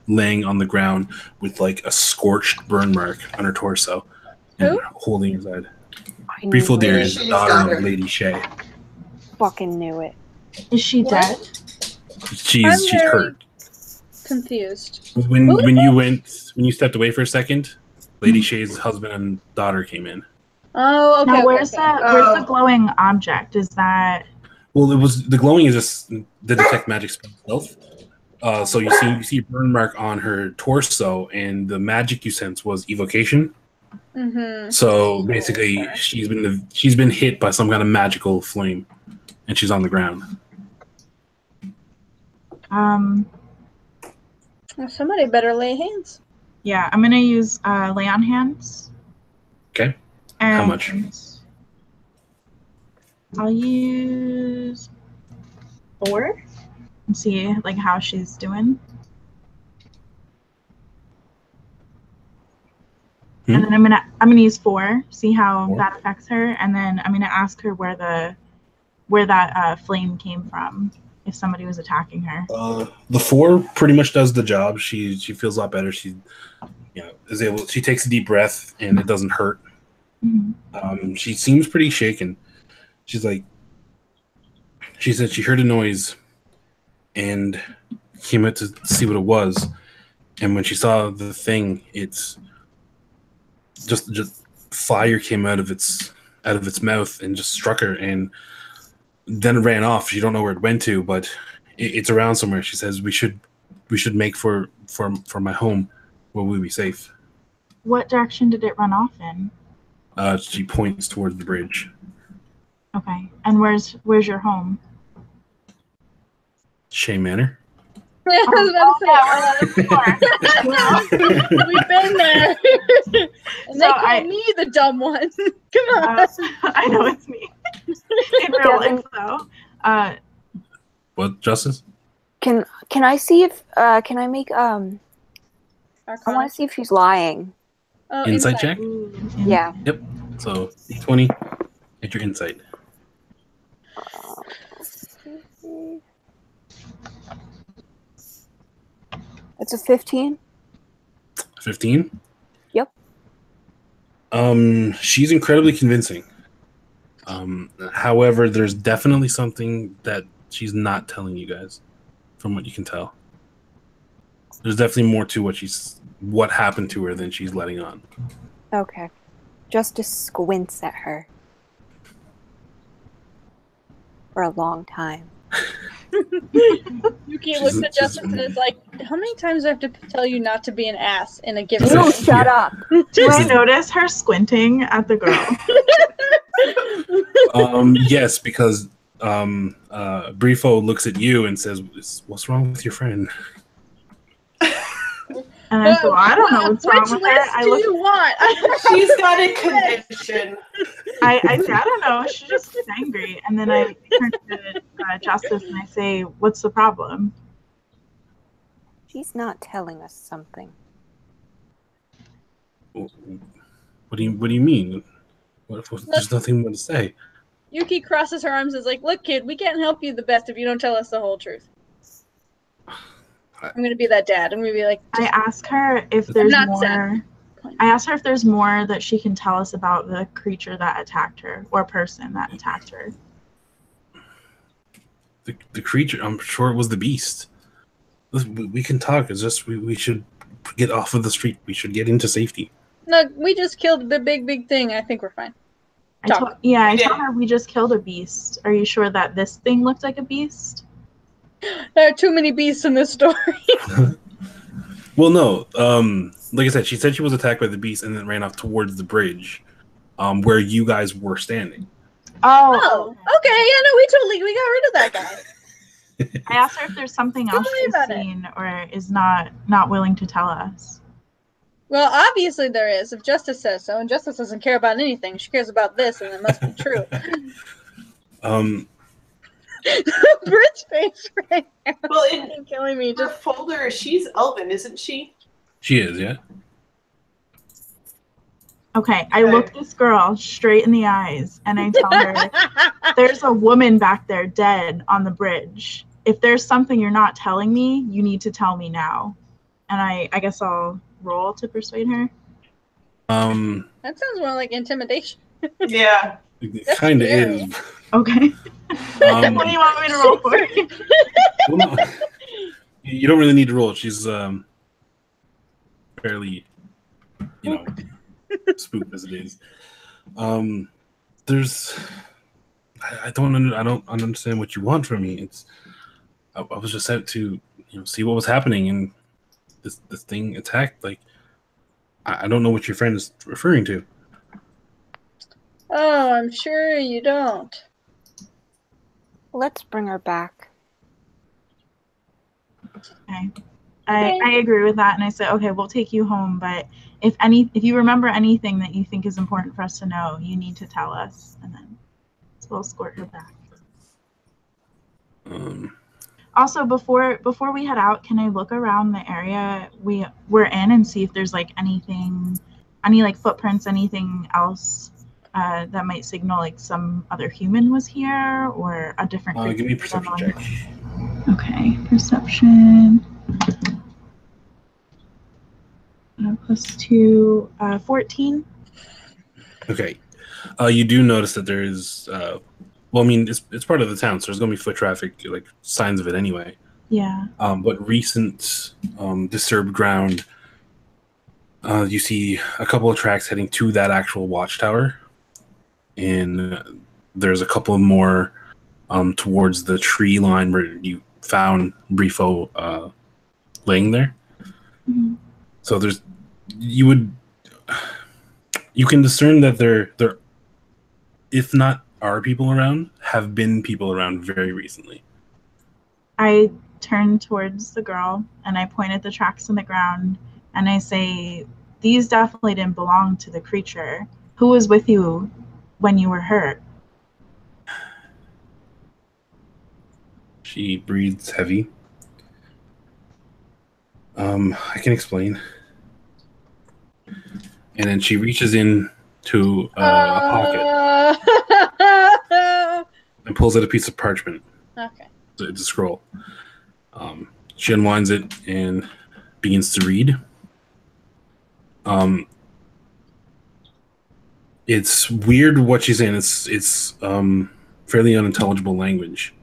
laying on the ground with like a scorched burn mark on her torso and Who? holding his head. I knew Briefwildir it. is the She's daughter daughter. of Lady Shay. Fucking knew it. Is she What? dead? She's very- hurt. Confused. When you stepped away for a second, Lady Shay's husband and daughter came in. Oh, okay. Now, okay, where's okay. where's the glowing object? Is that Well, it was the glowing is just the detect magic spell itself. So you see a burn mark on her torso, and the magic you sense was evocation. Mm-hmm. So basically, she's been hit by some kind of magical flame, and she's on the ground. Well, somebody better lay hands. Yeah, I'm gonna use lay on hands. Okay. And How much? I'll use 4 and see like how she's doing. And then I'm gonna use 4, see how 4. that affects her, and then I'm gonna ask her where that flame came from if somebody was attacking her. The 4 pretty much does the job. She feels a lot better. She is able. She takes a deep breath, and it doesn't hurt. Mm-hmm. She seems pretty shaken. She said she heard a noise and came out to see what it was. And when she saw the thing, it's just fire came out of its mouth and just struck her, and then it ran off. She don't know where it went to, but it's around somewhere. She says we should make for my home where we'll be safe. What direction did it run off in? She points towards the bridge. Okay. And where's your home? Shea Manor. Yeah, I was about to say. We've been there. And they So call me the dumb one. Come on. I know it's me. In real life, though. What, Justice? Can I see if can I make I want to see if she's lying. Oh, Insight check? Ooh, Yeah. Yep. So D20 at your insight. It's a 15. 15? Yep. She's incredibly convincing. However, there's definitely something that she's not telling you guys, from what you can tell. There's definitely more to what happened to her than she's letting on. Okay. Justice squints at her for a long time. Yuki looks at Justice and is like, how many times do I have to tell you not to be an ass in a given You scene? shut up. Do I notice her squinting at the girl? Yes, because Briefo looks at you and says, "What's wrong with your friend?" And I said, well, I don't know what's wrong Which with list her. do you want? She's got a condition. I say, I don't know. She just is angry. And then I turn to Justice and I say, what's the problem? She's not telling us something. What do you mean? There's nothing more to say. Yuki crosses her arms and is like, look, kid, we can't help you the best if you don't tell us the whole truth. I'm going to be that dad. I'm going to be like... I ask her if there's more... I asked her if there's more that she can tell us about the creature that attacked her, or person that attacked her. The creature, I'm sure it was the beast. Listen, we can talk. It's just we should get off of the street. We should get into safety. Look, we just killed the big thing. I think we're fine. I told her we just killed a beast. Are you sure that this thing looked like a beast? There are too many beasts in this story. Well, no. Like I said, she said she was attacked by the beast and then ran off towards the bridge, where you guys were standing. Oh, okay. Yeah, no, we got rid of that guy. I asked her if there's something else she's seen or is not willing to tell us. Well, obviously there is, if Justice says so, and Justice doesn't care about anything. She cares about this, and it must be true. Britt's face right now. Well, in killing me. Her folder, she's Elven, isn't she? She is, yeah. Okay, I look this girl straight in the eyes, and I tell her, there's a woman back there dead on the bridge. If there's something you're not telling me, you need to tell me now. And I guess I'll roll to persuade her. That sounds more like intimidation. Yeah. It kind of is. Okay. What do you want me to roll for? Well, no, you don't really need to roll. She's fairly, spooked as it is. There's, I don't understand what you want from me. I was just out to see what was happening, and this thing attacked. Like, I don't know what your friend is referring to. Oh, I'm sure you don't. Let's bring her back. Okay. I agree with that, and I said, okay, we'll take you home, but if you remember anything that you think is important for us to know, you need to tell us, and then we'll escort her back. Also, before we head out, can I look around the area we're in and see if there's like any footprints, anything else that might signal like some other human was here or a different creature? Give me a perception check. Okay, perception. +2, 14. Okay. You do notice that there is, it's part of the town, so there's going to be foot traffic, like signs of it anyway. Yeah. But recent disturbed ground, you see a couple of tracks heading to that actual watchtower. And there's a couple more towards the tree line where you found Brifo laying there. Mm-hmm. So you can discern that there, if not are people around, have been people around very recently. I turn towards the girl and I point at the tracks in the ground and I say, these definitely didn't belong to the creature. Who was with you when you were hurt? She breathes heavy. I can explain. And then she reaches in to a pocket and pulls out a piece of parchment. Okay. It's a scroll. She unwinds it and begins to read. It's weird what she's saying. It's fairly unintelligible language.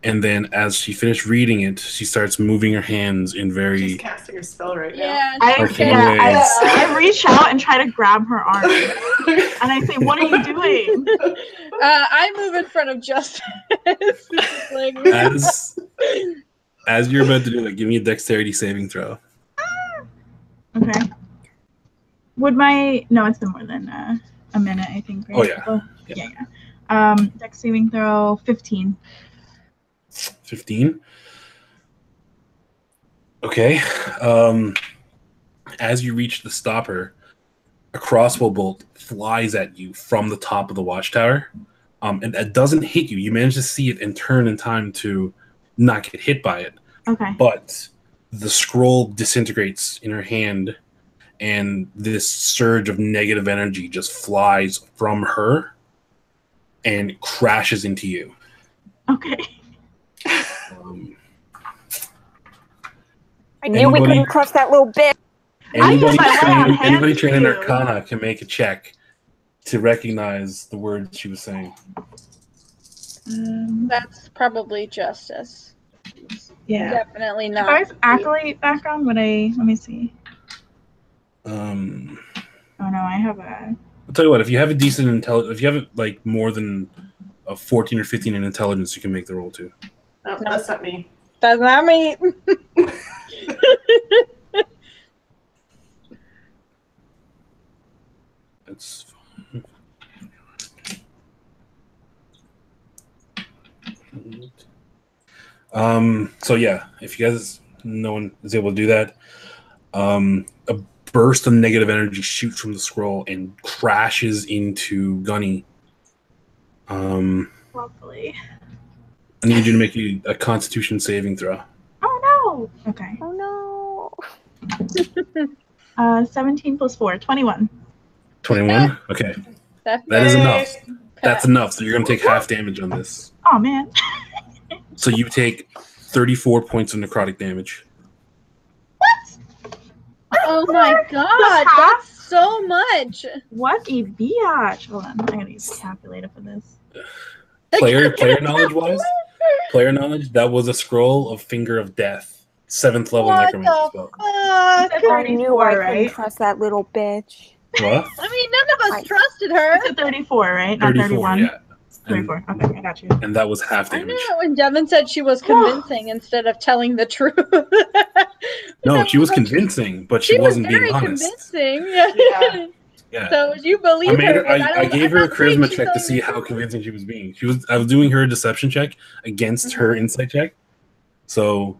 And then as she finished reading it, she starts moving her hands in very... She's casting a spell right now. Yeah. I reach out and try to grab her arm. And I say, what are you doing? I move in front of Justice. Like, as you're about to do that, give me a dexterity saving throw. Okay. No, it's been more than a minute, I think, right? Oh, yeah. Yeah. Dex saving throw, 15. 15. Okay. as you reach the stopper, a crossbow bolt flies at you from the top of the watchtower. And it doesn't hit you. You manage to see it and turn in time to not get hit by it. Okay. But the scroll disintegrates in her hand, and this surge of negative energy just flies from her and crashes into you. Okay. I knew we couldn't trust that little bitch. Anybody trained in Arcana can make a check to recognize the words she was saying. That's probably Justice. Yeah. Definitely not. If I was acolyte background, let me see. Oh no, I have a. I'll tell you what. If you have a decent intelligence, if you have like more than a 14 or 15 in intelligence, you can make the roll too. No, that's not me. That's not me. That's fine. So yeah, if you guys, no one is able to do that, a burst of negative energy shoots from the scroll and crashes into Gunny. Lovely. I need you to make a Constitution saving throw. Oh no. Okay. Oh no. 17 plus 4, 21. 21? Okay. That is enough. That's enough. So you're going to take half damage on this. Oh man. So you take 34 points of necrotic damage. What? Oh my god, that's so much. What a biatch. Hold on, I'm gonna use a calculator for this. Player knowledge, that was a scroll of Finger of Death. 7th level necromancy spell. I knew I couldn't right? trust that little bitch. What? I mean, none of us trusted her. It's a 34, right? Not 34, 31. yeah. 34. Okay, I got you. And that was half I damage. knew when Devin said she was convincing instead of telling the truth. No, she was convincing, but she wasn't being honest. Convincing. Yeah. Yeah. So you believe her. I gave her a charisma check to see how convincing she was being. I was doing her a deception check against her insight check. So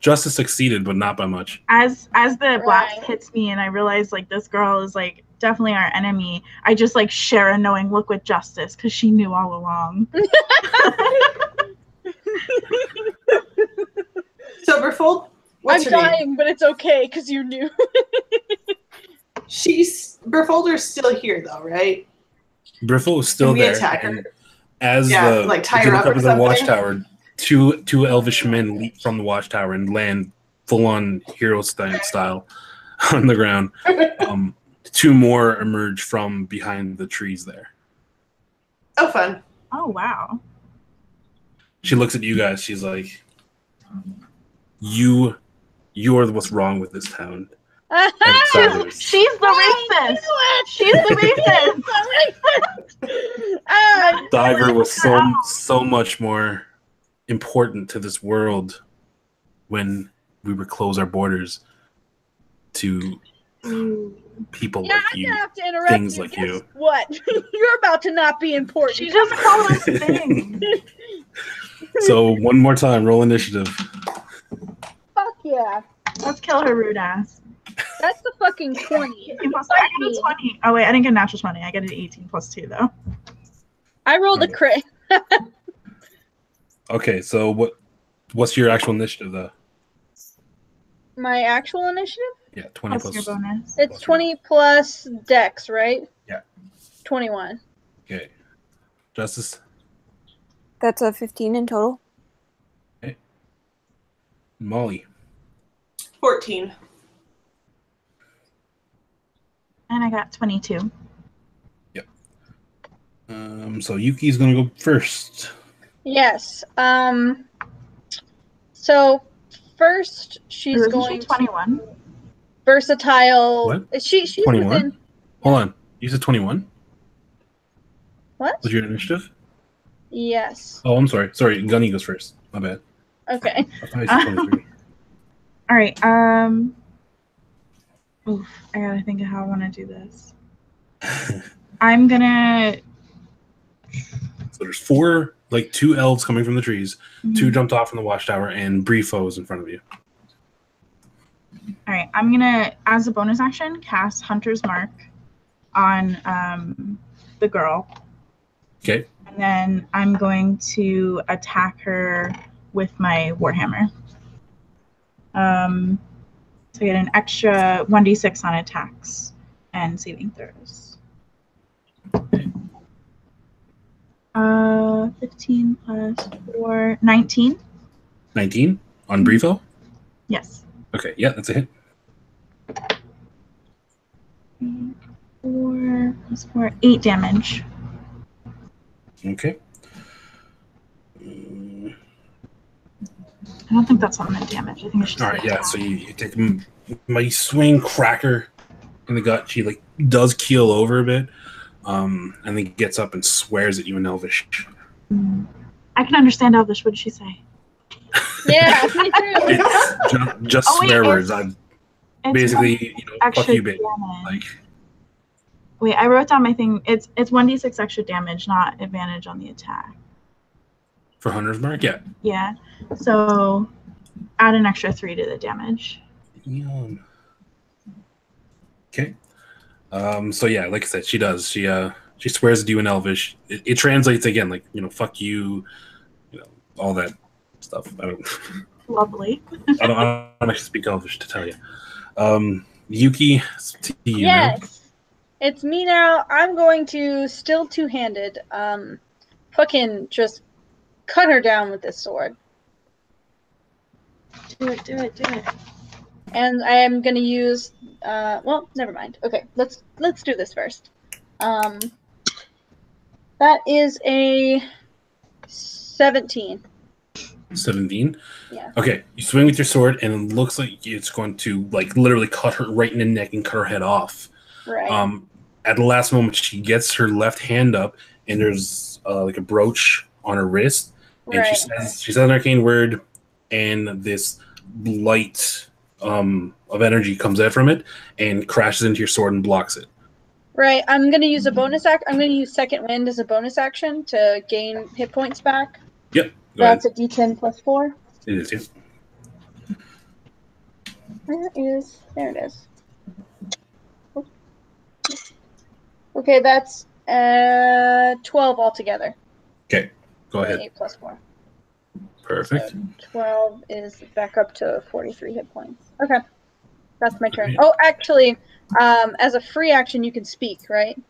Justice succeeded, but not by much. As the blast hits me and I realize like this girl is like definitely our enemy, I just like share a knowing look with Justice because she knew all along. Silverfold, what's I'm her name? dying, but it's okay because you knew. Berfolder's still here though, right? Briffle is still Can we there. attack her? And as Like tie her up or the something? watchtower, two elvish men leap from the watchtower and land full on hero style on the ground. Two more emerge from behind the trees there. Oh, fun. Oh wow. She looks at you guys. She's like, you're what's wrong with this town. She's the racist. She's the racist. Diver was so much more important to this world when we would close our borders to people like I'm you, gonna have to interrupt things you. like Guess you. What? You're about to not be important. She just called us things. So one more time, roll initiative. Fuck yeah. Let's kill her rude ass. That's the fucking 20. 18 plus, I get a 20. Oh wait, I didn't get a natural 20. I get an 18 plus 2 though. I rolled a crit. Okay, so what's your actual initiative though? My actual initiative? Yeah, 20 Plus plus. your bonus. It's 20 plus dex, right? Yeah. 21. Okay. Justice? That's a 15 in total. Okay. Molly? 14. And I got 22. Yep. So Yuki's gonna go first. Yes. So first she's going 21. versatile. What? She's 21? within. Hold on. You said 21? What? Was your initiative? Yes. Oh, I'm sorry. Sorry, Gunny goes first. My bad. Okay. I thought you said 23. All right. Oof, I gotta think of how I want to do this. I'm gonna. So there's two elves coming from the trees, two jumped off from the watchtower, and Briefo is in front of you. All right, I'm gonna, as a bonus action, cast Hunter's Mark on the girl. Okay. And then I'm going to attack her with my Warhammer. So I get an extra 1d6 on attacks and saving throws. 15 plus 4, 19. 19 on Brievo? Yes. Okay, yeah, that's a hit. 4 plus 4, 8 damage. Okay. I don't think that's on the damage. I think it's just All right, yeah, so you take a mighty swing, cracker in the gut. She like does keel over a bit, and then gets up and swears at you in Elvish. I can understand Elvish. What did she say? Yeah, me too. It's just swear words. I'm basically, fuck you, bitch. Like, wait, I wrote down my thing. It's 1d6 extra damage, not advantage on the attack. For Hunter's Mark, yeah. Yeah. So add an extra 3 to the damage. Okay. So yeah, like I said, she does. She swears at you in Elvish. It translates again, like, fuck you, all that stuff. Lovely. I don't actually speak Elvish to tell you. Yuki, it's to you now. It's me now. I'm going to still two-handed, fucking just cut her down with this sword. Do it. And I am going to use, well, never mind. Okay, let's do this first. That is a 17. 17? Yeah. Okay, you swing with your sword, and it looks like it's going to, like, literally cut her right in the neck and cut her head off. Right. At the last moment, she gets her left hand up, and there's, like, a brooch on her wrist. And she says an arcane word, and this light of energy comes out from it and crashes into your sword and blocks it. Right. I'm going to use a bonus act. I'm going to use Second Wind as a bonus action to gain hit points back. Yep. That's a D10 plus 4. It is, yeah. There it is. Okay, that's 12 altogether. Okay, go ahead. 8 plus 4. Perfect. So 12 is back up to 43 hit points. Okay, that's my turn. Right. Oh, actually, as a free action, you can speak, right?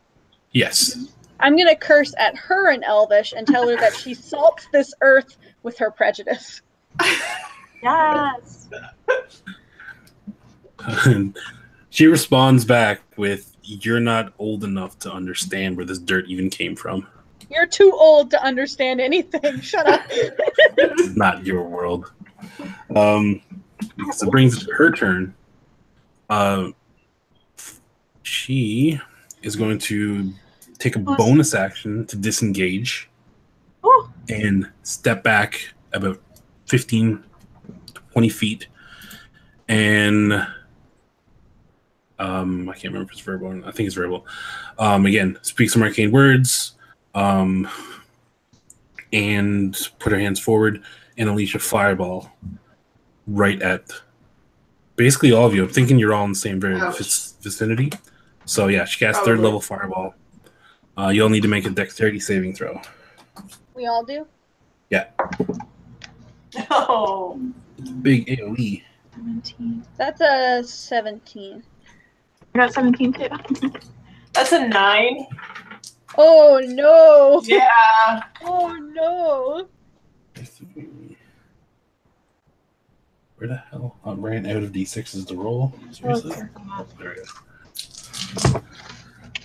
Yes. I'm going to curse at her in Elvish and tell her that she salts this earth with her prejudice. Yes. She responds back with, "You're not old enough to understand where this dirt even came from. You're too old to understand anything. Shut up." It's not your world." So it brings her turn. She is going to take a bonus action to disengage and step back about 15, 20 feet. And I can't remember if it's verbal. I think it's verbal. Again, speak some arcane words and put her hands forward and unleash a fireball right at basically all of you. I'm thinking you're all in the same vicinity. So yeah, she casts third level fireball. You'll need to make a dexterity saving throw. We all do? Yeah. Oh. Big AoE. 17. That's a 17. I got 17 too. That's a 9. Oh no! Yeah. Oh no! Where the hell? I ran out of D6s to roll. Seriously? There we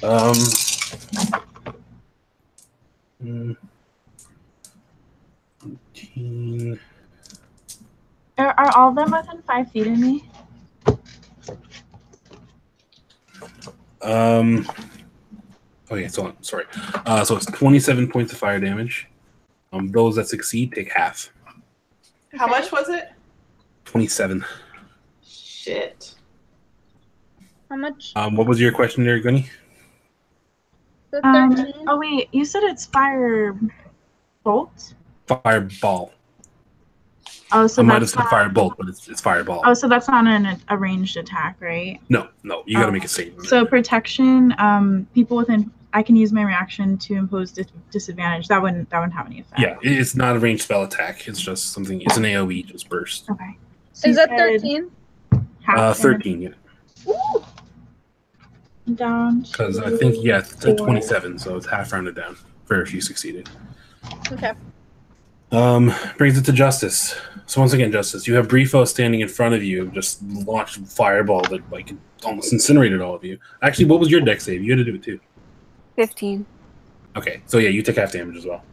go. 18. Are all of them within 5 feet of me? Oh yeah, so sorry. So it's 27 points of fire damage. Those that succeed take half. How much was it? 27. Shit. How much? What was your question there, Gunny? The 13? Oh wait, you said it's fire bolt? Fireball. Oh, so I might have that's said firebolt, but it's fireball. Oh, so that's not a ranged attack, right? No, you got to make a save. So protection, people within. I can use my reaction to impose disadvantage. That wouldn't have any effect. Yeah, it's not a ranged spell attack. It's just something. It's an AOE, just burst. Okay. So Is that 13? 13, yeah. Ooh. Down. Because I think it's at 27, so it's half rounded down for if you succeeded. Okay. Brings it to Justice. So once again, Justice, you have Briefo standing in front of you, just launched a fireball that like almost incinerated all of you. Actually, what was your dex save? You had to do it too. 15. Okay, so yeah, you took half damage as well.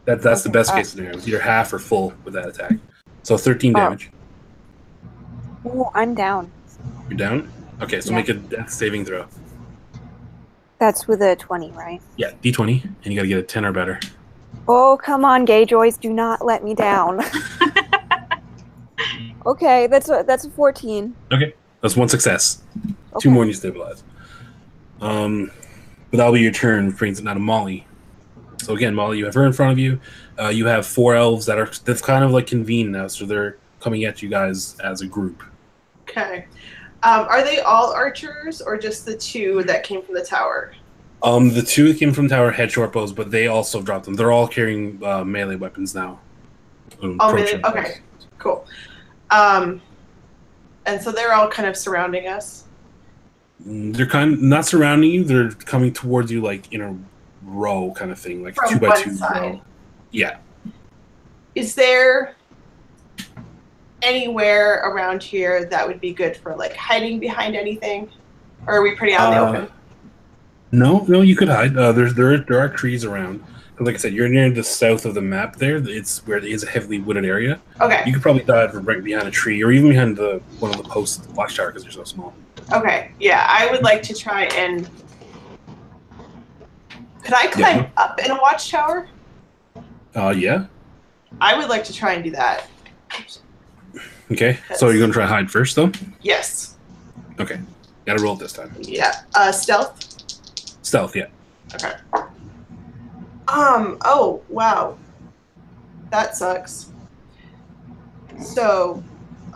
That's the best case scenario. It's either half or full with that attack. So 13 damage. Oh, I'm down. You're down? Okay, so make a dex saving throw. That's with a 20, right? Yeah, D20, and you gotta get a 10 or better. Oh, come on, Gay Joys, do not let me down. Okay, that's a 14. Okay, that's one success. Okay. 2 more and you stabilize. But that'll be your turn, which brings it now to Molly. So again, Molly, you have her in front of you. You have 4 elves that's kind of like convened now, so they're coming at you guys as a group. Okay. Are they all archers or just the 2 that came from the tower? The 2 that came from tower had short bows, but they also dropped them. They're all carrying melee weapons now. Melee? Okay, cool. And so they're all kind of surrounding us? They're kind of not surrounding you. They're coming towards you like in a row kind of thing, like from 2 by one 2 side. row. Yeah. Is there anywhere around here that would be good for like hiding behind anything? Or are we pretty out in the open? No, you could hide. There are trees around. But like I said, you're near the south of the map there. It's where it is a heavily wooded area. Okay. You could probably dive right behind a tree or even behind one of the posts of the watchtower because they're so small. Okay, yeah, I would like to try and... Could I climb up in a watchtower? Yeah. I would like to try and do that. Okay, so you're going to try and hide first, though? Yes. Okay, gotta roll it this time. Yeah. Stealth? Stealth, yeah. Okay. Oh, wow. That sucks. So,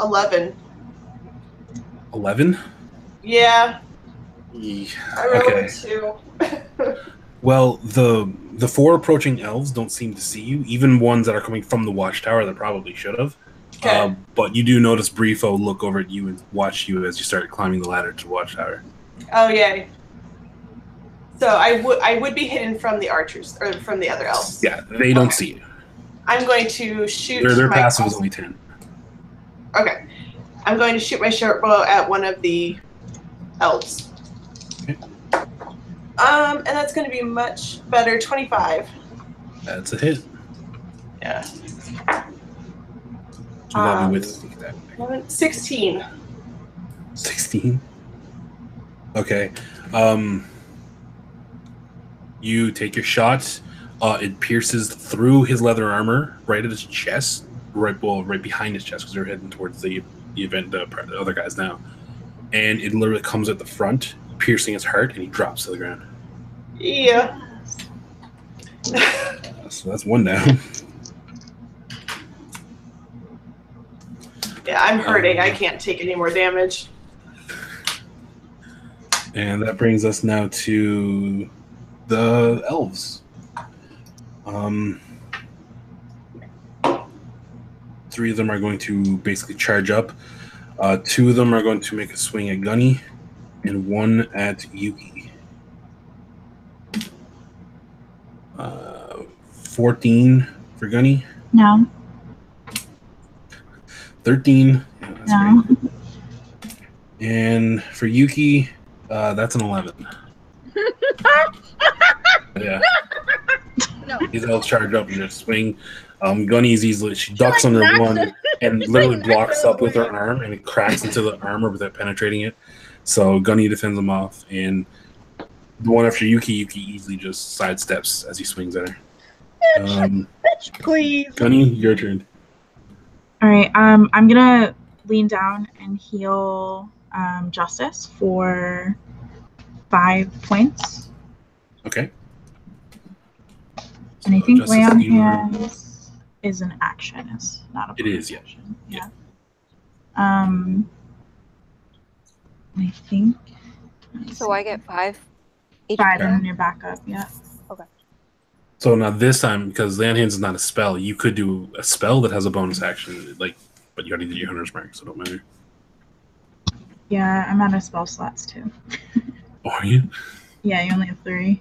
11. 11? Yeah. Yeah. I rolled Okay. a 2. Well, the 4 approaching elves don't seem to see you, even ones that are coming from the watchtower that probably should have. Okay. But you do notice Briefo look over at you and watch you as you start climbing the ladder to the watchtower. Oh, yay. So I would be hidden from the archers, or from the other elves. Yeah, they don't see you. I'm going to shoot Their my passive is only 10. Okay. I'm going to shoot my short bow at one of the elves. Okay. And that's going to be much better. 25. That's a hit. Yeah. So that'll be with sneak attack. 16. 16. Okay. You take your shot. It pierces through his leather armor, right at his chest, right behind his chest, because they're heading towards the other guys now. And it literally comes at the front, piercing his heart, and he drops to the ground. Yeah. So that's 1 down. Yeah, I'm hurting. I can't take any more damage. And that brings us now to the elves. 3 of them are going to basically charge up. 2 of them are going to make a swing at Gunny, and 1 at Yuki. 14 for Gunny. No. 13. Yeah, that's No. great. And for Yuki, that's an 11. Yeah. No. These elves charge up and just swing. Gunny's easily, she ducks under one and literally blocks up with her arm, and it cracks into the armor without penetrating it. So Gunny defends him off, and the one after Yuki easily just sidesteps as he swings at her. Bitch, please. Gunny, your turn. All right. I'm gonna lean down and heal Justice for 5 points, Okay. and I think Justice, Lamb you are- has is an action. It's not a It is, yeah. action. Yeah. I think. So I get 5 HP. 5 and your backup. Yeah. Okay. So now this time, because Land Hands is not a spell, you could do a spell that has a bonus action, like, but you already did your Hunter's Mark, so it don't matter. Yeah, I'm out of spell slots too. Oh, are you? Yeah, you only have 3.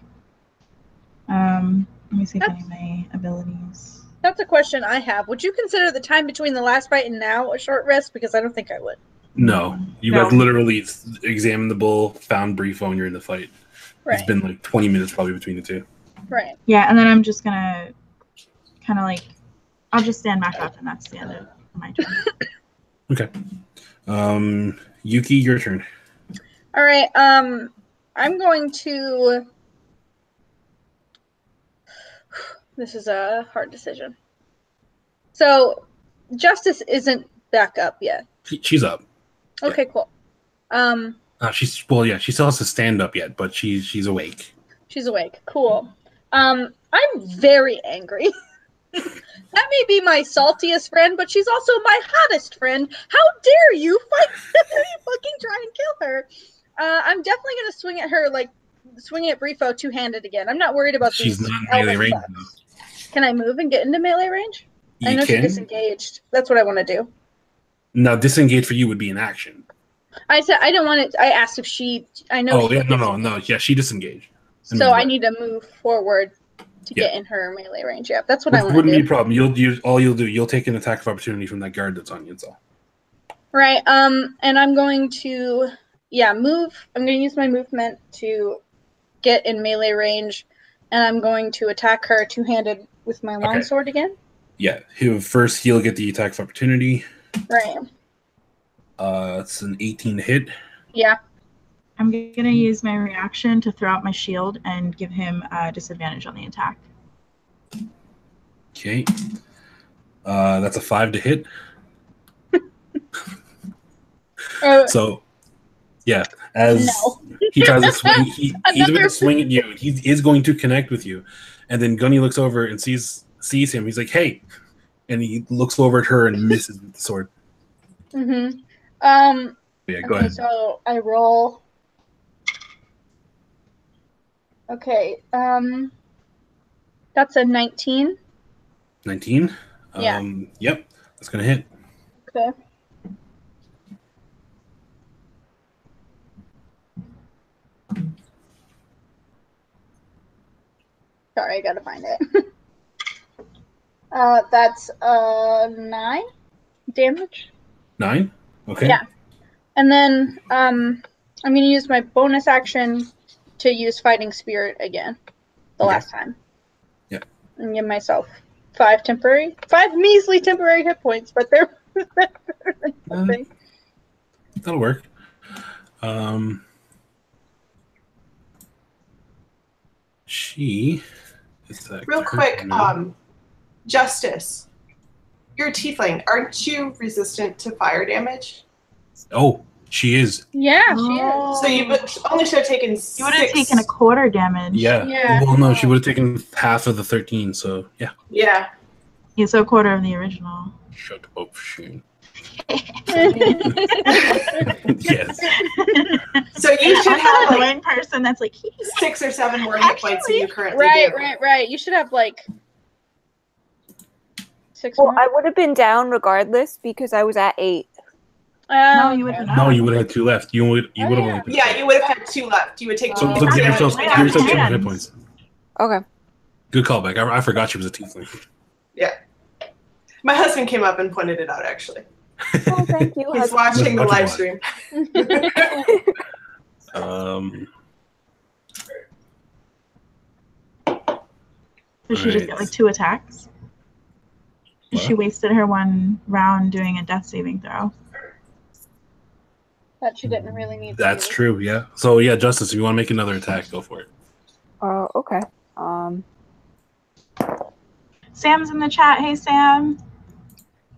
Let me see if any of my abilities. That's a question I have. Would you consider the time between the last fight and now a short rest? Because I don't think I would. No. You No. guys literally examined the bull, found Briefo, and you're in the fight. Right. It's been like 20 minutes probably between the two. Right. Yeah, and then I'm just gonna kind of like, I'll just stand back up, and that's the end of my turn. Okay. Yuki, your turn. All right. I'm going to. This is a hard decision. So, Justice isn't back up yet. She's up. Okay, cool. She still has to stand up yet, but she's awake. She's awake. Cool. I'm very angry. That may be my saltiest friend, but she's also my hottest friend. How dare you fucking try and kill her? I'm definitely gonna swing at her, like swinging at Briefo two-handed again. I'm not worried about She's these. not in melee range. Can I move and get into melee range? I know You she's can. disengaged. That's what I want to do. Now, disengage for you would be an action. I said I don't want it. I asked if she. I know. Oh, yeah, no. Yeah, she disengaged. So I need to move forward to get in her melee range. Yeah, that's what I want to do. Wouldn't be a problem. You'll take an attack of opportunity from that guard that's on you. That's all. Right. And I'm going to move. I'm going to use my movement to get in melee range, and I'm going to attack her two-handed with my longsword again. Yeah. He'll get the attack of opportunity. Right. It's an 18 to hit. Yeah. I'm gonna use my reaction to throw out my shield and give him a disadvantage on the attack. Okay. That's a 5 to hit. So, yeah, as he tries to swing, he's going to swing at you. He is going to connect with you, and then Gunny looks over and sees him. He's like, "Hey!" and he looks over at her and misses with the sword. Mm-hmm. Yeah, go ahead. So I roll. Okay. That's a 19. 19. Yeah. Yep, that's going to hit. Okay. Sorry, I gotta find it. That's 9 damage. 9. Okay. Yeah. And then I'm gonna use my bonus action to use Fighting Spirit again. The last time. Yeah. And give myself 5 measly temporary hit points, but they're nothing. That'll work. She is real quick, Justice. You're a tiefling. Aren't you resistant to fire damage? Oh, she is. Yeah, she is. So you only should have taken 6. You would have taken a quarter damage. Yeah. Well, no, she would have taken half of the 13, so yeah. Yeah. Yeah, so a quarter of the original. Shut up, Shane. Yes. So you should have like one person that's like 6 or 7 more hit points than you currently do. Right. You should have like 6 Well, more. I would have been down regardless because I was at 8. No, you would have. No, you would have had 2 left. You would have only. Yeah, you would have had 2 left. You would take 2. So give yourself 2 hit points. Okay. Good callback. I forgot she was a tiefling. Yeah. My husband came up and pointed it out, actually. Oh, thank you. He's watching the live stream. So she just got like 2 attacks. What? She wasted her 1 round doing a death saving throw. That she didn't really need. That's true. Yeah. So yeah, Justice, if you want to make another attack, go for it. Okay. Sam's in the chat. Hey, Sam.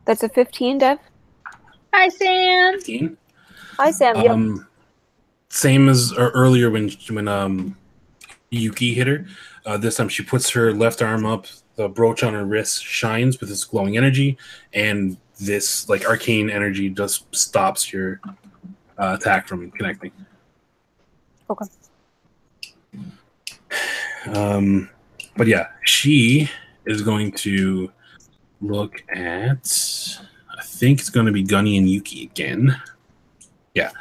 That's a 15, Dev. Hi, Sam. 15. Hi, Sam. Same as earlier when Yuki hit her. This time she puts her left arm up the brooch on her wrist shines with its glowing energy, and this like arcane energy just stops your attack from connecting. Okay. But yeah, she is going to look at. I think it's going to be Gunny and Yuki again. Yeah.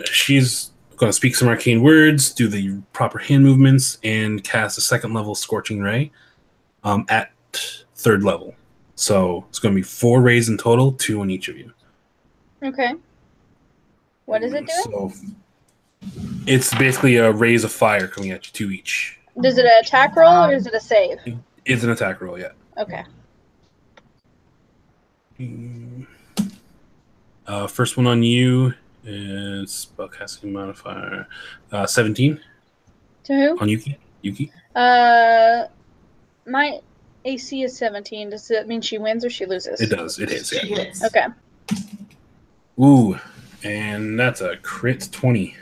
She's going to speak some arcane words, do the proper hand movements, and cast a 2nd level Scorching Ray at 3rd level. So it's going to be 4 rays in total, 2 on each of you. Okay. What is it doing? So it's basically a rays of fire coming at you, 2 each. Is it an attack roll or is it a save? It's an attack roll, yeah. Okay. First one on you is spellcasting modifier 17. To who? On Yuki. Yuki. My AC is 17. Does that mean she wins or she loses? It does. It is. She Yeah. hits. Okay. Ooh, and that's a crit 20.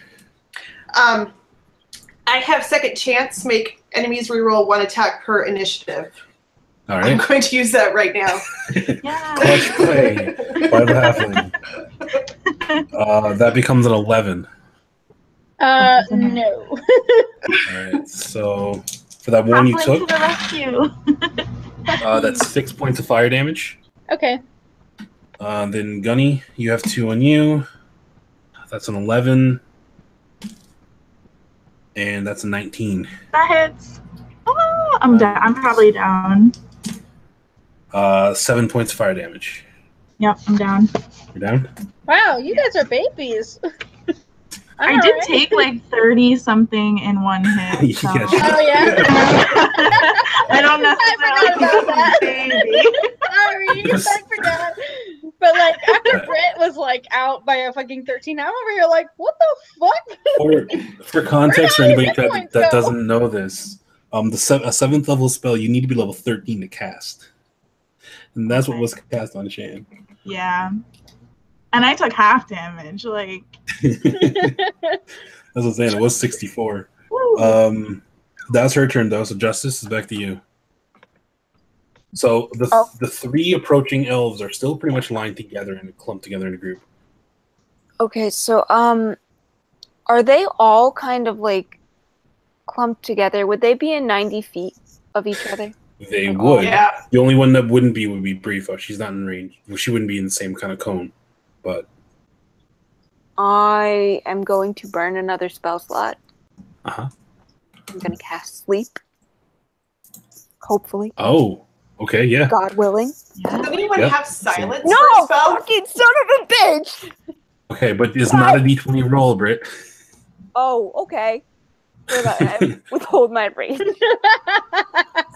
I have second chance. Make enemies reroll 1 attack per initiative. All I'm right. going to use that right now. Yeah. Clutch play by the halfling. That becomes an 11. No. All right. So for that one you Halfling took, to the rescue. that's 6 points of fire damage. Okay. Then Gunny, you have 2 on you. That's an 11. And that's a 19. That hits. Oh, I'm down. I'm probably down. 7 points of fire damage. Yep, I'm down. You're down? Wow, you guys are babies. I did take like 30 something in one hit. So. Yeah. Oh yeah. I don't necessarily forgot about that. baby. Sorry, I forgot. But like after Britt was like out by a fucking 13, I'm over here like, what the fuck? For context, for anybody Where did all these that points go? doesn't know this, a 7th level spell, you need to be level 13 to cast. And that's what was cast on Shan. Yeah. And I took half damage. Like, That's what I'm saying. It was 64. woo. That's her turn, though. So Justice is back to you. So the 3 approaching elves are still pretty much lined together and clumped together in a group. Okay, so are they all kind of like clumped together? Would they be in 90 feet of each other? They would. Yeah. The only one that wouldn't be would be Briefo. She's not in range. Well, she wouldn't be in the same kind of cone. But I am going to burn another spell slot. uh-huh. I'm going to cast Sleep. Hopefully. Oh, okay, yeah. God willing. Yeah. Does anyone Yeah. have silence No, for a spell? fucking son of a bitch! Okay, but it's not a d20 roll, Britt. Oh, okay. I withhold my rage.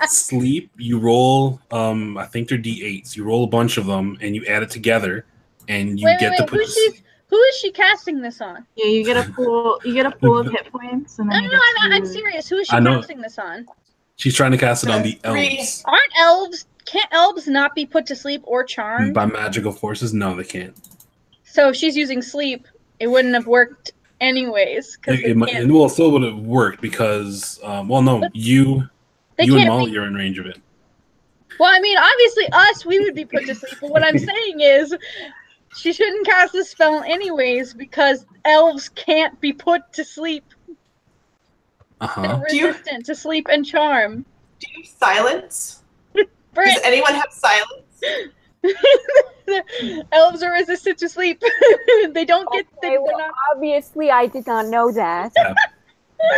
Sleep, you roll, I think they're d8s. You roll a bunch of them, and you add it together, and you get to put... Who is she casting this on? Yeah, you get a pool. You get a pool of hit points, and No, then no, you no, get I'm to- serious. Who is she I know. casting this on? She's trying to cast it on the 3. elves. Aren't elves? Can't elves not be put to sleep or charmed? By magical forces? No, they can't. So if she's using sleep, it wouldn't have worked anyways. Well, it still would have worked because, well, no, you and Molly are in range of it. Well, I mean, obviously us, we would be put to sleep. But what I'm saying is, she shouldn't cast the spell anyways because elves can't be put to sleep. Uh-huh. They're resistant to sleep and charm. Do you have silence? Britt, Does anyone have silence? elves are resistant to sleep. They don't get. Okay, well, obviously I did not know that. Yeah.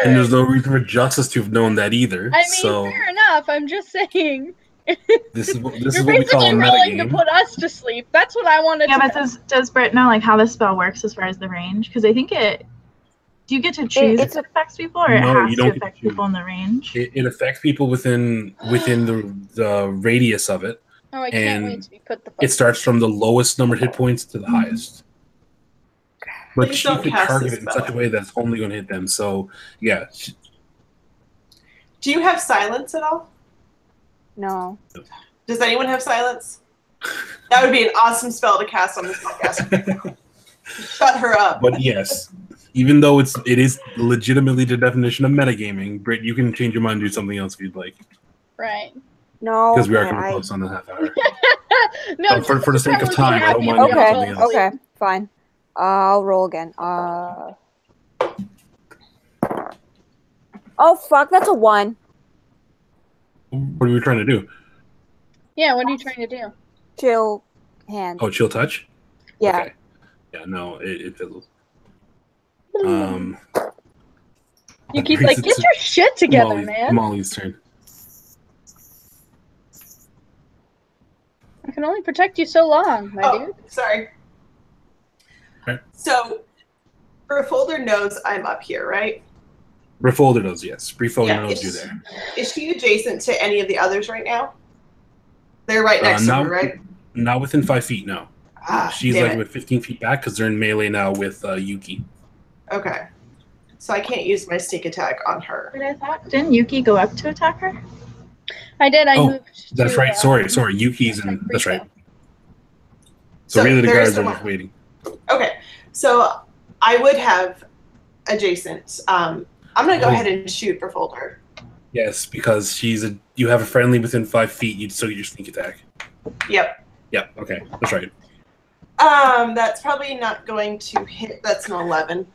And there's no reason for Justice to have known that either. I mean, so fair enough. I'm just saying. this is what You're we call a basically rolling to metagame. put us to sleep. That's what I wanted Yeah, to but does Britt know like how this spell works as far as the range? Because I think it. Do you get to choose if it affects people, or No, it has you don't to get to affect choose. people in the range? It affects people within the radius of it. Oh, I can't And wait to be put the fuck It starts from the lowest numbered hit points to the highest. But Please she don't could cast target this it in such a spell. way that's only going to hit them. So, yeah. Do you have silence at all? No. Does anyone have silence? That would be an awesome spell to cast on this podcast. Shut her up. But yes, even though it is legitimately the definition of metagaming, Britt, you can change your mind and do something else if you'd like. Right. No. Because we are okay, coming close on the half hour. No, for the sake of we're time, I don't happy mind about doing Okay, something else. okay, fine. I'll roll again. Oh fuck, that's a 1. What are we trying to do? Yeah, what are you trying to do? Chill hand. Oh, chill touch? Yeah. Okay. Yeah, no, it fizzles. You That keep brings like, it get to your shit together, man. Molly's turn. I can only protect you so long, my dude. Sorry. Okay. So, Refolder knows I'm up here, right? Refolder knows, yes. Brifo Yeah, knows you're there. Is she adjacent to any of the others right now? They're right next to her, right? Not within 5 feet, no. She's damn like it. with 15 feet back because they're in melee now with Yuki. Okay. So I can't use my sneak attack on her. But I thought, didn't Yuki go up to attack her? I did. I moved. That's to, right. Sorry. Yuki's in. That's right. So really, the there is guards are someone- just waiting. Okay. So I would have adjacent. I'm going to go ahead and shoot Refolder. Yes, because you have a friendly within 5 feet. You'd still get your sneak attack. Yep. Yep. Okay, that's right. That's probably not going to hit. That's an 11.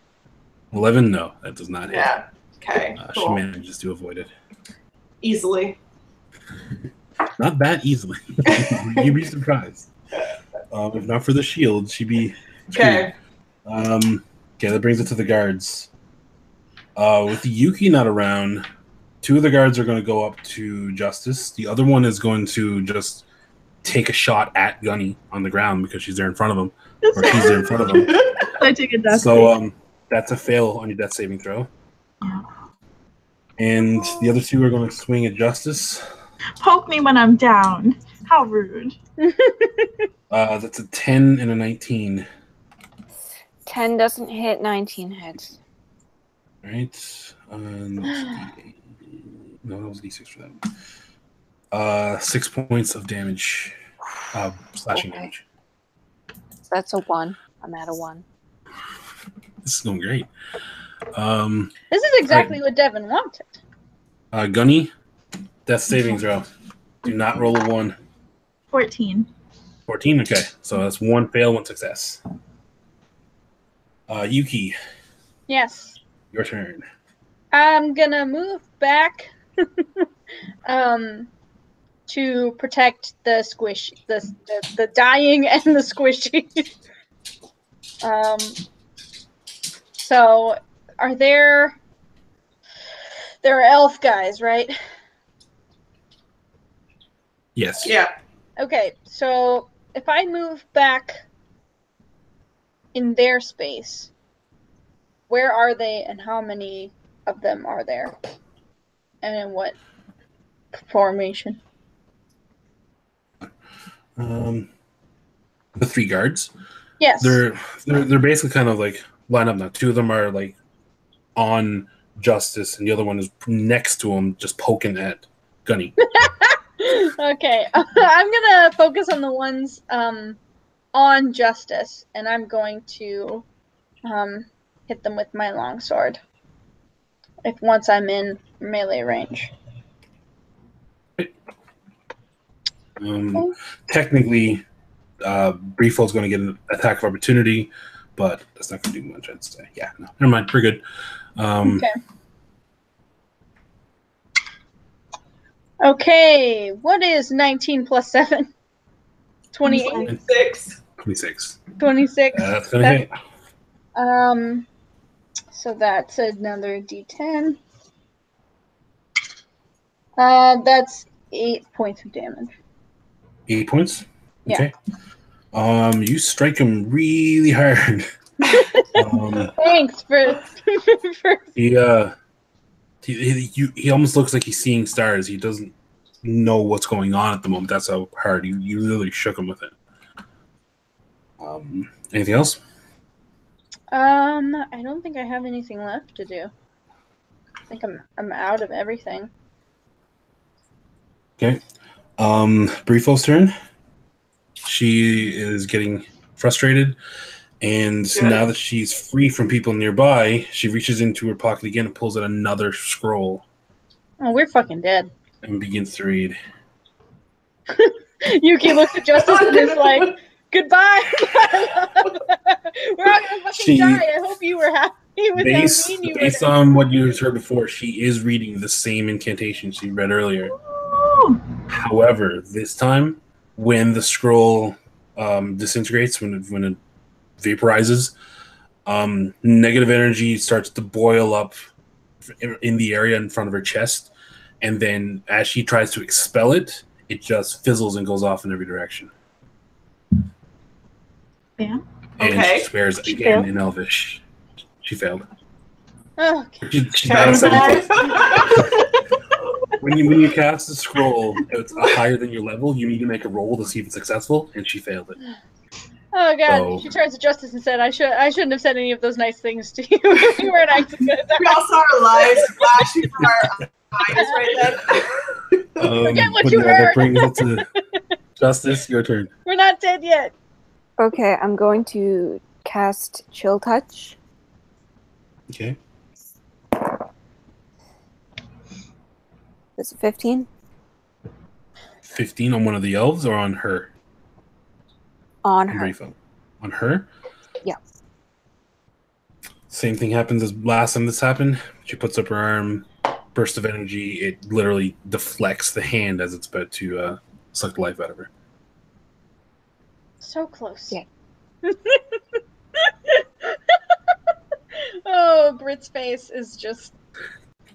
11. No, that does not hit. Yeah. Okay. She Cool. manages to avoid it. Easily. Not that easily. You'd be surprised. If not for the shield, she'd be Okay. screwed. Okay, that brings it to the guards. With Yuki not around, 2 of the guards are going to go up to Justice. The other one is going to just take a shot at Gunny on the ground because she's there in front of him, or he's there in front of him. I take a death. So that's a fail on your death saving throw. Yeah. And the other 2 are going to swing at Justice. Poke me when I'm down. How rude. That's a 10 and a 19. 10 doesn't hit, 19 hits. All right. No, that was a D6 for that. 6 points of damage. Slashing Okay. damage. That's a 1. I'm at a 1. This is going great. This is exactly what Devin wanted. Gunny, death saving throw. Do not roll a 1. 14. 14? Okay. So that's 1 fail, 1 success. Yuki, Yes. your turn. I'm gonna move back to protect the squish, the dying and the squishy. So are there are elf guys, right? Yes. Yeah. Okay, so if I move back in their space, where are they and how many of them are there? And in what formation? The 3 guards. Yes. They're basically kind of like line up now. 2 of them are like on Justice, and the other one is next to him, just poking at Gunny. Okay, I'm gonna focus on the ones on Justice, and I'm going to hit them with my longsword. If once I'm in melee range. Technically, Brifo's going to get an attack of opportunity, but that's not going to do much, I'd say. Yeah, no, never mind. We're good. Okay. Okay, what is 19 plus 7? 28? 6. 26. 26. That's going to hit. So that's another D10. That's 8 points of damage. 8 points? Yeah. Okay. You strike him really hard. Thanks for He almost looks like he's seeing stars. He doesn't know what's going on at the moment. That's how hard you literally shook him with it. Anything else? I don't think I have anything left to do. I think I'm out of everything. Okay. Brifo's turn. She is getting frustrated, and now that she's free from people nearby, she reaches into her pocket again and pulls out another scroll Oh, we're fucking dead. and begins to read. Yuki looks at Justice and is like, "Goodbye. We're all gonna fucking die. I hope you were happy with how mean you were." Based on what you heard before, she is reading the same incantation she read earlier. Ooh. However, this time, when the scroll disintegrates, when it vaporizes, negative energy starts to boil up in the area in front of her chest, and then as she tries to expel it, it just fizzles and goes off in every direction. Yeah. And Okay. she swears She again failed. in Elvish. She failed. Oh, She's not a 7 When you cast a scroll that's higher than your level, you need to make a roll to see if it's successful, and she failed it. oh God! So- She turns to Justice and said, "I shouldn't have said any of those nice things to you. You weren't acting good." We all saw our lives flashing from our eyes right then. Forget what but you yeah, that heard. brings it to Justice. Your turn. We're not dead yet. Okay, I'm going to cast Chill Touch. Okay. Is it 15? 15 on one of the elves or on her? On her. Briefer. On her? Yeah. Same thing happens as last time this happened. She puts up her arm, burst of energy. It literally deflects the hand as it's about to suck the life out of her. So close. Yeah. Oh, Brit's face is just.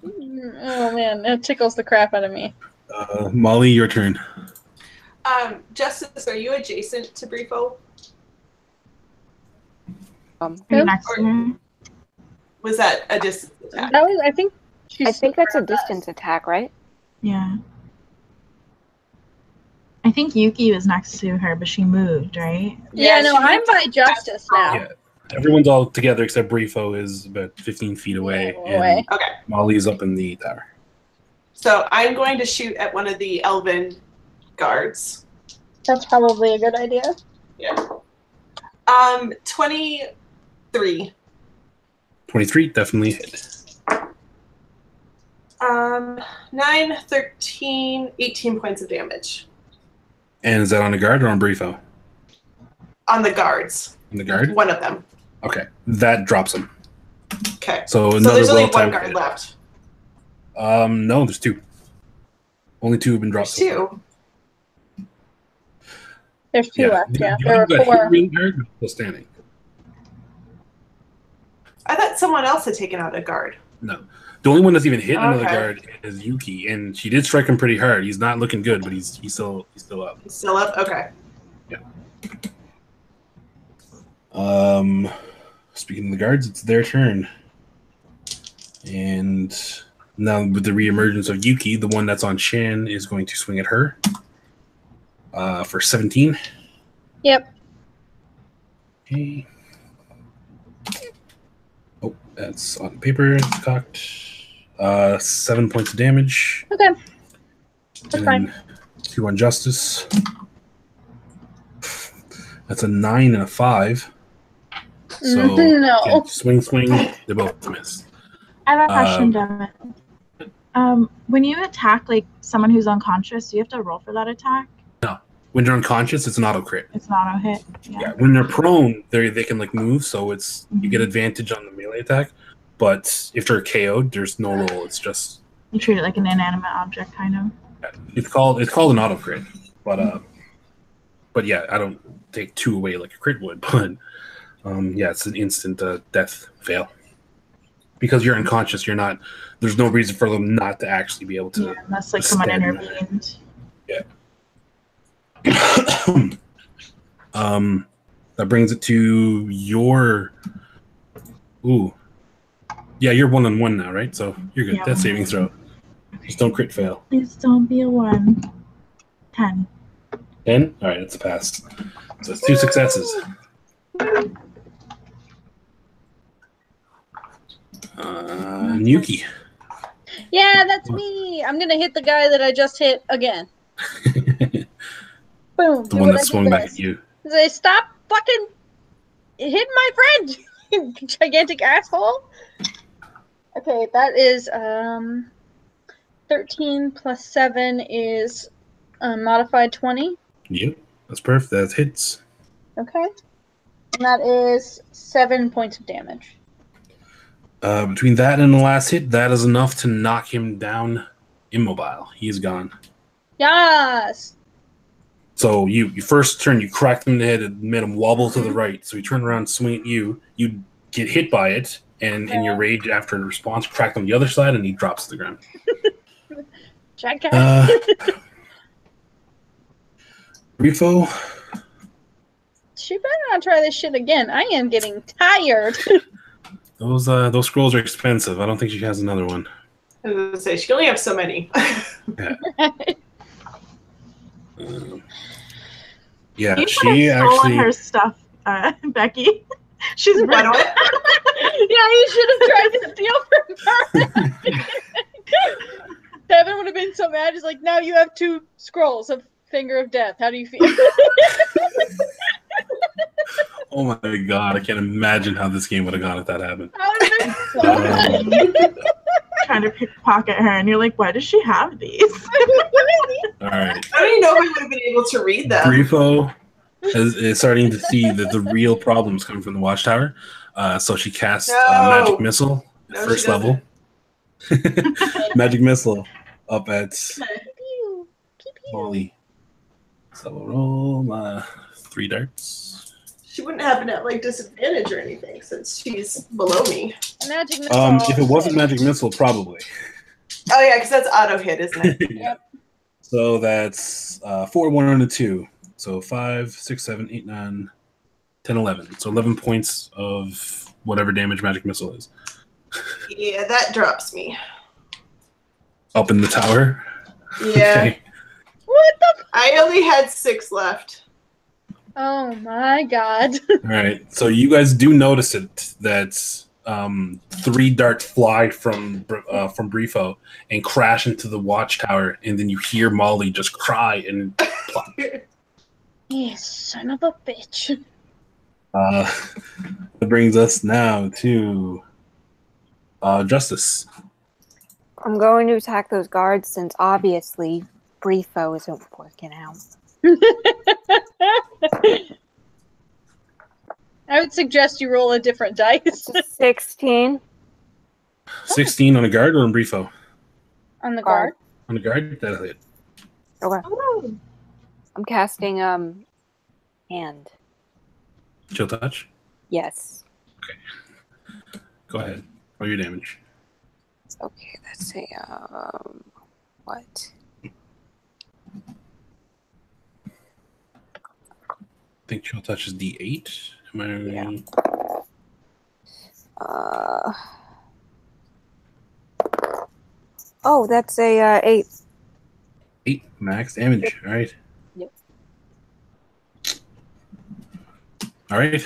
Oh man, it tickles the crap out of me. Molly, your turn. Justice, are you adjacent to Briefo? Are you next to her? Was that a distance attack? That was, I think. I think that's a distance attack, right? Yeah. I think Yuki was next to her, but she moved, right? Yeah, no, she I'm moved by Justice now. Yeah. Everyone's all together except Briefo is about 15 feet away. Yeah, away. And Okay. Molly's up in the tower. So I'm going to shoot at one of the elven guards. That's probably a good idea. Yeah. 23. 23, definitely hit. 9, 13, 18 points of damage. And is that on the guard or on Briefo? On the guards. On the guard? One of them. Okay. That drops him. Okay. So So another there's only one well-timed guard hit. left. No, there's 2. Only 2 have been dropped. There's 2. There's 2 left. Yeah, The there other were guy 4. hitting guard was still standing. I thought someone else had taken out a guard. No. The only one that's even hit another Okay. guard is Yuki, and she did strike him pretty hard. He's not looking good, but he's still up. He's still up? Okay. Speaking of the guards, it's their turn. And now with the reemergence of Yuki, the one that's on Shan is going to swing at her for 17. Yep. Okay. Oh, that's on paper. It's cocked. 7 points of damage. Okay. That's And fine. then 2 on Justice. That's a 9 and a 5. So No. yeah, swing. They both miss. I have a question, Devin. When you attack like someone who's unconscious, do you have to roll for that attack? When they're unconscious, it's an auto crit. It's an auto hit. Yeah. When they're prone, they can like move, so it's you get advantage on the melee attack. But if they're KO'd, there's no roll. It's just You treat it like an inanimate object, kind of. it's called an auto crit. But yeah, I don't take 2 away like a crit would. But yeah, it's an instant death fail. Because you're unconscious, you're not. There's no reason for them not to actually be able to. Yeah, unless like someone stand. intervened. Yeah. That brings it to your. Ooh. Yeah, you're 1-on-1 now, right? So you're good. Yeah. Death saving throw. Just don't crit fail. Please don't be a 1. 10. 10? All right, it's a pass. So it's 2 successes. Yuki. Yeah, that's me. I'm gonna hit the guy that I just hit again. Boom. The one that swung back at you. Say, stop fucking hitting my friend, you gigantic asshole. Okay, that is 13 plus 7 is Modified 20. Yep, that's perfect. That hits. Okay. And that is 7 points of damage. Between that and the last hit, that is enough to knock him down immobile. He is gone. Yes! So you first turn, you cracked him in the head and made him wobble to the right. So he turned around, swing at you. You get hit by it, and in your rage, after a response, crack on the other side, and he drops to the ground. Jackass. Grifo. She better not try this shit again. I am getting tired. Those scrolls are expensive. I don't think she has another one. I was gonna say she can only have so many. Yeah. You She stolen actually. her stuff, Becky. She's By the way, Yeah, you should have tried to steal from her. Devin would have been so mad. He's like, now you have 2 scrolls of Finger of Death. How do you feel? Oh my god! I can't imagine how this game would have gone if that happened. That would have been so funny. trying to pickpocket her, and you're like, why does she have these? All right. I don't even know if I would have been able to read them. Grifo is starting to see that the real problems come from the watchtower. So she casts Magic Missile, No, first she level. Magic Missile up at Molly. So we'll roll 3 darts. She wouldn't happen at like disadvantage or anything since she's below me. Magic Missile. If it wasn't Magic Missile, probably. Oh yeah, because that's auto hit, isn't it? Yeah. So that's 4, 1, and a 2. So 5, 6, 7, 8, 9, 10, 11. So 11 points of whatever damage Magic Missile is. Yeah, that drops me. Up in the tower? Yeah. Okay. What the? I only had 6 left. Oh my god. All right. So you guys do notice it that 3 darts fly from Grifo and crash into the watchtower, and then you hear Molly just cry and plop. You son of a bitch. That brings us now to Justice. I'm going to attack those guards since obviously Grifo isn't working out. I would suggest you roll a different dice. 16. 16 on a guard or on Grifo? On the guard. On a guard? That'll hit. Okay. Ooh. I'm casting hand. Chill touch? Yes. Go ahead. Roll your damage. Okay, let's see. What? I think chill touch is D8. Am I? Yeah. Oh, that's a 8. 8 max damage. All right. Yep. All right.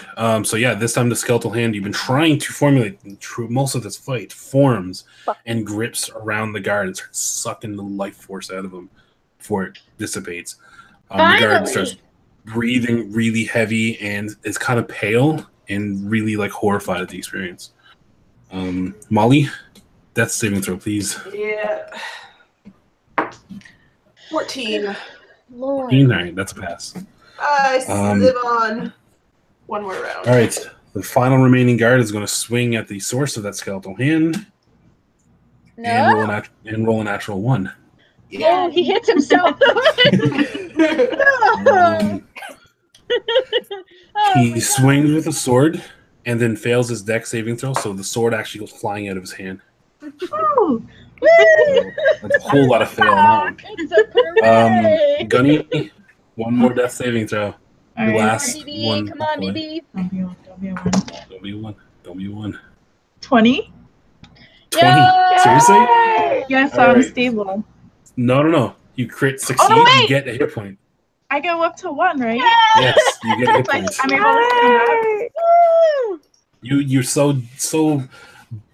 So yeah, this time the skeletal hand you've been trying to formulate through most of this fight forms and grips around the guard and starts sucking the life force out of him before it dissipates. The guard starts breathing really heavy and is kind of pale and really like horrified at the experience. Molly, death saving throw, please. Yeah. 14. Lord. 14? All right, that's a pass. I live on one more round. All right, the final remaining guard is going to swing at the source of that skeletal hand No. and roll a natural 1. Oh, he hits himself. He swings with a sword and then fails his dex saving throw, so the sword actually goes flying out of his hand. Ooh. That's a whole lot of fail on It's a parade. Gunny, one more death saving throw. All The right. last BB, one. come on, hopefully. BB. Don't be a one. Don't be a 1. 20? 20. Yay! Seriously? Yes, All I'm right. stable. No. You crit succeed, Oh, wait! you get a hit point. I go up to 1, right? Yes, you get a hit It's like, point. I'm able to stand up. Woo! You're so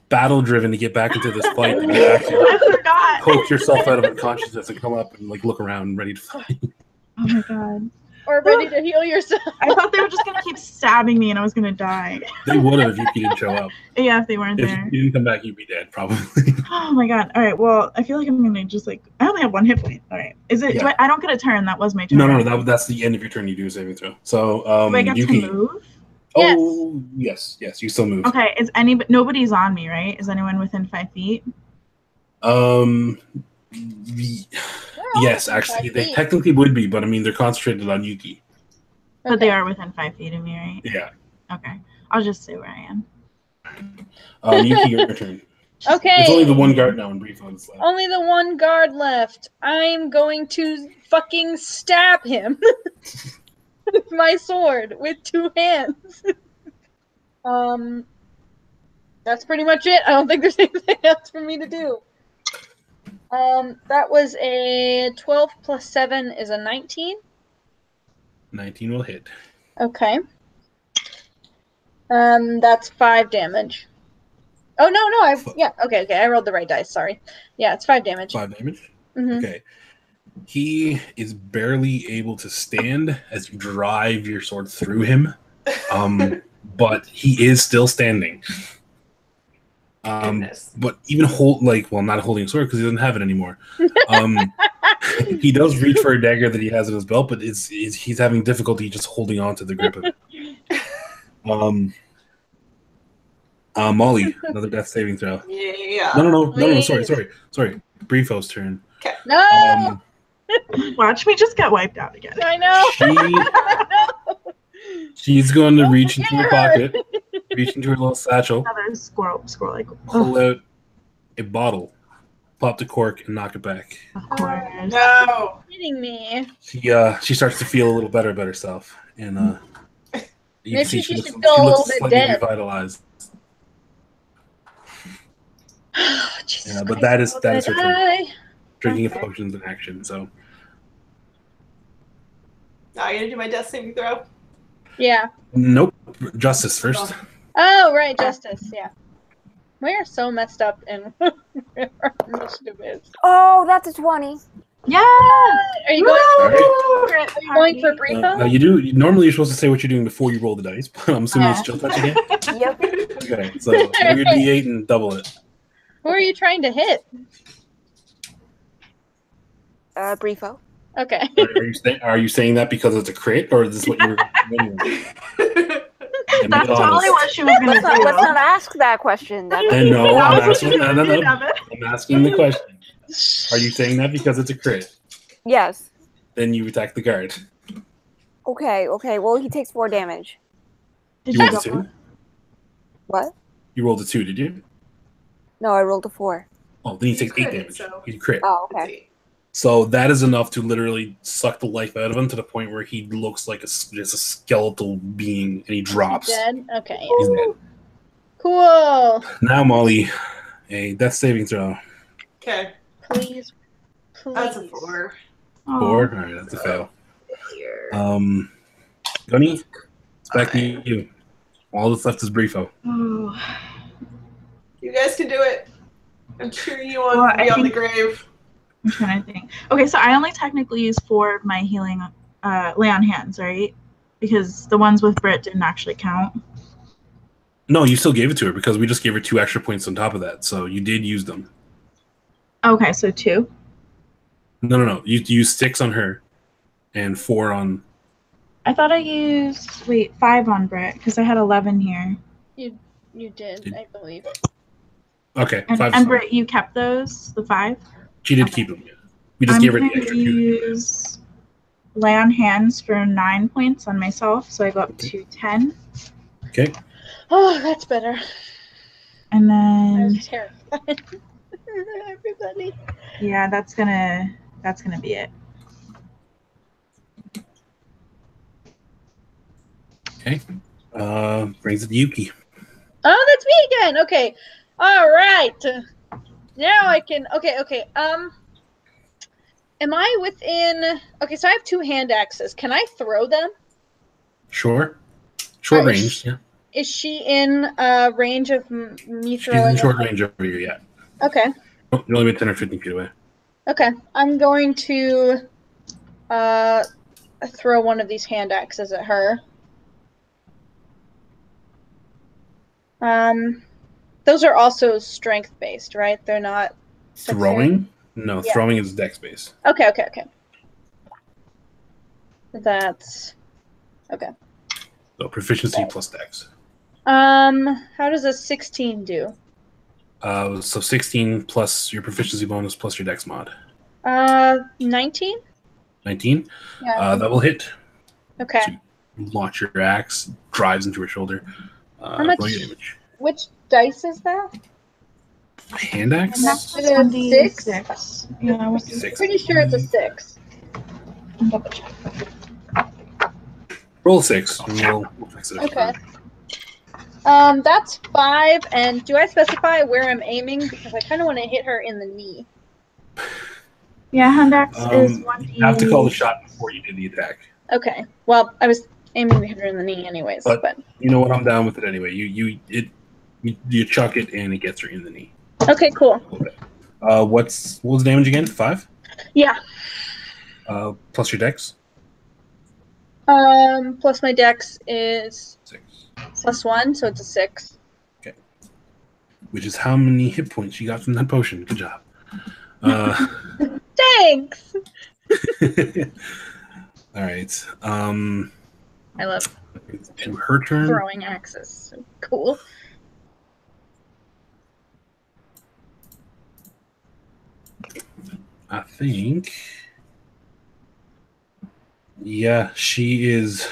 battle driven to get back into this fight that you actually I forgot. poke yourself out of unconsciousness and come up and like look around ready to fight. Oh my god. Or ready to heal yourself. I thought they were just gonna keep stabbing me and I was gonna die. They would have if you didn't show up. Yeah, if they weren't If there. you didn't come back, you'd be dead probably. Oh my god. All right. Well, I feel like I'm gonna just like. I only have 1 hit point. All right. Is it? Yeah. Do I don't get a turn. That was my turn. No. That's the end of your turn. You do a saving throw. So Do I get you to can. move? Oh yes. You still move. Okay. Nobody's on me, right? Is anyone within 5 feet? Yes, actually, they technically would be, but I mean, they're concentrated on Yuki. But they are within 5 feet of me, right? Yeah. Okay. I'll just stay where I am. Yuki, your turn. Okay. It's only the one guard now in brief on this left. Only the one guard left. I'm going to fucking stab him with my sword with 2 hands. That's pretty much it. I don't think there's anything else for me to do. That was a 12 plus 7 is a 19. 19 will hit. Okay. That's 5 damage. Oh no, okay. I rolled the right dice, sorry. Yeah, it's 5 damage. 5 damage? Mm-hmm. Okay. He is barely able to stand as you drive your sword through him. But he is still standing. But even not holding a sword because he doesn't have it anymore. He does reach for a dagger that he has in his belt, but he's having difficulty just holding on to the grip of it. Molly, another death saving throw. Yeah. No. Sorry. Briefo's turn. Okay. No. Watch me just get wiped out again. I know. She's going to reach into her pocket, reach into her little satchel, Another squirrel like. pull out a bottle, pop the cork, and knock it back. Of course. No. Kidding me. She starts to feel a little better about herself, and you can see she looks slightly dead. revitalized. Jesus But Christ, that is her turn. die. Drinking potions in action. So Now I'm gonna do my death saving throw. Yeah. nope. Justice first. Oh, right, justice. Yeah. We are so messed up in our initiative is. Oh, that's a 20. Yeah. Are you going? All right. Are you going for Briefa? Normally, you're supposed to say what you're doing before you roll the dice, but I'm assuming it's just touch again. Yep. Okay, so roll your d8 and double it. Who are you trying to hit? Briefo. Okay. Are you saying that because it's a crit, or is this what you're doing? That's totally what she was going to do. Let's not ask that question. No, I'm asking the question. Are you saying that because it's a crit? Yes. Then you attack the guard. Okay. Well, he takes 4 damage. Did You rolled a 2? What? You rolled a 2, did you? No, I rolled a 4. Oh, then he takes 8 crit, damage. so- He's crit. Oh, okay. So that is enough to literally suck the life out of him to the point where he looks like just a skeletal being, and he drops. Dead? Okay. He's dead. Cool. Now, Molly, a death saving throw. Okay. Please. That's a 4. 4? Alright, that's a fail. Gunny, it's back to you. All that's left is Briefo. Oh. You guys can do it. I'm cheering you on Well, beyond the grave. I'm trying to think. Okay, so I only technically used 4 of my healing lay on hands, right? Because the ones with Brit didn't actually count. No, you still gave it to her because we just gave her 2 extra points on top of that. So you did use them. Okay, so 2. No. You used 6 on her and 4 on. I thought I used 5 on Brit because I had 11 here. You did, I believe. Okay, And, 5. and Brit, you kept those, the 5? She did keep them. We just I'm gave her the gonna extra 2. use lay on hands for 9 points on myself, so I go up to 10. Okay. Oh, that's better. And I then was terrified. Everybody. yeah, that's gonna be it. Okay. Brings it to Yuki. Oh, that's me again. Okay. All right. Now I can. Okay. Am I within? Okay, so I have 2 hand axes. Can I throw them? Short range. Yeah. Is she in range of me She's throwing? in short range over here. Yeah. Okay. Oh, you're only about 10 or 15 feet away. Okay. I'm going to throw one of these hand axes at her. Those are also strength-based, right? They're not... Throwing? No, Yeah. throwing is dex-based. Okay. That's... Okay. So proficiency plus dex. How does a 16 do? So 16 plus your proficiency bonus plus your dex mod. 19? 19? Yeah. That will hit. Okay. So you launch your axe, drives into her shoulder. How much? Roll your damage. Which dice is that? Hand axe? That's Is it a 6? 6? Yeah, what's it? Six. Pretty sure it's a 6. Double check. Roll 6. And we'll fix it. Okay. That's 5, and do I specify where I'm aiming? Because I kind of want to hit her in the knee. Yeah, hand axe is 1d. You have to call the shot before you do the attack. Okay. Well, I was aiming to hit her in the knee anyways, but... You know what? I'm down with it anyway. You chuck it and it gets her in the knee. Okay, cool. What was the damage again? 5? Yeah. Plus your dex? Plus my dex is 6. +1, so it's a 6. Okay. Which is how many hit points you got from that potion. Good job. Thanks! All right. I love To her turn. throwing axes. So cool. I think. Yeah, she is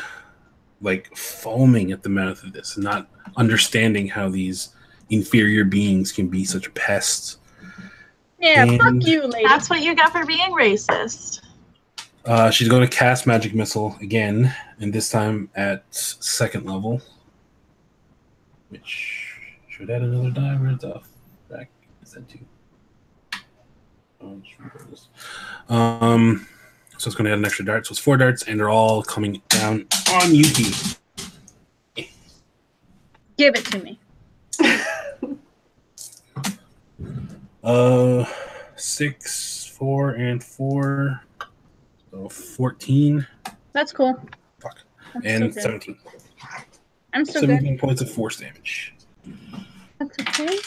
like foaming at the mouth of this, not understanding how these inferior beings can be such pests. Yeah, And fuck you, lady. That's what you get for being racist. She's going to cast Magic Missile again, and this time at 2nd level, which should add another die. Where's the back? Is that 2? So it's going to add an extra dart. So it's 4 darts, and they're all coming down on Yuki. Give it to me. 6, 4, and 4. So 14. That's cool. Fuck. That's And so good. 17. I'm so 17 good. points of force damage. That's okay.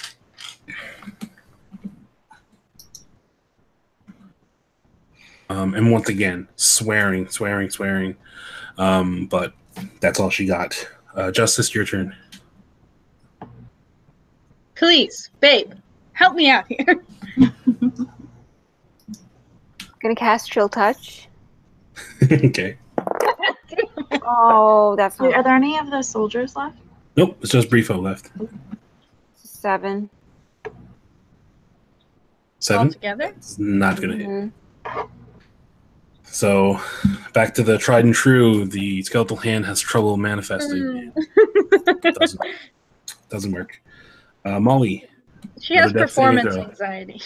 And once again, swearing. But that's all she got. Justice, your turn. Please, babe, help me out here. Gonna cast Chill Touch. Okay. Oh, that's Wait, not are there any of the soldiers left? Nope, it's just Briefo left. 7. 7? All together? It's not going to hit. Mhm. So, back to the tried and true. The skeletal hand has trouble manifesting. Doesn't work. Molly, She has Another death saving performance throw. anxiety.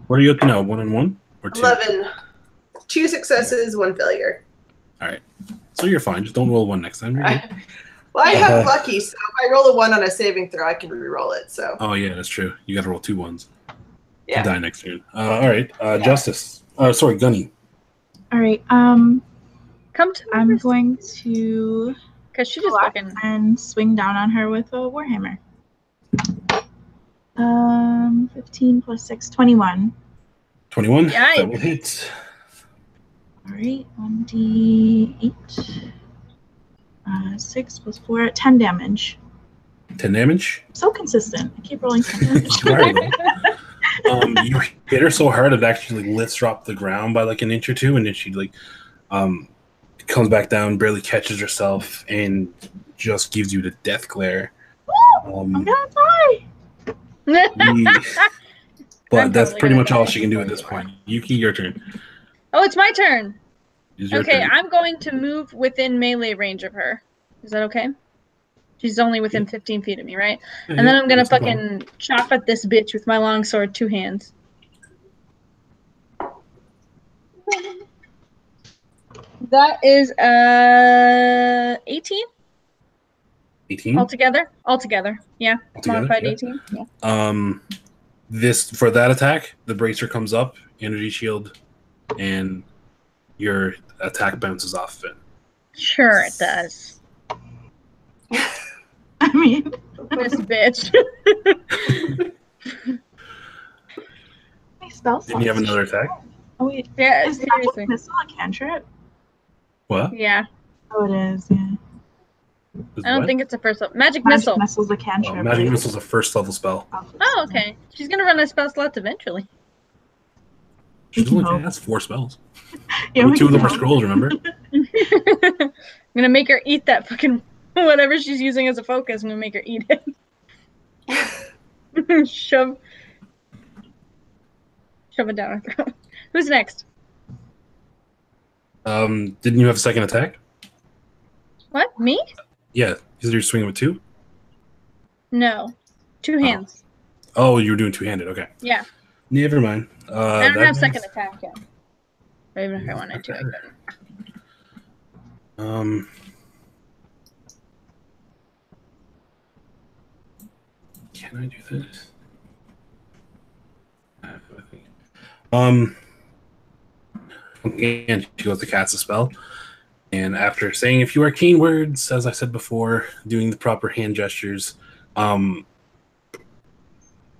what are you up to now? 1 and 1 or 2? 11. 2 successes, 1 failure. All right. So you're fine. Just don't roll 1 next time. You're good. Well, I have lucky, so if I roll a 1 on a saving throw, I can re-roll it. So Oh yeah, that's true. You got to roll 2 ones. yeah. To die next turn. All right. Justice. Sorry, Gunny. All right. Come to me. I'm going to Because she just go up fucking... and swing down on her with a warhammer. 15 plus 6, 21. 21. Yikes. That will hit. All right, 1d8. 6 plus 4, 10 damage. 10 damage. So consistent. I keep rolling 10 damage. Sorry, you hit her so hard it actually lifts her off the ground by like an inch or 2, and then she comes back down, barely catches herself, and just gives you the death glare. I'm gonna die. But I'm that's totally pretty gonna much all die she can do at before this you point. Yuki, your turn. Oh, it's my turn. It's your Okay, turn. I'm going to move within melee range of her. Is that okay? She's only within 15 feet of me, right? And then I'm gonna That's no problem. fucking chop at this bitch with my longsword, 2 hands. That is 18 18. altogether. Altogether, yeah. Altogether, Modified yeah. 18. Yeah. This for that attack, the bracer comes up, energy shield, and your attack bounces off of it. Sure, it does. I mean, This bitch. My spell Didn't you have another attack? Oh wait, Yeah, is seriously. magic missile a cantrip? What? Yeah. Oh, it is. Yeah. Is I don't what? think it's a first level. Magic Magic missile. missile's a cantrip. Oh, magic right? missile's a first level spell. Oh, okay. She's gonna run out of spell slots eventually. She's We only can hope. has 4 spells. Yeah, Only we 2 of can them are hope. scrolls, remember? I'm gonna make her eat that fucking whatever she's using as a focus. I'm gonna make her eat it. Shove it down her throat. Who's next? Didn't you have a second attack? What? Me? Yeah, because you're swinging with 2? No. 2 hands. Oh, you were doing 2-handed, okay. Yeah. Never mind. I don't that have second means- attack yet. But even if I wanted to, I couldn't. Can I do this? Again, she goes to cast a spell, and after saying a few arcane words, as I said before, doing the proper hand gestures,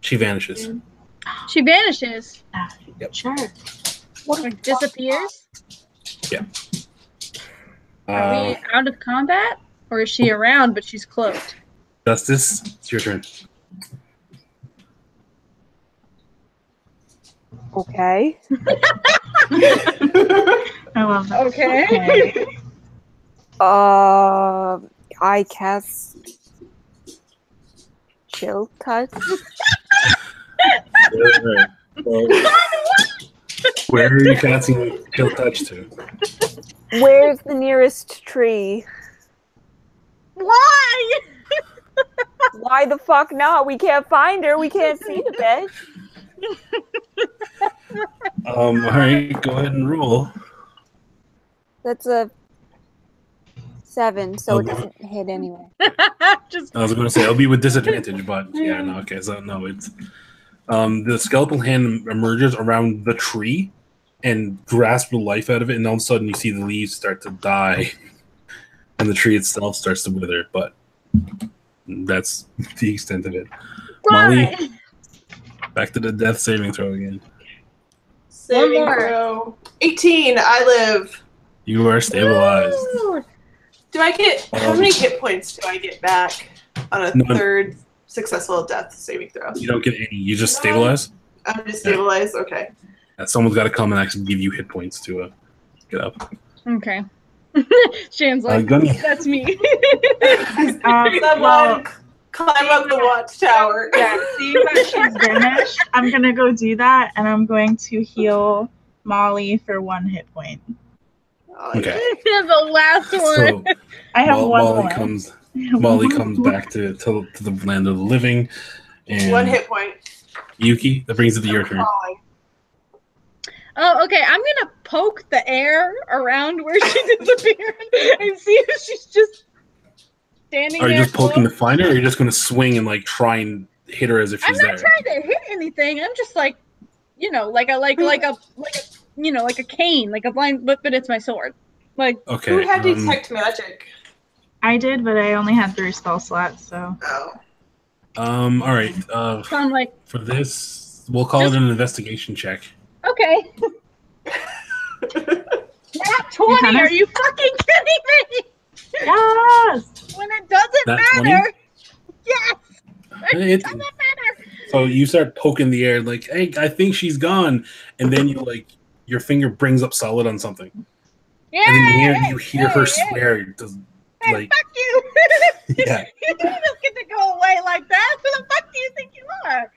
she vanishes. She vanishes. Yep. Sure. Or disappears. Yeah. Are we out of combat? Or is she around but she's cloaked? Justice, it's your turn. Okay. I love that. Okay. I cast chill touch. Alright. Well, where are you casting Kill Touch to? Where's the nearest tree? Why? Why the fuck not? We can't find her. We can't see the bitch. Alright, go ahead and roll. That's a 7, so it Okay. doesn't hit anyway. Just I was going to say it'll be with disadvantage, but yeah, no, okay, so no, it's the skeletal hand emerges around the tree and grasps the life out of it, and all of a sudden you see the leaves start to die, and the tree itself starts to wither. But that's the extent of it. Molly, why? back to the death saving throw again. Saving more. throw. 18. I live. You are stabilized. Woo! Do I get how many hit points do I get back on a None. third successful death saving throw? You don't get any. You just stabilize. I'm just stabilized. Okay. Someone's got to come and actually give you hit points to get up. Okay. Shane's like, Gunny. that's me. Someone Well, climb up the watchtower. yeah, seeing that she's vanished, I'm gonna go do that, and I'm going to heal Molly for 1 hit point. Oh, Okay. The last one. So I have one Molly more. Molly comes back to the land of the living, and 1 hit point. Yuki, that brings it to your turn. Falling. Oh, okay. I'm gonna poke the air around where she disappeared and see if she's just standing Are you there. just poking to close. find her, or are you just going to swing and like try and hit her as if I'm she's not there? trying to hit anything. I'm just like, like a cane, like a blind, but it's my sword. Like, Okay. Who had detect magic? I did, but I only had 3 spell slots, so. Oh. All right. so I'm like, For this, we'll call it an investigation check. okay. Nat 20, kinda- are you fucking kidding me? Yes! When it doesn't Nat 20? matter. Yes, it It- doesn't matter. So you start poking the air, like, "Hey, I think she's gone," and then your finger brings up solid on something, Yeah. and then you hear her swear, Hey, like, fuck you. yeah. You don't get to go away like that. Who the fuck do you think you are?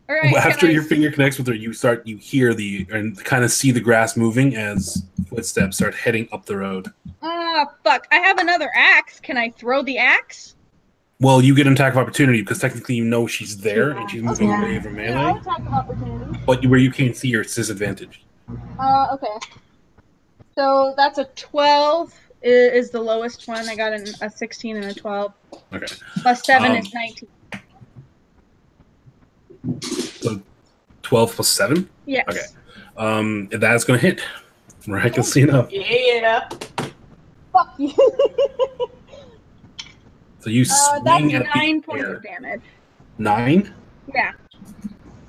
All right. After can I- your finger connects with her, you hear and kind of see the grass moving as footsteps start heading up the road. Ah, fuck. I have another axe. Can I throw the axe? Well, you get an attack of opportunity because technically you know she's there and she's moving Yeah. away from Yeah, melee. attack of opportunity. But where you can't see her, it's disadvantage. Okay. So that's a 12 is the lowest one. I got a 16 and a 12. Okay. Plus 7 is 19. So 12 plus 7? Yes. Okay. That's going to hit. Miraculously enough. Yeah. Fuck you. So you That's swing at 9 the points air. of damage. 9? Yeah.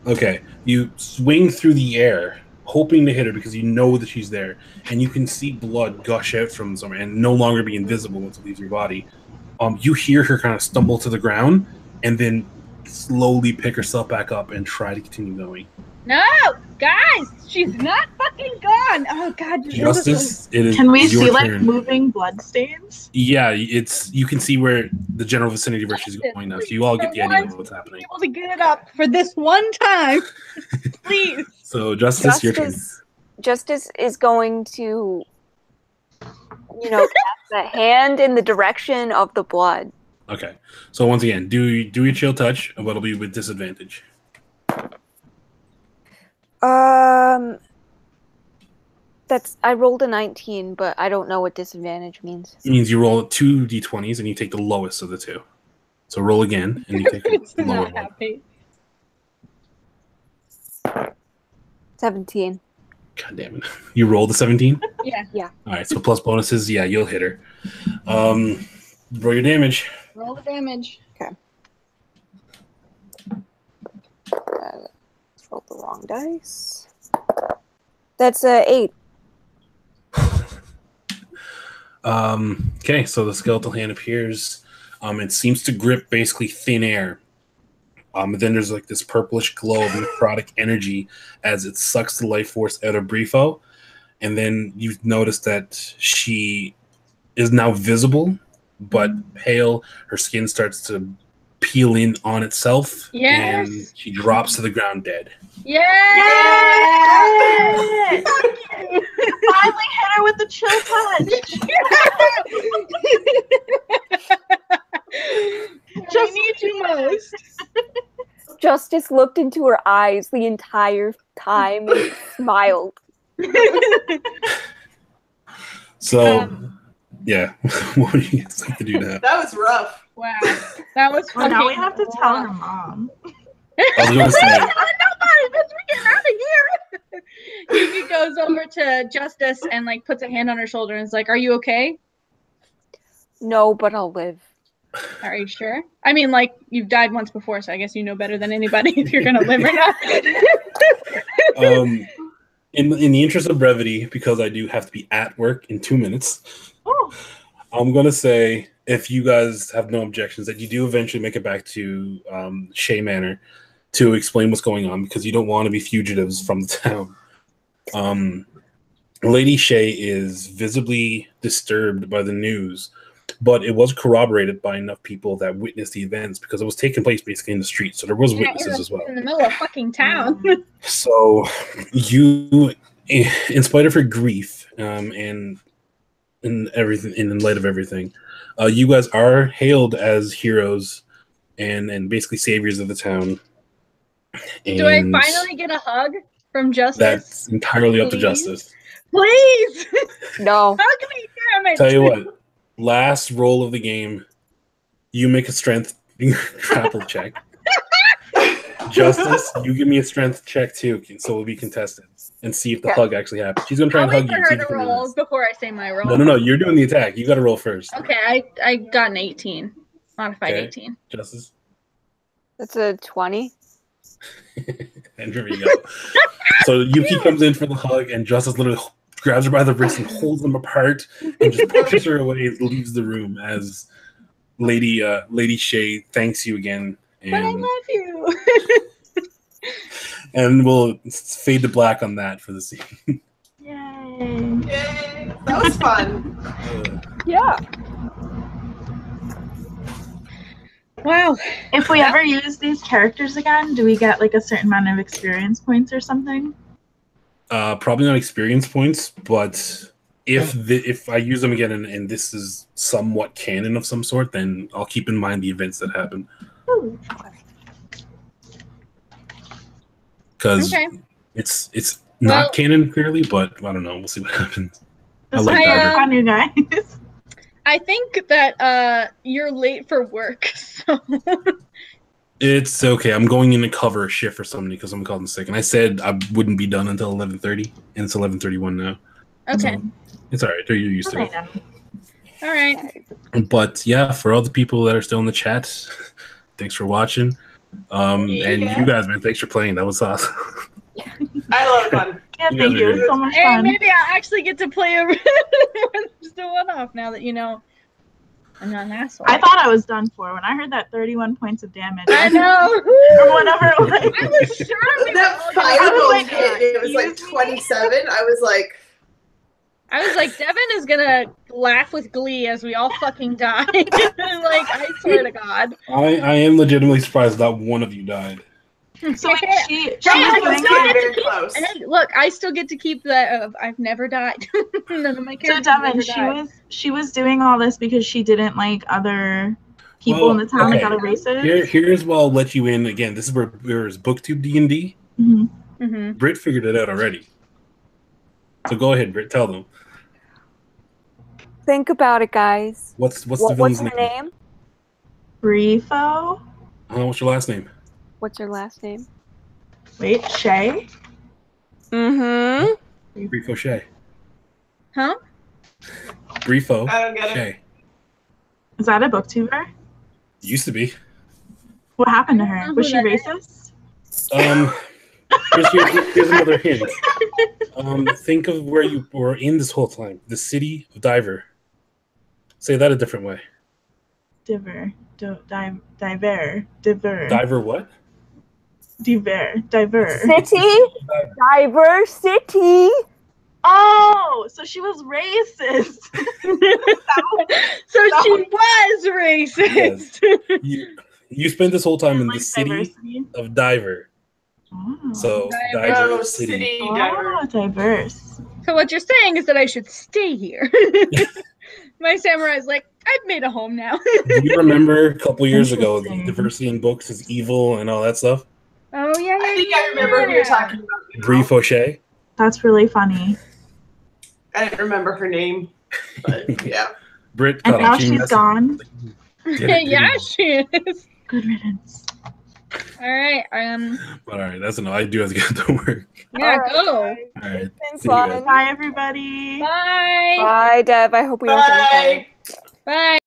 Okay. You swing through the air, hoping to hit her because you know that she's there, and you can see blood gush out from somewhere and no longer be invisible once it leaves your body. You hear her kind of stumble to the ground and then slowly pick herself back up and try to continue going. No, guys, she's not fucking gone. Oh God, Justice, it is Can we your see like turn. moving blood stains? Yeah, you can see where the general vicinity where she's going now, so you all get the idea of what's happening. Able to get it up for this one time, please. So, Justice, your turn. Justice is going to, cast the hand in the direction of the blood. Okay. So once again, do your chill touch, but it'll be with disadvantage. I rolled a 19, but I don't know what disadvantage means. It means you roll 2 d20s and you take the lowest of the two. So roll again and you take It's the lower not one. happy. 17. God damn it. You rolled a 17? Yeah. Alright, so plus bonuses, yeah, you'll hit her. Roll your damage. Roll the damage. Okay. Let's roll the wrong dice. That's 8. Okay, so the skeletal hand appears. It seems to grip basically thin air. And then there's like this purplish glow of necrotic energy as it sucks the life force out of Brifo. And then you notice that she is now visible, but pale. Her skin starts to peel in on itself. Yes. And she drops to the ground dead. Yay! Yay! Finally hit her with the chill touch. Just need you most. Justice looked into her eyes the entire time and smiled. So, yeah. What do you guys like to do now? That was rough. Wow, that was. Well, now we fucking have to tell rough. her mom. I was going to say, Nobody, bitch, we getting out of here. He goes over to Justice and like puts a hand on her shoulder and is like, "Are you okay? No, but I'll live. Are you sure? I mean, like you've died once before, so I guess you know better than anybody if you're gonna live or not." in the interest of brevity, because I do have to be at work in 2 minutes, I'm going to say, if you guys have no objections, that you do eventually make it back to Shea Manor to explain what's going on, because you don't want to be fugitives from the town. Lady Shea is visibly disturbed by the news, but it was corroborated by enough people that witnessed the events, because it was taking place basically in the street, so there was witnesses as well. In the middle of fucking town. So you, in spite of her grief and in everything, in light of everything, you guys are hailed as heroes and basically saviors of the town. And Do I finally get a hug from Justice? that's entirely up to Please? Justice. Please! No. Hug me, damn it! Tell you what, last roll of the game, you make a strength grapple check. Justice, you give me a strength check too, so we'll be contested and see if the hug actually happens. She's gonna try I'll and hug wait you. for See her if to you can roll resist. before I say my roll. No, you're doing the attack. You got to roll first. Okay, I got an 18. Modified Okay. 18. Justice. That's a 20. And here we go. So Yuki comes in for the hug, and Justice literally grabs her by the wrist and holds them apart, and just pushes her away and leaves the room as Lady Shea thanks you again. But I And, love you. and we'll fade to black on that for the scene. Yay. Yay! That was fun. Yeah. Wow. If we ever use these characters again, do we get like a certain amount of experience points or something? Probably not experience points, but if I use them again and this is somewhat canon of some sort, then I'll keep in mind the events that happen. Because it's not canon clearly, but I don't know. We'll see what happens. I like Dodger. On you guys. I think that you're late for work. So. It's okay. I'm going in to cover a shift for somebody because I'm called in sick, and I said I wouldn't be done until 11:30, and it's 11:31 now. Okay. So it's all right. You're used to it. All right. But yeah, for all the people that are still in the chat, thanks for watching. And you guys, man, thanks for playing. That was awesome. I love fun. Yeah, You thank guys you. are It was good. so much Hey, fun. maybe I'll actually get to play just a one-off now that you know I'm not an asshole. I thought I was done for when I heard that 31 points of damage. I know. Or whatever it was. I was sure we were That all gonna fireball like, hit, and it was like excuse me? 27. I was like, Devin is gonna laugh with glee as we all fucking die. Like, I swear to God. I am legitimately surprised not one of you died. So wait, she I was still doing get it. very to keep, close. hey, look, I still get to keep the I've never died. None of my So characters have Devin, ever died. she was doing all this because she didn't like other people in the town, like okay. other races. Here's where I'll let you in again. This is where there's Booktube D&D. Mm-hmm. Britt figured it out already. So go ahead, Britt. Tell them. Think about it, guys. What's the What's villain's her name? Brifo? What's your last name? What's her last name? Wait, Shay? Mm-hmm. Brifo Shay. Huh? Brifo I don't get it. Shay. Is that a booktuber? Used to be. What happened to I don't her? know Was who she that is. racist? Here's another hint. Think of where you were in this whole time. The city of Diver. Say that a different way. Diver. Diver. Diver what? Diver. City? Diversity. Oh, so she was racist. So she was racist. You spent this whole time in the Like city diversity. of Diver. Oh. So Diver. Diver Oh, City. city diver. Oh, diverse. So what you're saying is that I should stay here. My samurai's like, I've made a home now. Do you remember a couple years ago the Interesting. diversity in books is evil and all that stuff? Oh yeah, I think I remember who you're talking about. now. Bree Fauché. That's really funny. I didn't remember her name, but yeah. Brit And got now a she's genius. gone. yeah, she is. Good riddance. All right, But all right, that's enough. I do have to get to work. yeah, All right, go. guys. All right. It's See you guys. fun. Bye, everybody. Bye. Bye, Dev. I hope we don't get in trouble. Bye. Bye.